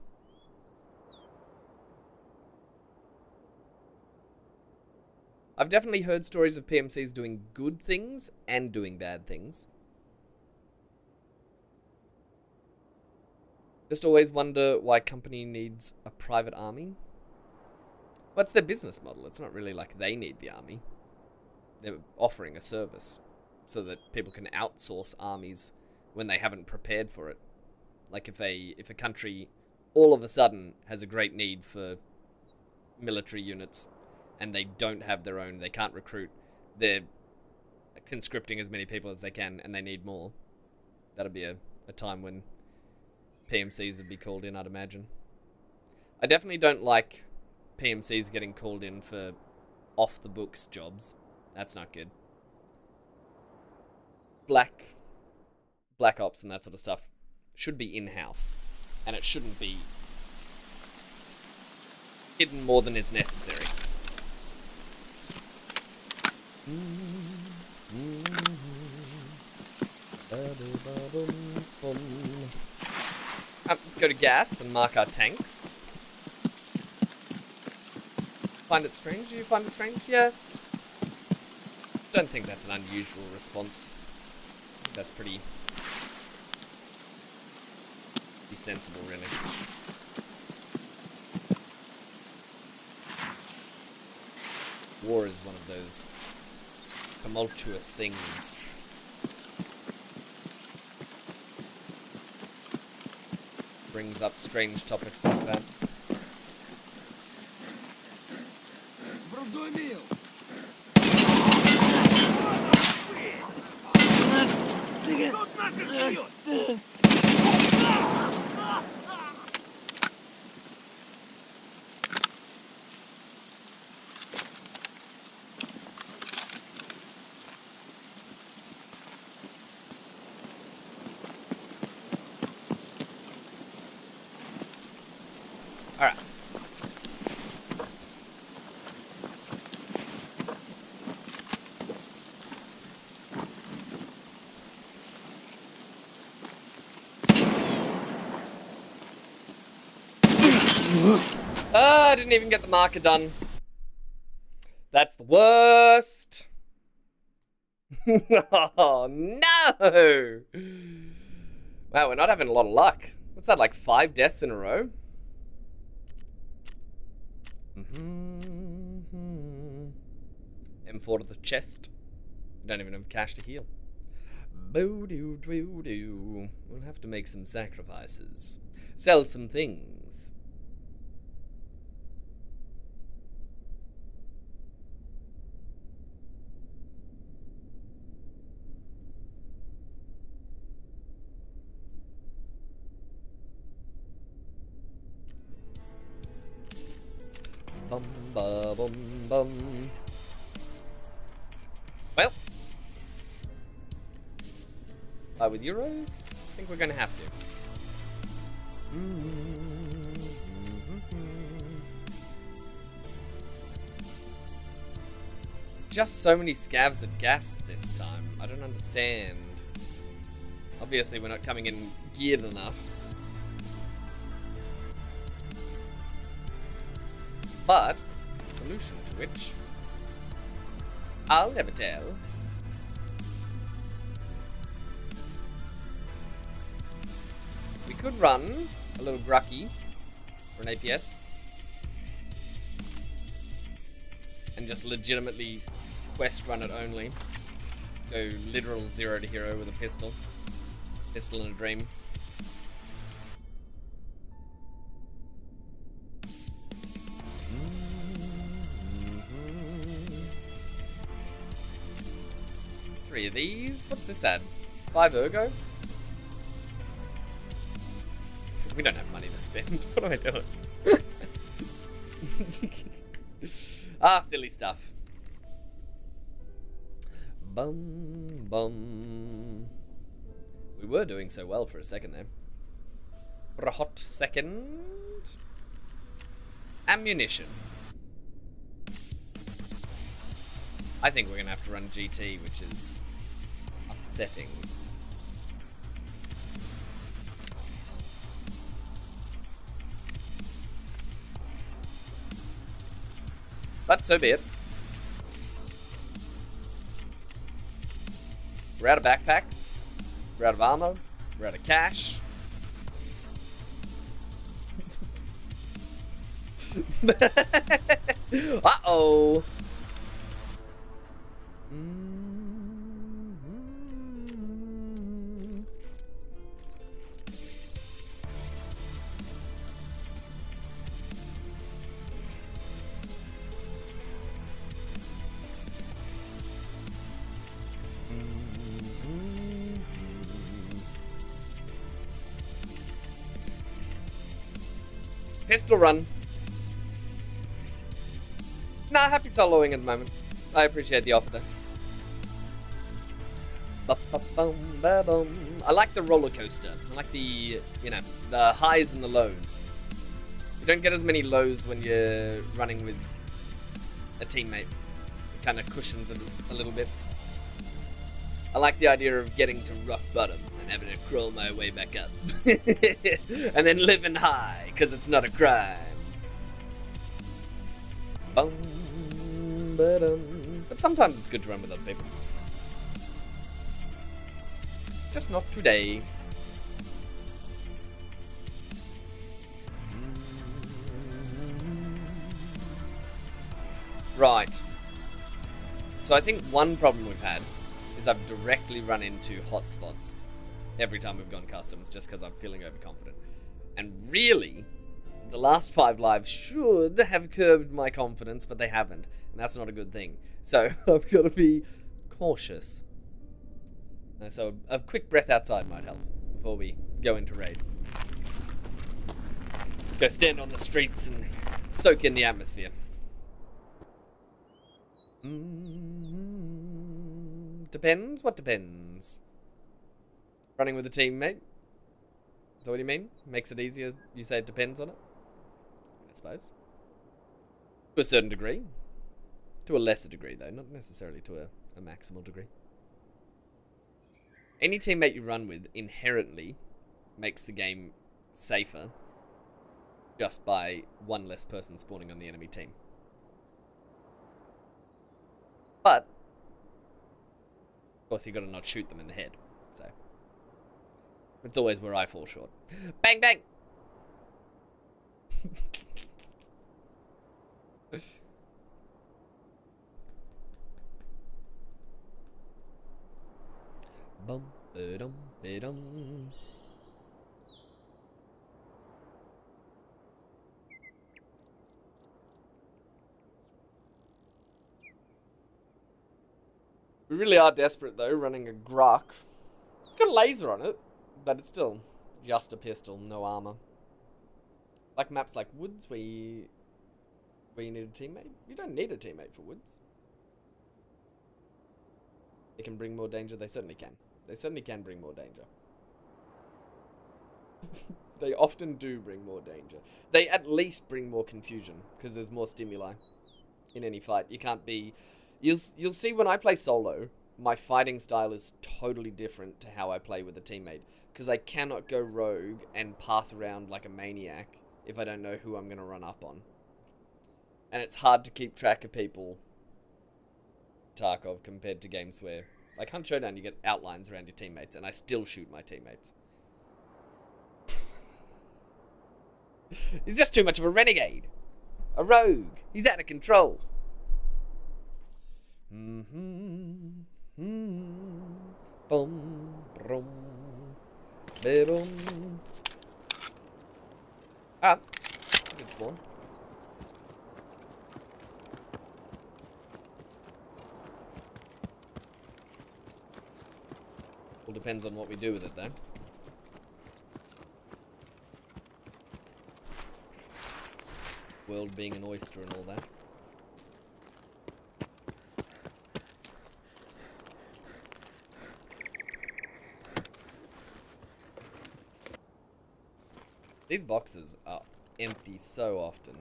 I've definitely heard stories of PMCs doing good things and doing bad things. Just always wonder why company needs a private army. What's their business model? It's not really like they need the army. They're offering a service so that people can outsource armies when they haven't prepared for it. Like if a country all of a sudden has a great need for military units and they don't have their own, they can't recruit, they're conscripting as many people as they can and they need more. That'd be a time when PMCs would be called in, I'd imagine. I definitely don't like PMCs getting called in for off-the-books jobs. That's not good. Black Ops and that sort of stuff should be in-house, and it shouldn't be hidden more than is necessary. Let's go to gas and mark our tanks. Find it strange? Do you find it strange? Yeah. Don't think that's an unusual response. I think that's pretty sensible, really. War is one of those tumultuous things. Brings up strange topics like that. Вразумел. Тут наших бьют. Alright. I didn't even get the marker done. That's the worst. Oh, no! Wow, we're not having a lot of luck. What's that, like 5 deaths in a row? M4 to the chest. Don't even have cash to heal. Boo-doo-doo-doo. We'll have to make some sacrifices. Sell some things. Bum ba bum bum. Well, buy with euros? I think we're gonna have to. It's just so many scavs at gas this time. I don't understand. Obviously, we're not coming in geared enough. But, solution to which I'll never tell. We could run a little Grucky for an APS and just legitimately quest run it only. Go literal 0 to hero with a pistol. Pistol in a dream. Of these. What's this at? 5 ergo? We don't have money to spend. What am I doing? Silly stuff. Bum bum. We were doing so well for a second there. For a hot second. Ammunition. I think we're gonna have to run GT, which is upsetting. But so be it. We're out of backpacks. We're out of armor. We're out of cash. Uh-oh. Pistol run. Nah, happy soloing at the moment. I appreciate the offer though. Ba-ba-bum-ba-bum. I like the roller coaster. I like the, you know, the highs and the lows. You don't get as many lows when you're running with a teammate. It kind of cushions it a little bit. I like the idea of getting to rock bottom and having to crawl my way back up. And then living high, because it's not a crime. Bum, ba-dum. But sometimes it's good to run with other people. Just not today. Right. So I think one problem we've had is I've directly run into hotspots every time we've gone customs just because I'm feeling overconfident. And really, the last 5 lives should have curbed my confidence, but they haven't. And that's not a good thing. So I've got to be cautious. So a quick breath outside might help before we go into raid. Go stand on the streets and soak in the atmosphere. Depends? What depends? Running with a teammate? Is that what you mean? Makes it easier, you say it depends on it? I suppose. To a certain degree. To a lesser degree, though. Not necessarily to a maximal degree. Any teammate you run with inherently makes the game safer just by one less person spawning on the enemy team. But, of course, you got to not shoot them in the head. So, it's always where I fall short. Bang, bang! Bum, ba-dum, ba-dum. We really are desperate though, running a Gruck. It's got a laser on it, but it's still just a pistol, no armor. Like maps like Woods, where you need a teammate. You don't need a teammate for Woods. They can bring more danger. They certainly can. They certainly can bring more danger. They often do bring more danger. They at least bring more confusion, because there's more stimuli in any fight. You can't be... You'll see when I play solo, my fighting style is totally different to how I play with a teammate. Because I cannot go rogue and path around like a maniac if I don't know who I'm going to run up on. And it's hard to keep track of people, Tarkov, compared to games where... Like Hunt Showdown, you get outlines around your teammates, and I still shoot my teammates. He's just too much of a renegade. A rogue. He's out of control. Bum, brum, ba-dum. Ah, good spawn. All depends on what we do with it, though. World being an oyster and all that. These boxes are empty so often.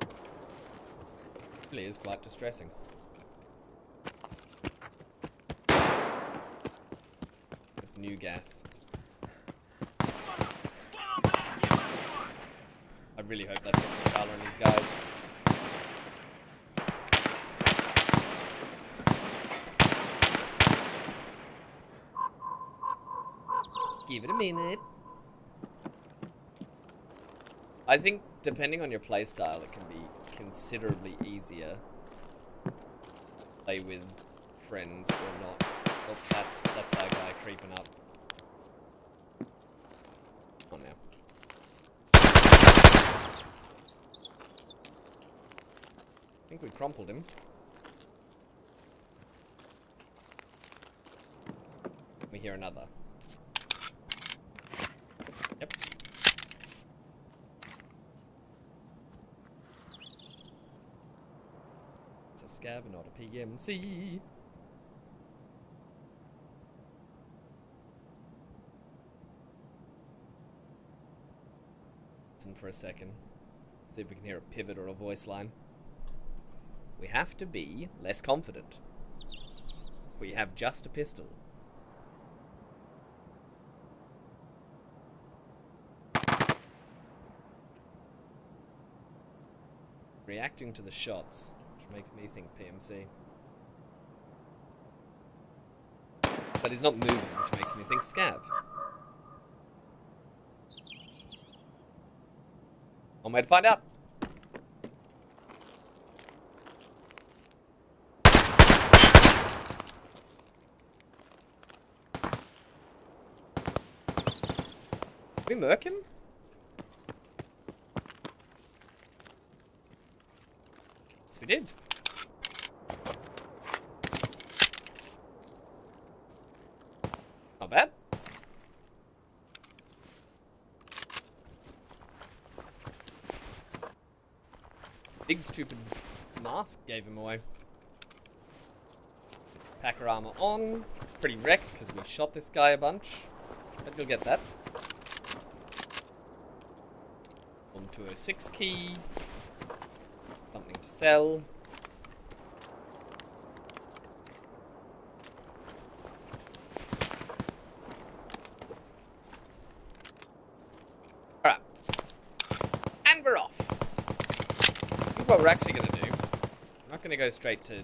It really is quite distressing. It's new gas. I really hope that's what Shala and his guys. Give it a minute. I think depending on your playstyle, it can be considerably easier to play with friends or not. Oh, that's our guy creeping up. Come on now. I think we crumpled him. We hear another. Yep. It's a scav, not a PMC. Listen for a second. See if we can hear a pivot or a voice line. We have to be less confident. We have just a pistol. Reacting to the shots, which makes me think PMC. But he's not moving, which makes me think scav. One way to find out. Did we murk him? Yes, we did. Not bad. Big stupid mask gave him away. Packer armor on. It's pretty wrecked because we shot this guy a bunch. But you'll get that. 1206 key. Something to sell. Alright. And we're off. I think what we're actually going to do, I'm not going to go straight to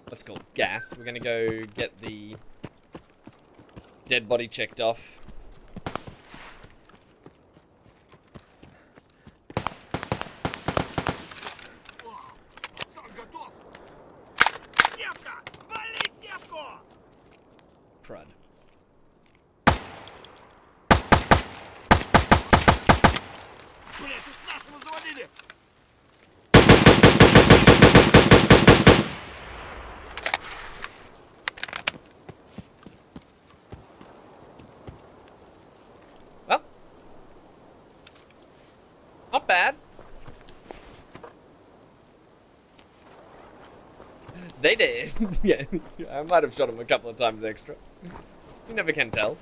what's called gas. We're going to go get the dead body checked off. Crud. Well, not bad. They did. Yeah, I might have shot him a couple of times extra. You never can tell.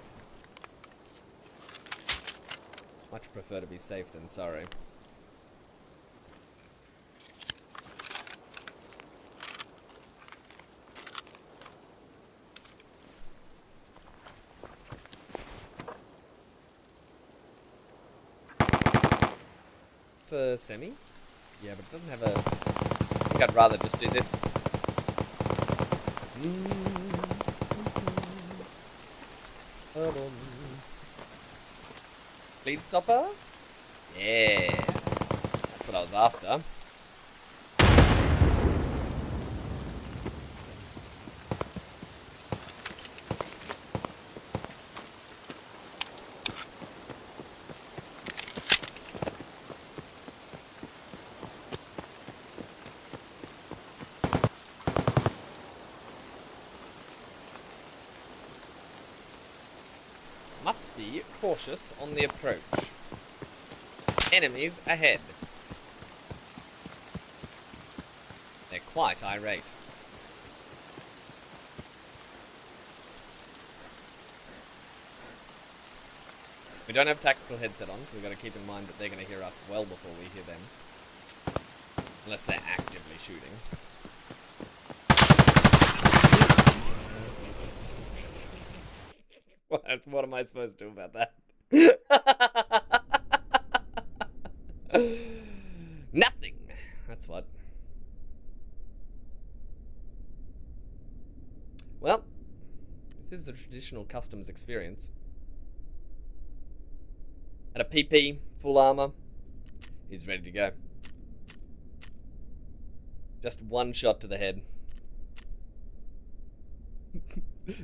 Much prefer to be safe than sorry. It's a semi? Yeah, but it doesn't have a... I think I'd rather just do this. Bleed stopper? Yeah. That's what I was after. Must be cautious on the approach. Enemies ahead. They're quite irate. We don't have tactical headset on, so we've got to keep in mind that they're going to hear us well before we hear them. Unless they're actively shooting. What am I supposed to do about that? Nothing. That's what. Well, this is a traditional customs experience. And a PP, full armor. He's ready to go. Just one shot to the head.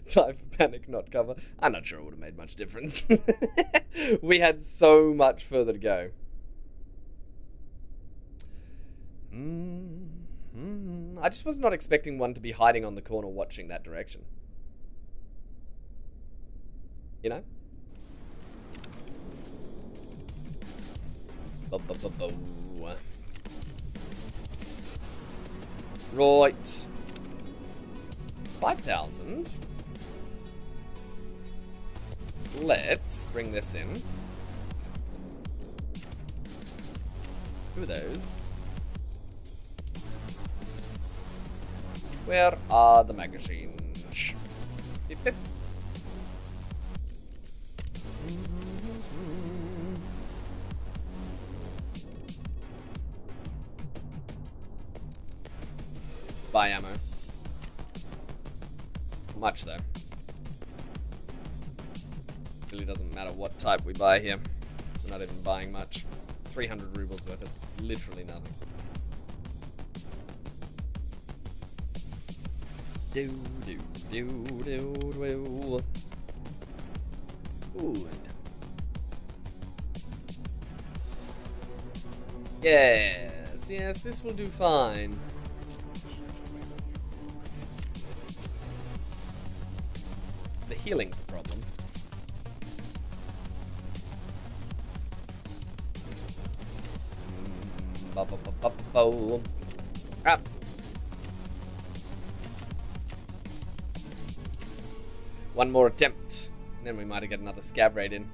Time for panic, not cover. I'm not sure it would have made much difference. We had so much further to go. I just was not expecting one to be hiding on the corner watching that direction. You know? Bo-bo-bo-bo. Right. 5,000. Let's bring this in. Who are those? Where are the magazines? Beep, beep. Buy ammo. Much though. Really doesn't matter what type we buy here. We're not even buying much. 300 rubles worth. It's literally nothing. Do do do do do. Good. Yes, yes, this will do fine. The healing's a problem. Crap. One more attempt, and then we might get another scav raid in.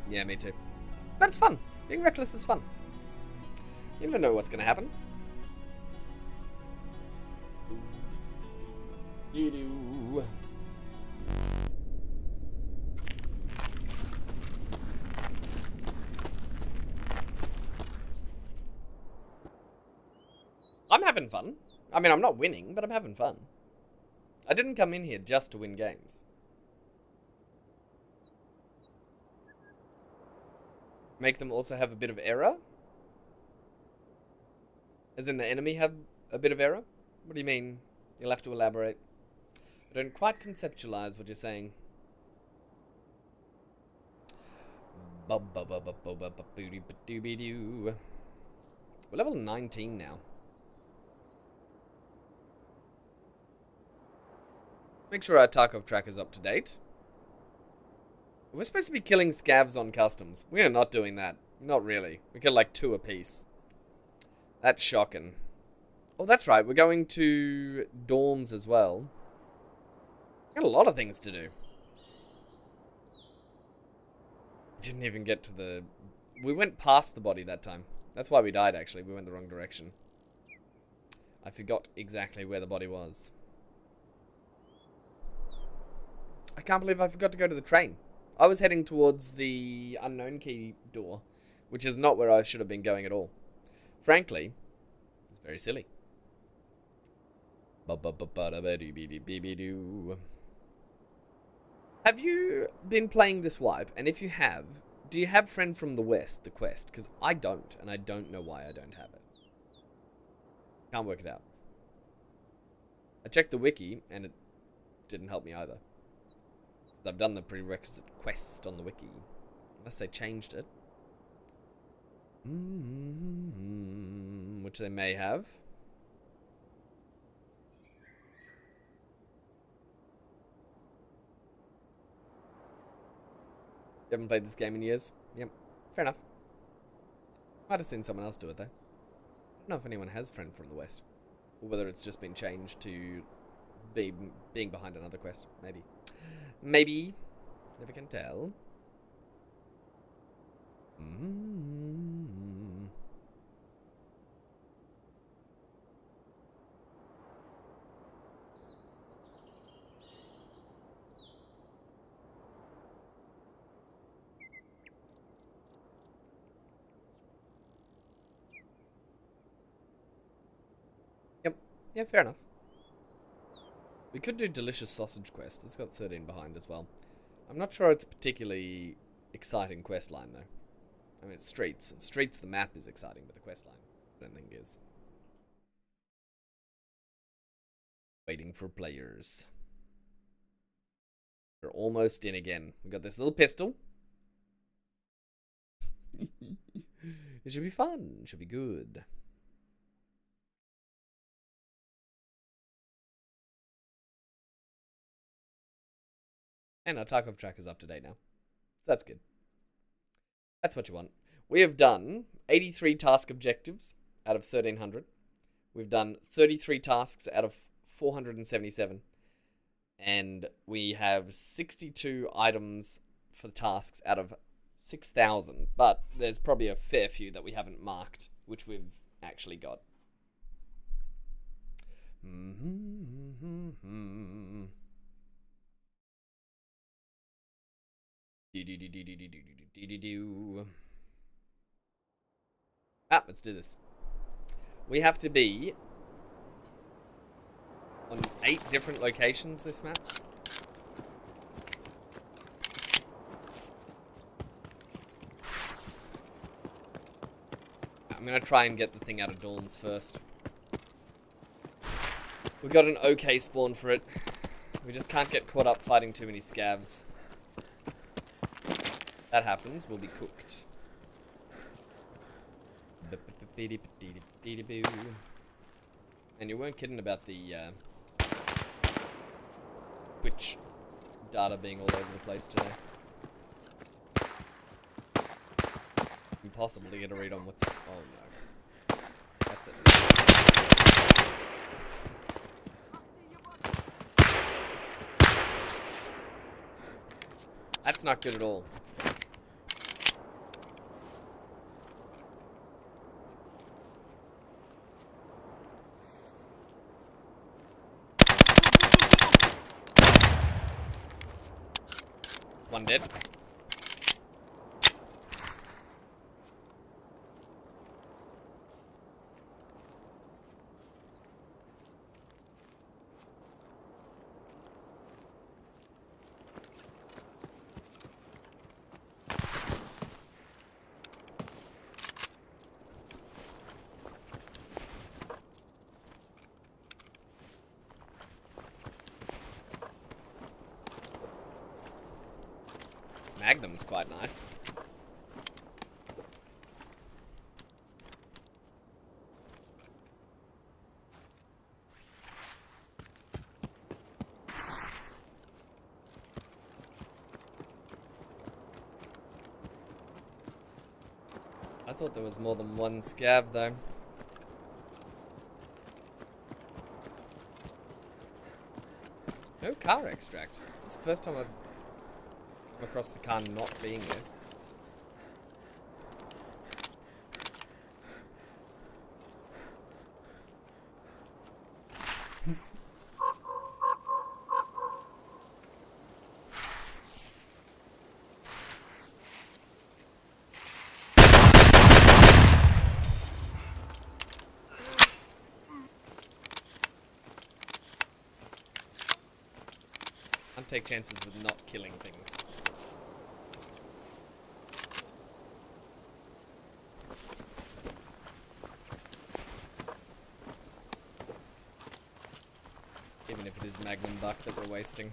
Yeah, me too. But it's fun. Being reckless is fun. You never know what's gonna happen. You do. I'm having fun. I mean, I'm not winning, but I'm having fun. I didn't come in here just to win games. Make them also have a bit of error? As in the enemy have a bit of error? What do you mean? You'll have to elaborate. I don't quite conceptualize what you're saying. We're level 19 now. Make sure our Tarkov tracker's up to date. We're supposed to be killing scavs on customs. We are not doing that. Not really. We kill like 2 apiece. That's shocking. Oh, that's right. We're going to dorms as well. Got a lot of things to do. Didn't even get to the... We went past the body that time. That's why we died, actually. We went the wrong direction. I forgot exactly where the body was. I can't believe I forgot to go to the train. I was heading towards the unknown key door, which is not where I should have been going at all. Frankly, it's very silly. Have you been playing this wipe? And if you have, do you have Friend from the West, the quest? Because I don't, and I don't know why I don't have it. Can't work it out. I checked the wiki, and it didn't help me either. I've done the prerequisite quest on the wiki. Unless they changed it. Which they may have. You haven't played this game in years? Yep. Fair enough. Might have seen someone else do it though. I don't know if anyone has Friend from the West. Or whether it's just been changed to being behind another quest. Maybe. Maybe. Never can tell. Yep. Yeah, fair enough. We could do Delicious Sausage Quest. It's got 13 behind as well. I'm not sure it's a particularly exciting quest line, though. I mean, it's Streets. Streets, the map is exciting, but the quest line, I don't think is. Waiting for players. We're almost in again. We got this little pistol. It should be fun. It should be good. And our Tarkov track is up to date now. So that's good. That's what you want. We have done 83 task objectives out of 1,300. We've done 33 tasks out of 477. And we have 62 items for tasks out of 6,000. But there's probably a fair few that we haven't marked, which we've actually got. Let's do this. We have to be on 8 different locations this map. I'm gonna try and get the thing out of Dawns first. We got an okay spawn for it. We just can't get caught up fighting too many scavs. That happens, we'll be cooked. And you weren't kidding about the Twitch data being all over the place today. Impossible to get a read on what's... Oh no. That's it. That's not good at all. One dead. Magnum's quite nice. I thought there was more than one scav though. No car extract. It's the first time I've come across the car not being there. Can't take chances with not killing things. Even if it is Magnum Buck that we're wasting.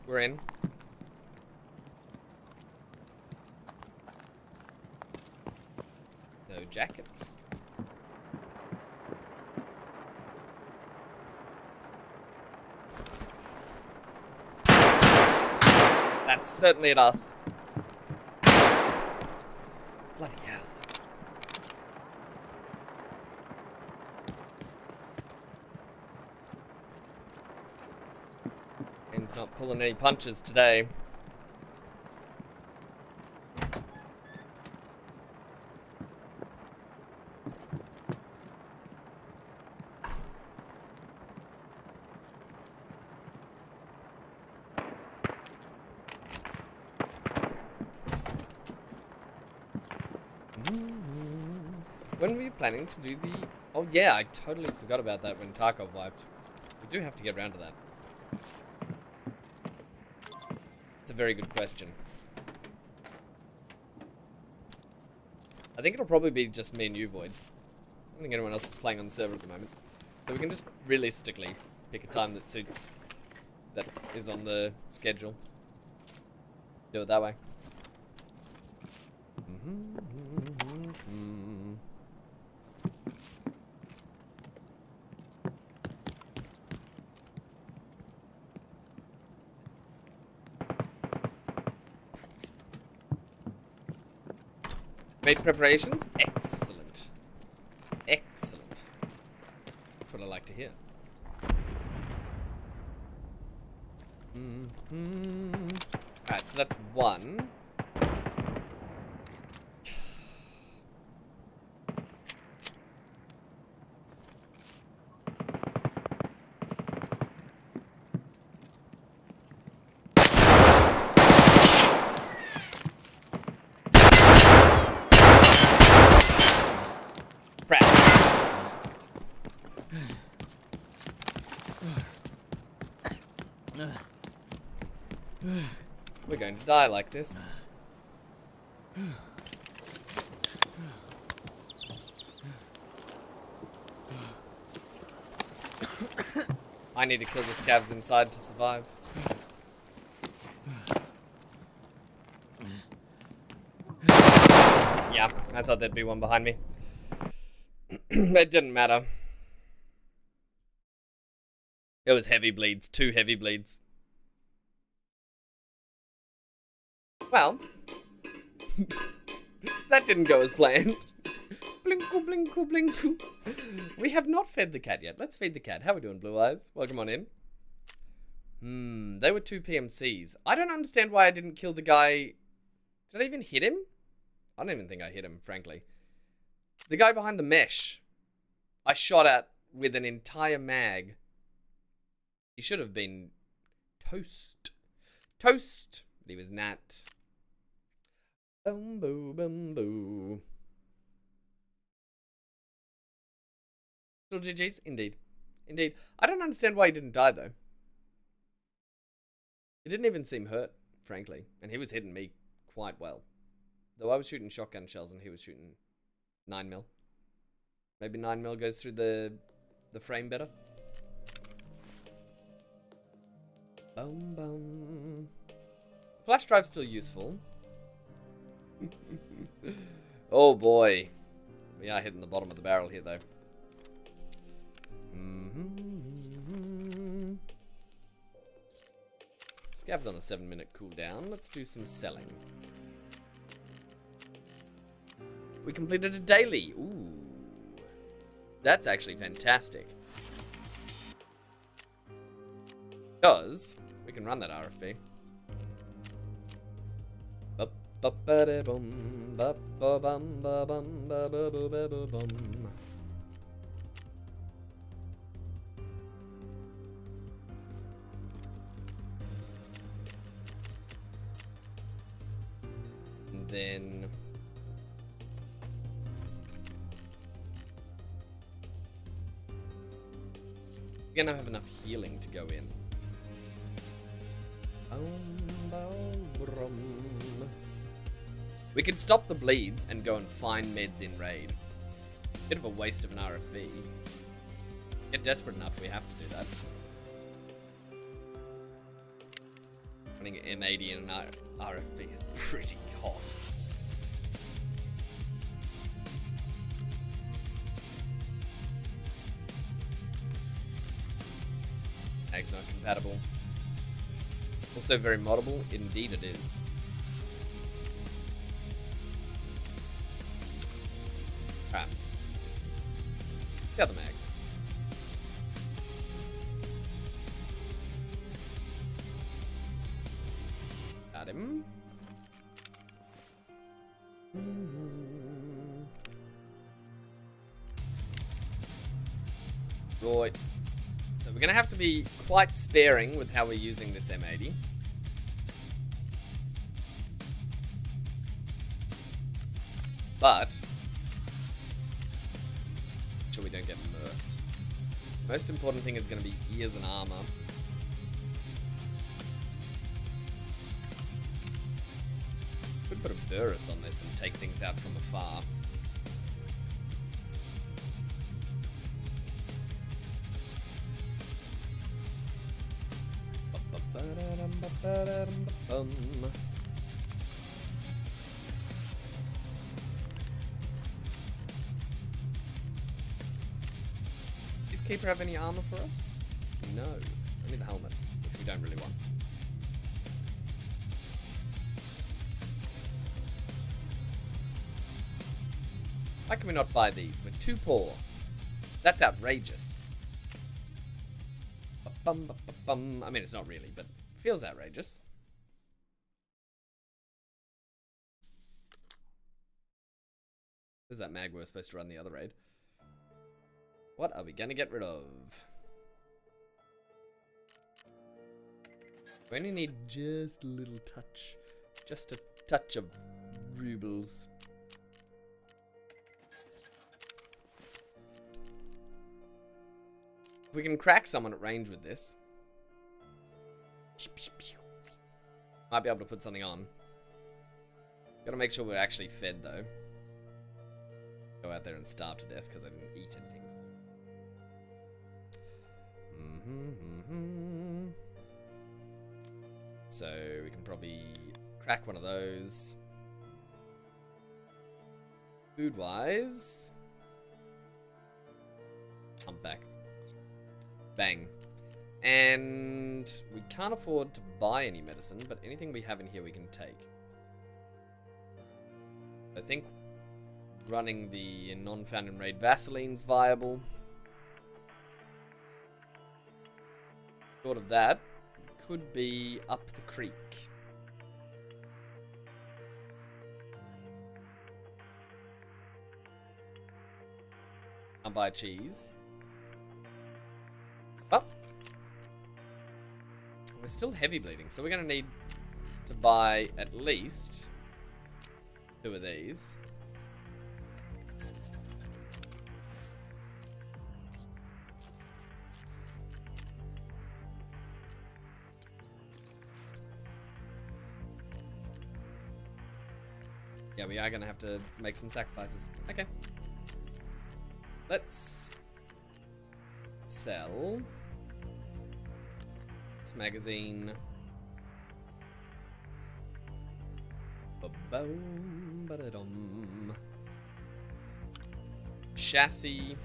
We're in. No jackets. That's certainly at us. Bloody hell. Game's not pulling any punches today. When were you planning to do the... Oh yeah, I totally forgot about that when Tarkov wiped. We do have to get around to that. It's a very good question. I think it'll probably be just me and you, Void. I don't think anyone else is playing on the server at the moment. So we can just realistically pick a time that suits... that is on the schedule. Do it that way. Made preparations? Excellent. Excellent. That's what I like to hear. Alright, so that's one. We're going to die like this. I need to kill the scavs inside to survive. Yeah, I thought there'd be one behind me. It didn't matter. It was heavy bleeds, 2 heavy bleeds. Well, that didn't go as planned. Blinkle, blinkle, blinkle. We have not fed the cat yet. Let's feed the cat. How we doing, Blue Eyes? Welcome on in. They were 2 PMCs. I don't understand why I didn't kill the guy. Did I even hit him? I don't even think I hit him, frankly. The guy behind the mesh, I shot at with an entire mag. He should have been toast. Toast. But he was not. Bum boo bum boo. Still GG's? Indeed. Indeed. I don't understand why he didn't die though. He didn't even seem hurt, frankly. And he was hitting me quite well. Though I was shooting shotgun shells and he was shooting 9mm. Maybe 9mm goes through the frame better. Bum bum. Flash drive's still useful. Oh boy. We are hitting the bottom of the barrel here though. Scav's on a 7-minute cooldown. Let's do some selling. We completed a daily. Ooh. That's actually fantastic. Because we can run that RFB. And then we're gonna have enough healing to go in. We could stop the bleeds and go and find meds in raid. Bit of a waste of an RFB. Get desperate enough, we have to do that. Running M80 in an RFB is pretty hot. Mag's not compatible. Also very moddable. Indeed it is. Alright. The other mag. Got him. Right. So we're gonna have to be quite sparing with how we're using this M80. But sure we don't get murked. Most important thing is gonna be ears and armor. Could put a Burris on this and take things out from afar. Does Keeper have any armor for us? No. Only the helmet, which we don't really want. Why can we not buy these? We're too poor. That's outrageous. I mean, it's not really, but feels outrageous. This is that mag we were supposed to run the other raid. What are we gonna get rid of? We only need just a little touch. Just a touch of rubles. If we can crack someone at range with this, might be able to put something on. Gotta make sure we're actually fed though. Go out there and starve to death because I didn't eat anything before. So we can probably crack one of those. Food wise, I'm back. Bang. And we can't afford to buy any medicine, but anything we have in here we can take. I think running the non-found in raid Vaseline's viable. Short of that, could be up the creek. I'll buy cheese. Oh. We're still heavy bleeding, so we're going to need to buy at least 2 of these. Yeah, we are going to have to make some sacrifices. Okay. Let's sell this magazine. Ba-boom, ba-da-dum. Chassis.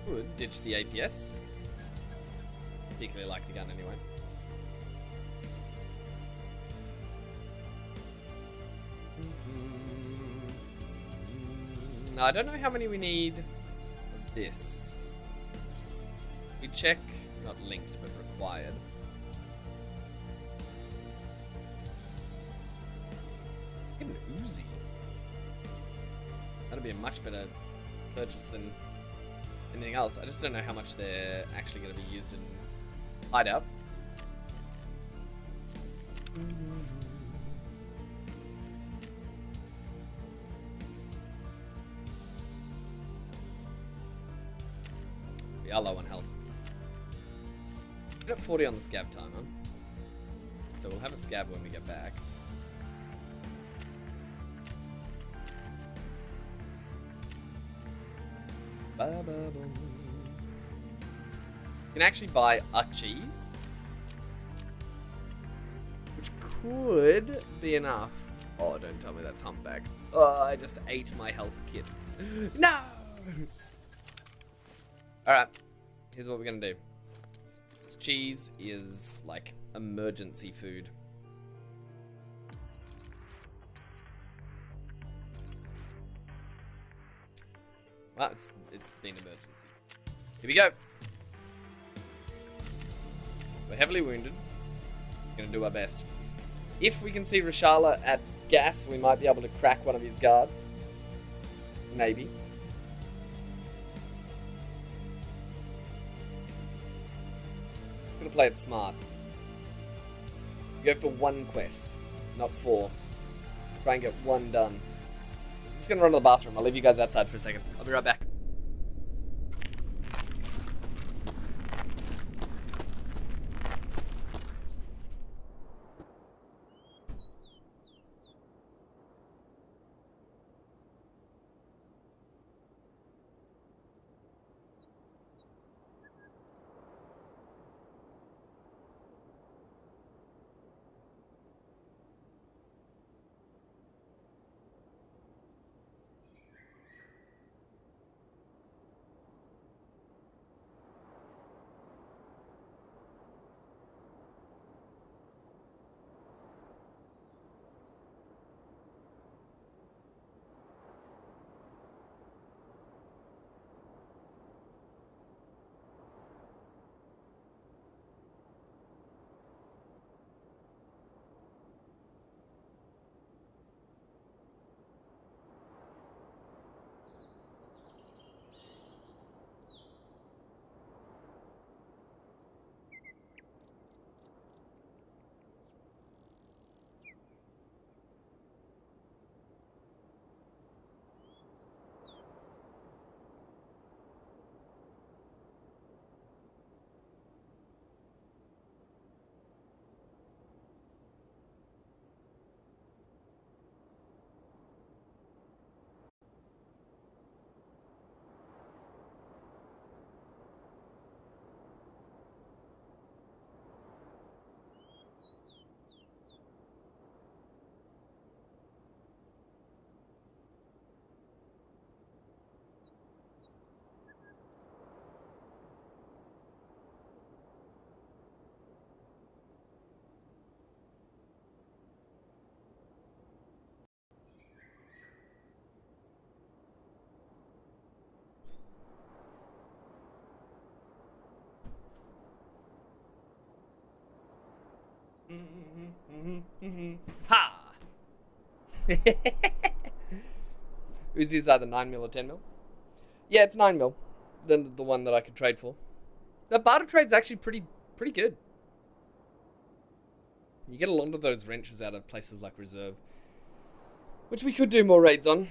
Would ditch the APS. Particularly like the gun anyway. Now, I don't know how many we need of this. We check, not linked, but required. Get an Uzi. That'd be a much better purchase than anything else. I just don't know how much they're actually going to be used in hideout. We are low on health. We're at 40 on the scav timer. So we'll have a scav when we get back. Ba-ba-bum. You can actually buy a cheese, which could be enough. Oh, don't tell me that's humpback. Oh, I just ate my health kit. No! Alright, here's what we're gonna do. This cheese is like emergency food. Well, it's been emergency. Here we go. We're heavily wounded. We're gonna do our best. If we can see Rashala at gas, we might be able to crack one of his guards. Maybe. Just gonna play it smart. Go for one quest, not 4. Try and get one done. I'm just gonna run to the bathroom. I'll leave you guys outside for a second. I'll be right back. Ha! Uzi's either 9mm or 10mm. Yeah, it's 9mm. Then the one that I could trade for. The barter trade's actually pretty good. You get a lot of those wrenches out of places like Reserve, which we could do more raids on.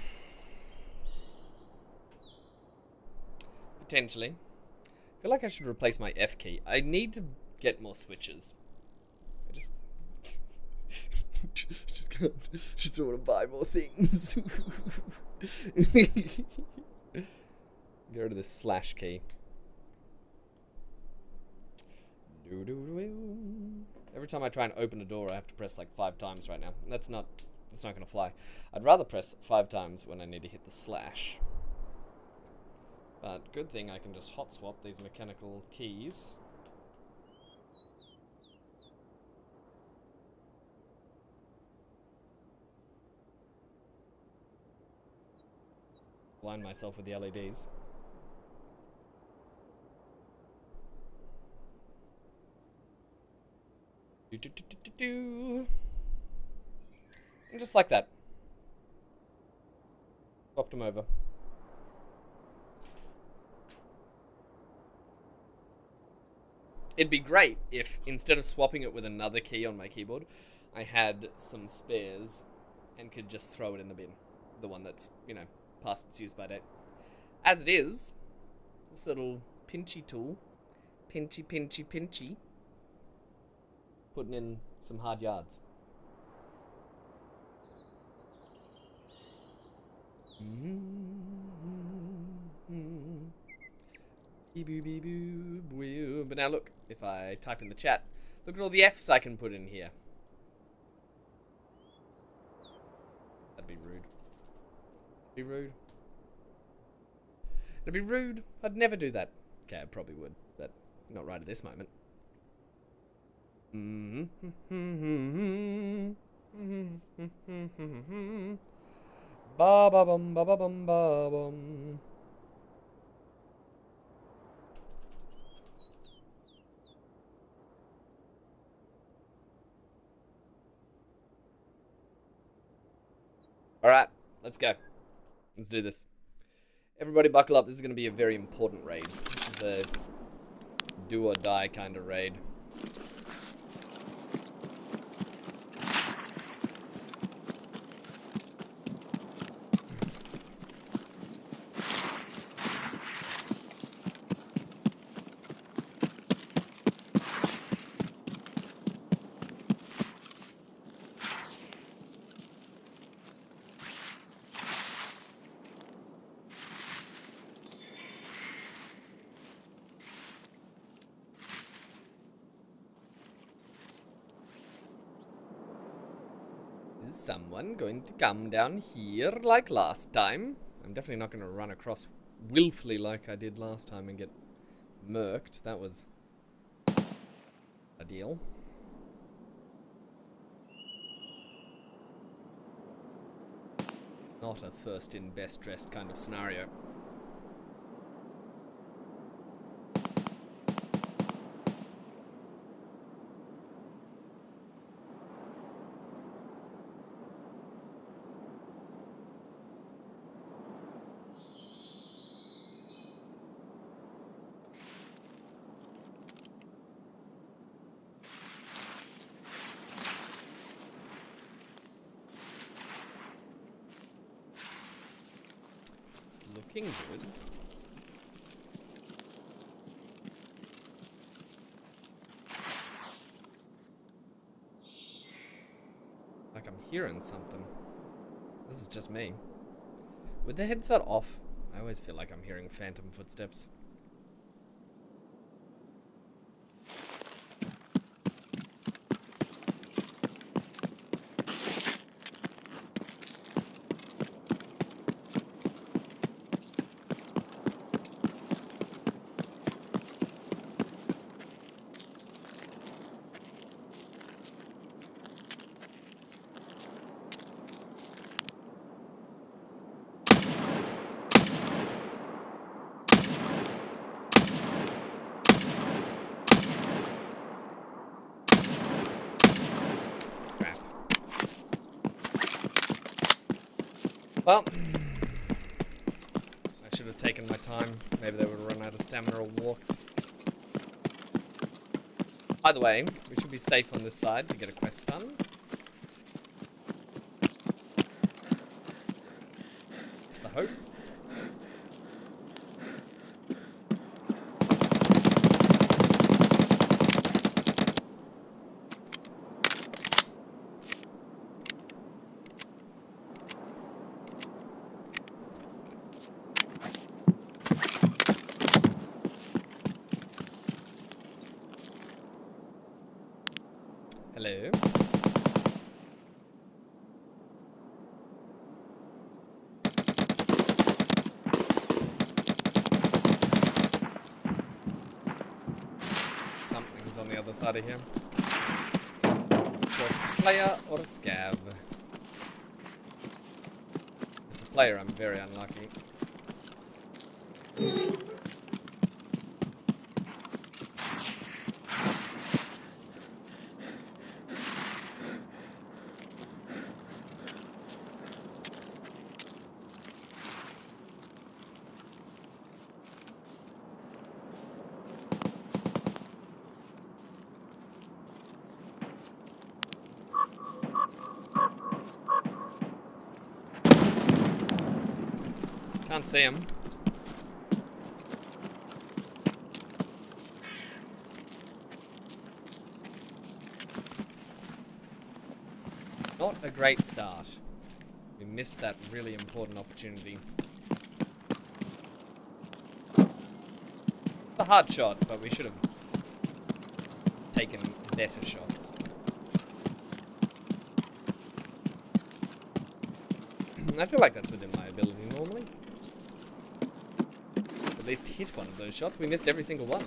Potentially. I feel like I should replace my F key. I need to get more switches. I just want to buy more things. Get rid of this slash key. Every time I try and open a door, I have to press like 5 times right now. That's not gonna fly. I'd rather press 5 times when I need to hit the slash. But good thing I can just hot swap these mechanical keys. Blind myself with the LEDs. And just like that. Swapped them over. It'd be great if, instead of swapping it with another key on my keyboard, I had some spares and could just throw it in the bin. The one that's, you know, past its use by date. As it is, this little pinchy tool, pinchy, putting in some hard yards. But now look, if I type in the chat, look at all the F's I can put in here. That'd be rude. Be rude. It'd be rude. I'd never do that. Okay, I probably would, but not right at this moment. Ba ba bum ba ba bum ba bum. Alright, let's go. Let's do this. Everybody buckle up, this is going to be a very important raid. This is a do or die kind of raid. Is someone going to come down here like last time? I'm definitely not going to run across willfully like I did last time and get murked. That was a deal. Not a first in best dressed kind of scenario. Looking good. Like I'm hearing something. This is just me. With the headset off, I always feel like I'm hearing phantom footsteps. Well, I should have taken my time. Maybe they would have run out of stamina or walked. Either way, we should be safe on this side to get a quest done. That's the hope. Hello. Something's on the other side of here. Not sure if it's a player or a scav. If it's a player, I'm very unlucky. Can't see him. Not a great start. We missed that really important opportunity. the hard shot, but we should have taken better shots. I feel like that's within my ability normally. At least hit one of those shots. We missed every single one.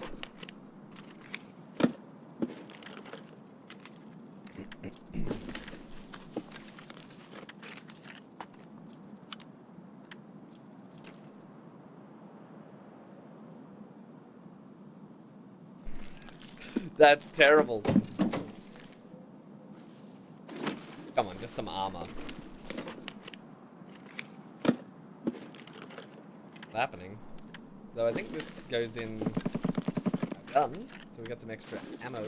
That's terrible. Come on, just some armor. What's happening? So I think this goes in a gun, so we got some extra ammo.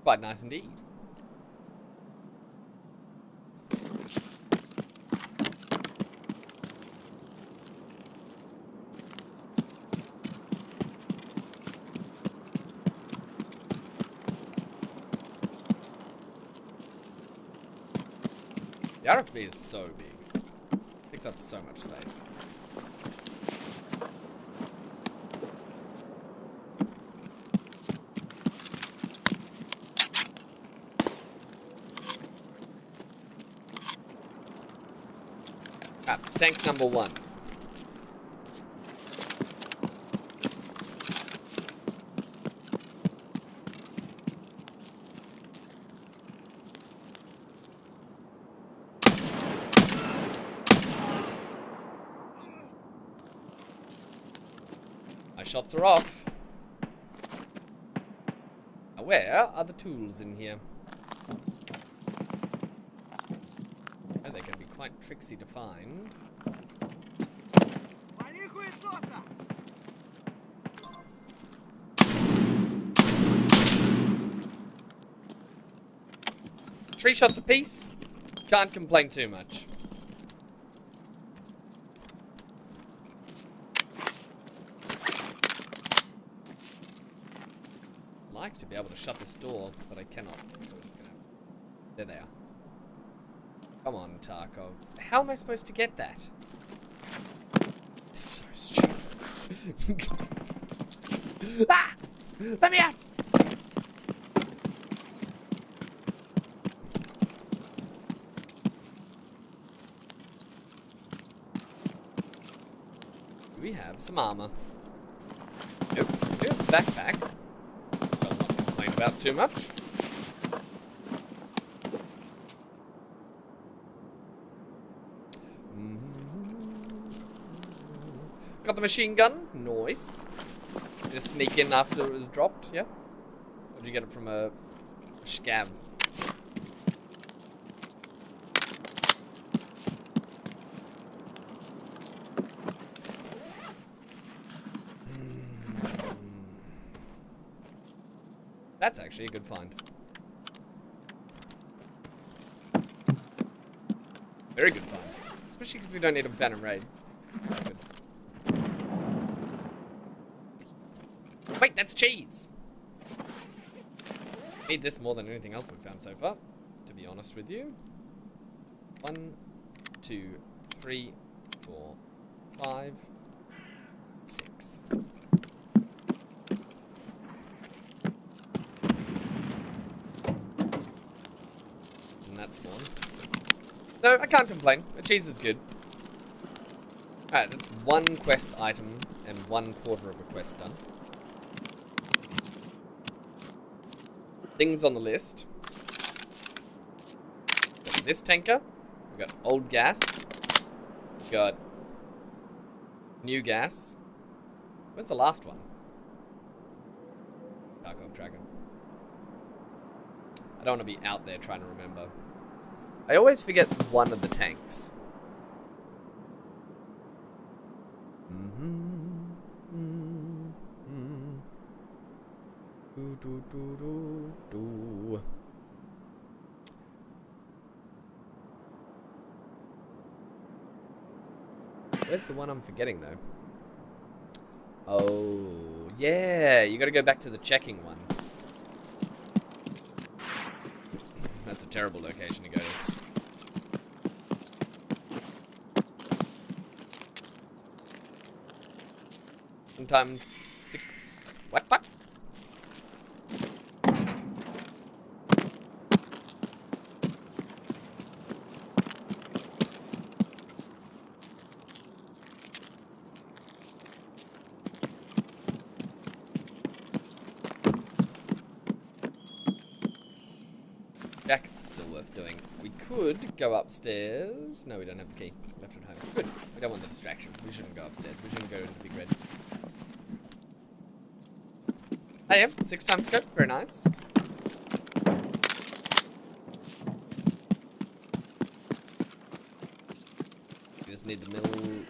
Quite nice indeed. The RFB is so big. Takes up so much space. Ah, tank number 1. My shots are off. Now where are the tools in here? Oh, they can be quite tricksy to find. Three shots apiece. Can't complain too much. I'd like to be able to shut this door, but I cannot. So we're just gonna. There they are. Come on, Tarkov. How am I supposed to get that? So stupid. Ah! Let me out! We have some armor. Nope. We have a backpack. So I'll not complain about too much. Got the machine gun. Nice. Just sneak in after it was dropped, yeah? Or did you get it from a scav? That's actually a good find. Very good find. Especially because we don't need a Venom raid. Good. Wait, that's cheese! Need this more than anything else we've found so far, to be honest with you. 1, 2, 3, 4, 5, 6. And that's one. No, I can't complain. The cheese is good. Alright, that's one quest item and 1/4 of a quest done. Things on the list. We've got this tanker. We've got old gas. We've got new gas. Where's the last one? Tarkov tracker. I don't want to be out there trying to remember. I always forget one of the tanks. Where's the one I'm forgetting though? Oh, yeah, you gotta go back to the checking one. terrible location to go to. Sometimes 6. What? Jacket's still worth doing. We could go upstairs. No, we don't have the key. Left it home. Good. We don't want the distraction. We shouldn't go upstairs. We shouldn't go into the big red. I have 6 times scope. Very nice. We just need the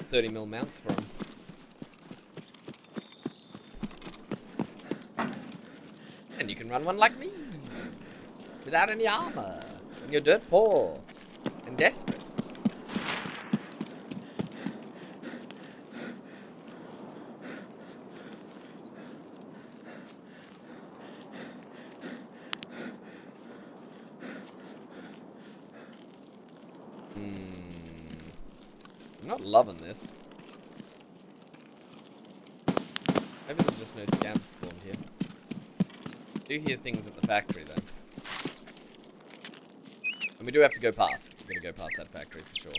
30mm mounts for them. And you can run one like me. Without any armor. And you're dirt poor. And desperate. I'm not loving this. Maybe there's just no scavs spawned here. I do hear things at the factory though. And we do have to go past. We're gonna go past that factory for sure.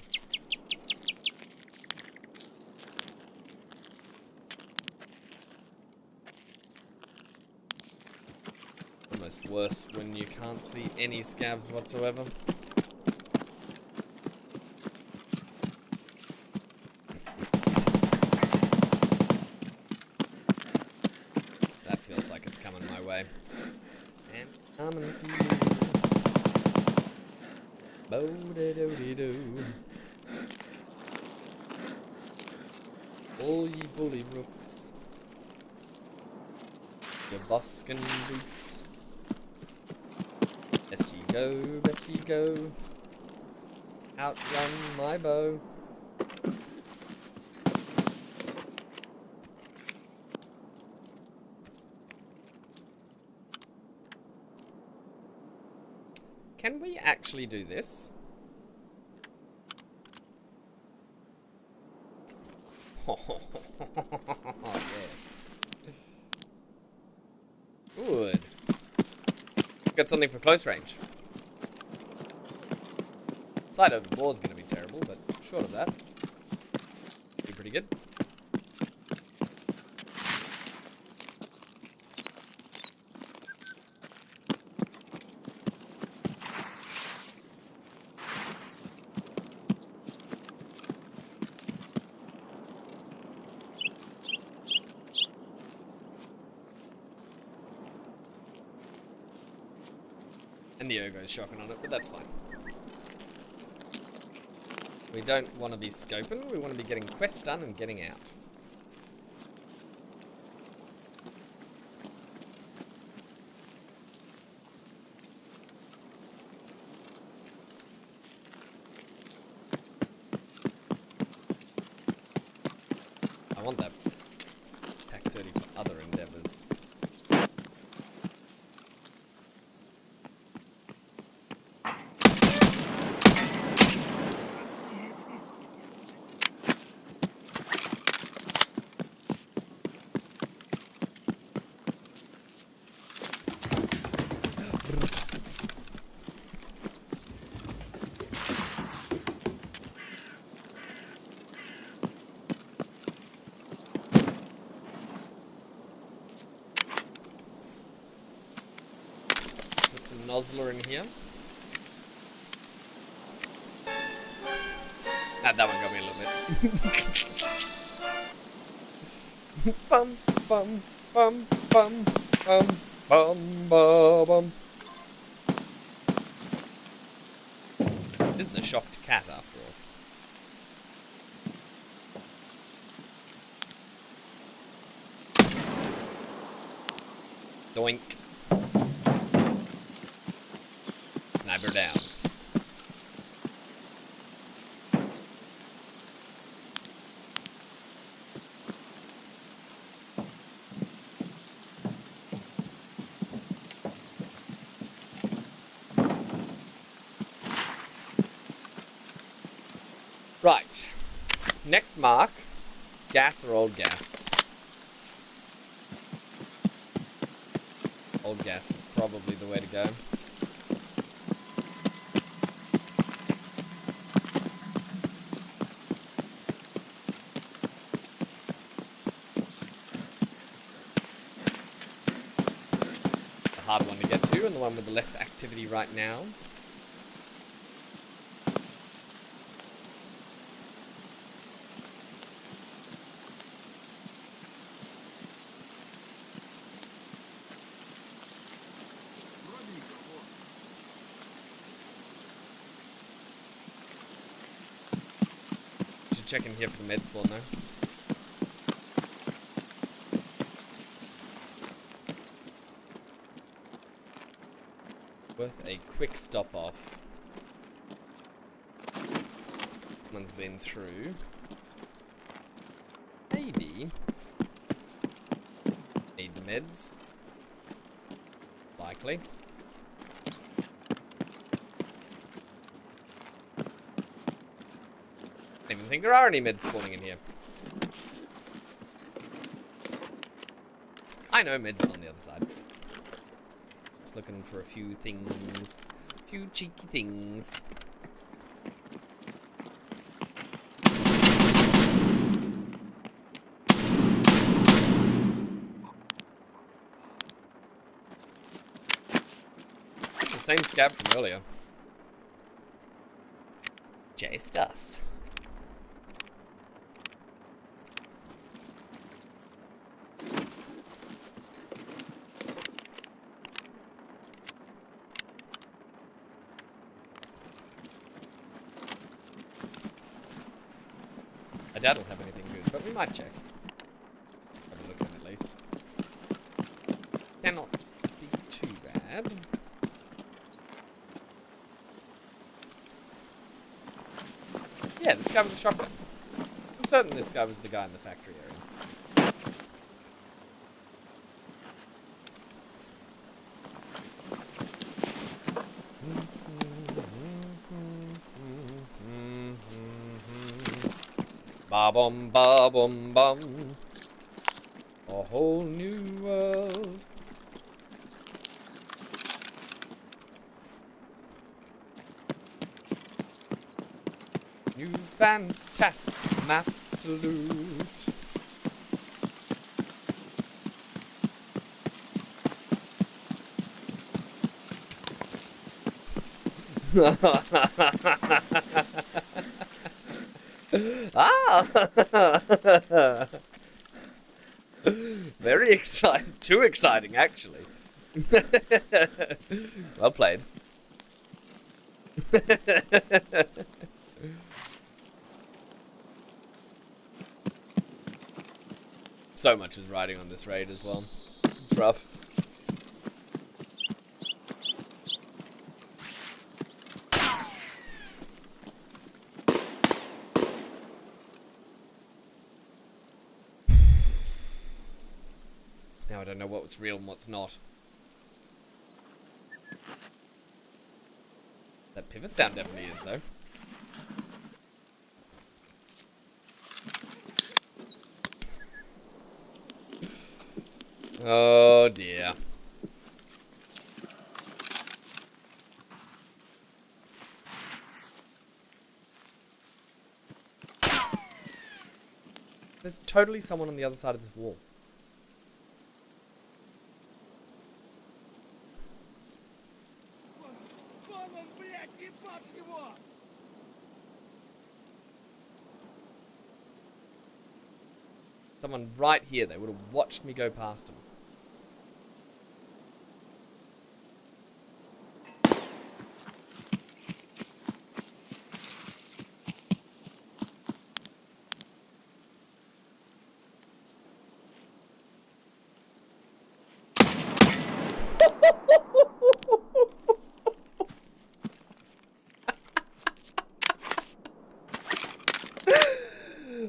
Almost worse when you can't see any scavs whatsoever. That feels like it's coming my way. And it's coming for you. Bo-de-do-de-do. All ye bully rooks. Your boskin boots. Best ye go, best ye go. Outrun my bow. Can we actually do this? Yes. Good. Got something for close range. Sight over the board's gonna be terrible, but short of that, be pretty good. And the Ogo's shocking on it, but that's fine. We don't want to be scoping, we want to be getting quests done and getting out. I want that TAC 30 for other endeavours. Put some Nozzler in here. That one got me a little bit. Bum bum bum bum bum bum bum bum. Isn't a shocked cat after all. Doink. Sniper down. Right. Next mark. Gas or old gas? Old gas is probably the way to go. The hard one to get to and the one with the less activity right now. Should check in here for the med spawn though. Worth a quick stop off. One's been through. Maybe. Need the meds. Likely. I don't even think there are any meds spawning in here. I know meds is on the other side. Just looking for a few things. A few cheeky things. It's the same scab from earlier. Just us. I doubt it'll have anything good, but we might check. Have a look at least. Cannot be too bad. Yeah, this guy was a shotgun. I'm certain this guy was the guy in the factory area. Ba-bum, ba-bum, bum. A whole new world. New fantastic map to loot. Ah! Very exciting. Too exciting, actually. Well played. So much is riding on this raid as well. It's rough. Now I don't know what's real and what's not. That pivot sound definitely is, though. Oh dear. There's totally someone on the other side of this wall. Someone right here, they would have watched me go past him.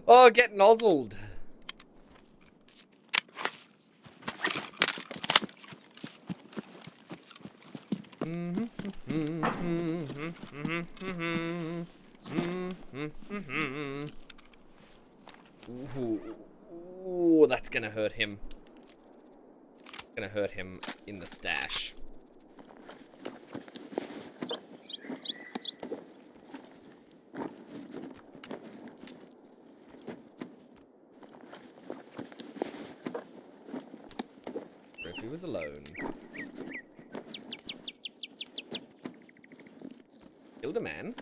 Oh, get nozzled. Ooh, that's gonna hurt him. Gonna hurt him in the stash. Or if he was alone. Killed a man.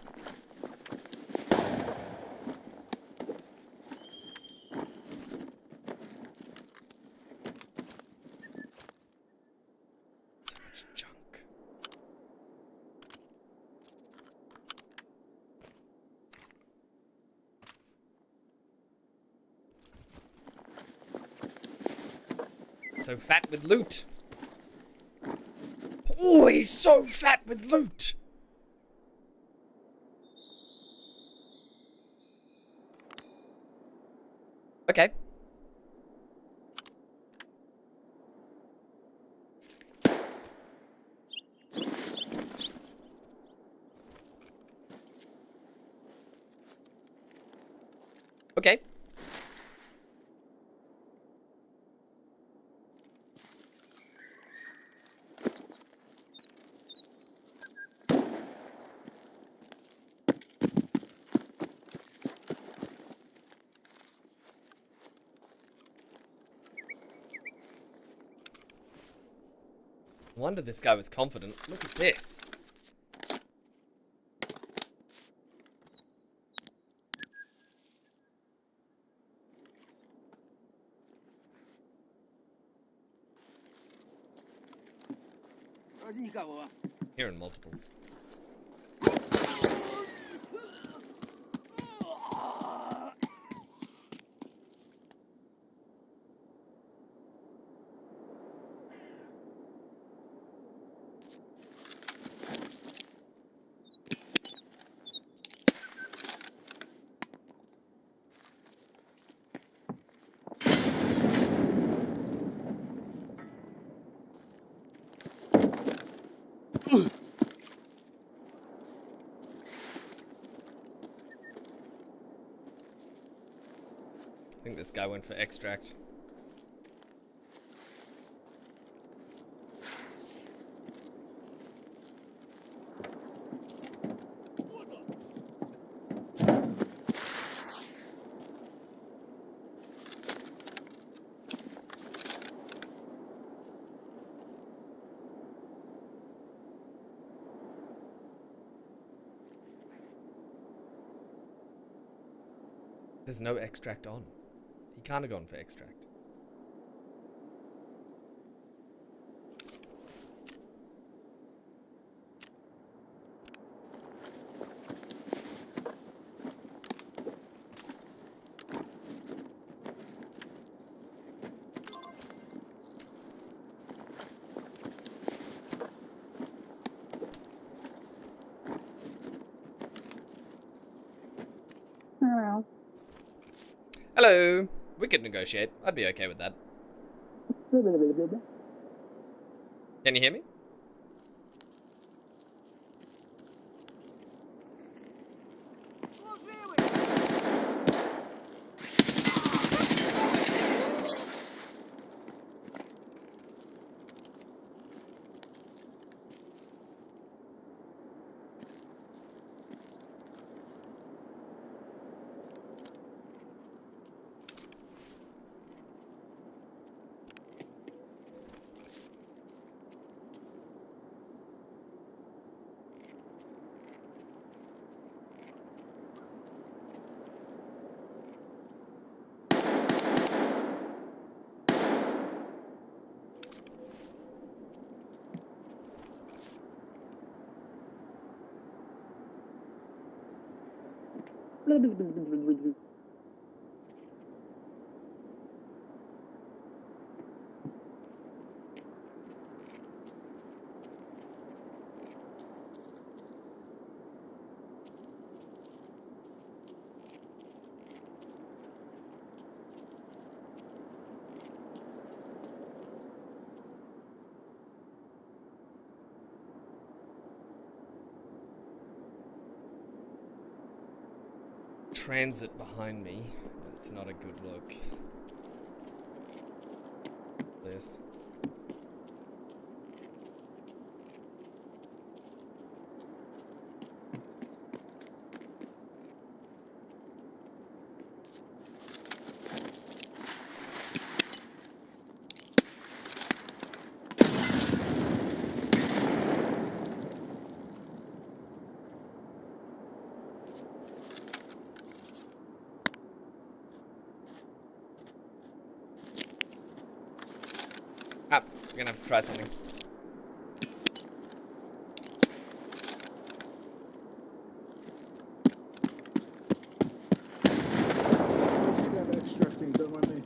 So much junk. So fat with loot. Oh, he's so fat with loot. Okay. Okay. No wonder this guy was confident. Look at this. Here in multiples. I think this guy went for extract. There's no extract on. He can't have gone for extract. Hello. We could negotiate. I'd be okay with that. Can you hear me? transit behind me, but it's not a good look. This. Ah, we're gonna have to try something. Scav extracting, don't mind me.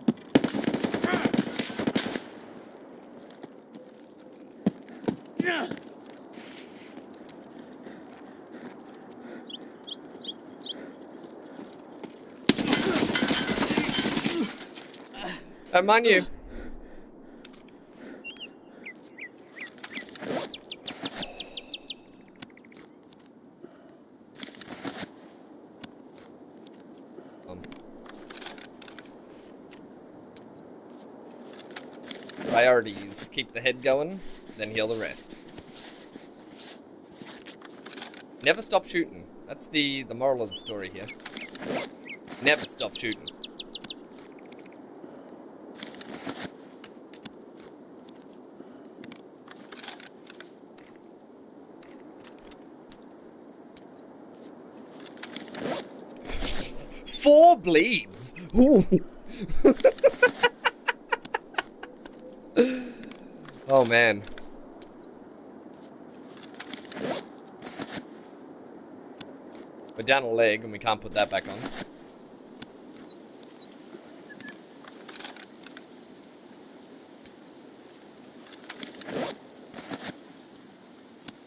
Mind you. Priorities. Keep the head going, then heal the rest. Never stop shooting. That's the moral of the story here. Never stop shooting. Four bleeds. Ooh. Oh man. We're down a leg and we can't put that back on.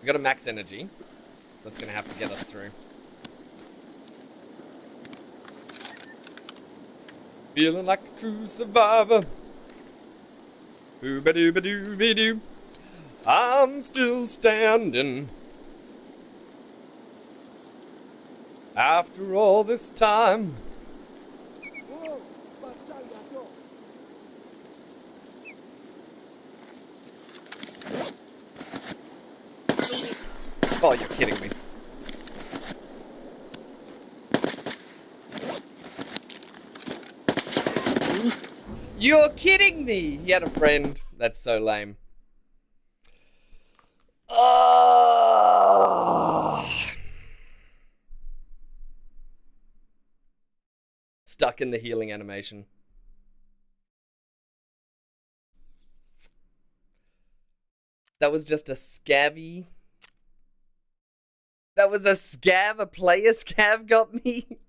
We got a max energy. That's gonna have to get us through. Feeling like a true survivor. Boo-ba-doo-ba-doo-ba-doo. I'm still standing. After all this time. Whoa, battaglia, go. Oh, you're kidding me. You're kidding me! He had a friend. That's so lame. Stuck in the healing animation. That was just a scabby. That was a scav, a player scav got me.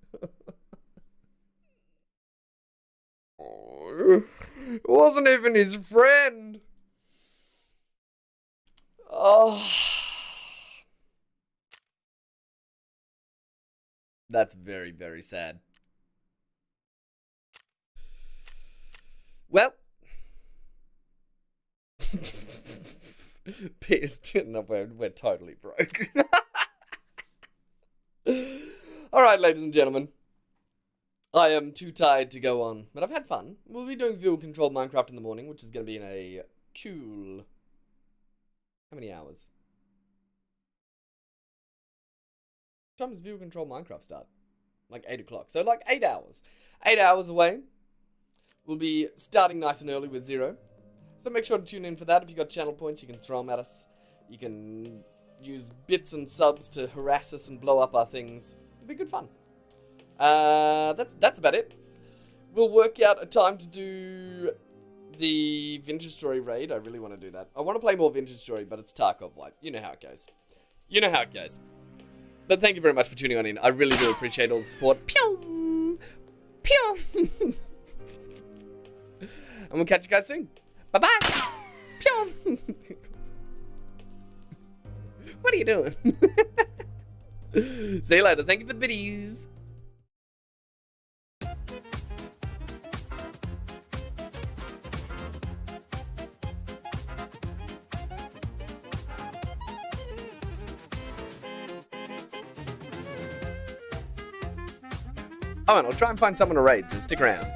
It wasn't even his friend. Oh. That's very, very sad. Well. Pissed. No, we're totally broke. Alright, ladies and gentlemen. I am too tired to go on, but I've had fun. We'll be doing viewer-controlled Minecraft in the morning, which is going to be in a cool... How many hours? What time does viewer-controlled Minecraft start? Like 8 o'clock. So like 8 hours. 8 hours away. We'll be starting nice and early with 0. So make sure to tune in for that. If you've got channel points, you can throw them at us. You can use bits and subs to harass us and blow up our things. It'll be good fun. That's about it. We'll work out a time to do the Vintage Story raid. I really want to do that. I want to play more Vintage Story, but it's Tarkov Light. You know how it goes. You know how it goes. But thank you very much for tuning on in. I really do appreciate all the support. Pew! Pew! And we'll catch you guys soon. Bye-bye! Pew! What are you doing? See you later. Thank you for the biddies. Oh, and I'll try and find someone to raid, so stick around.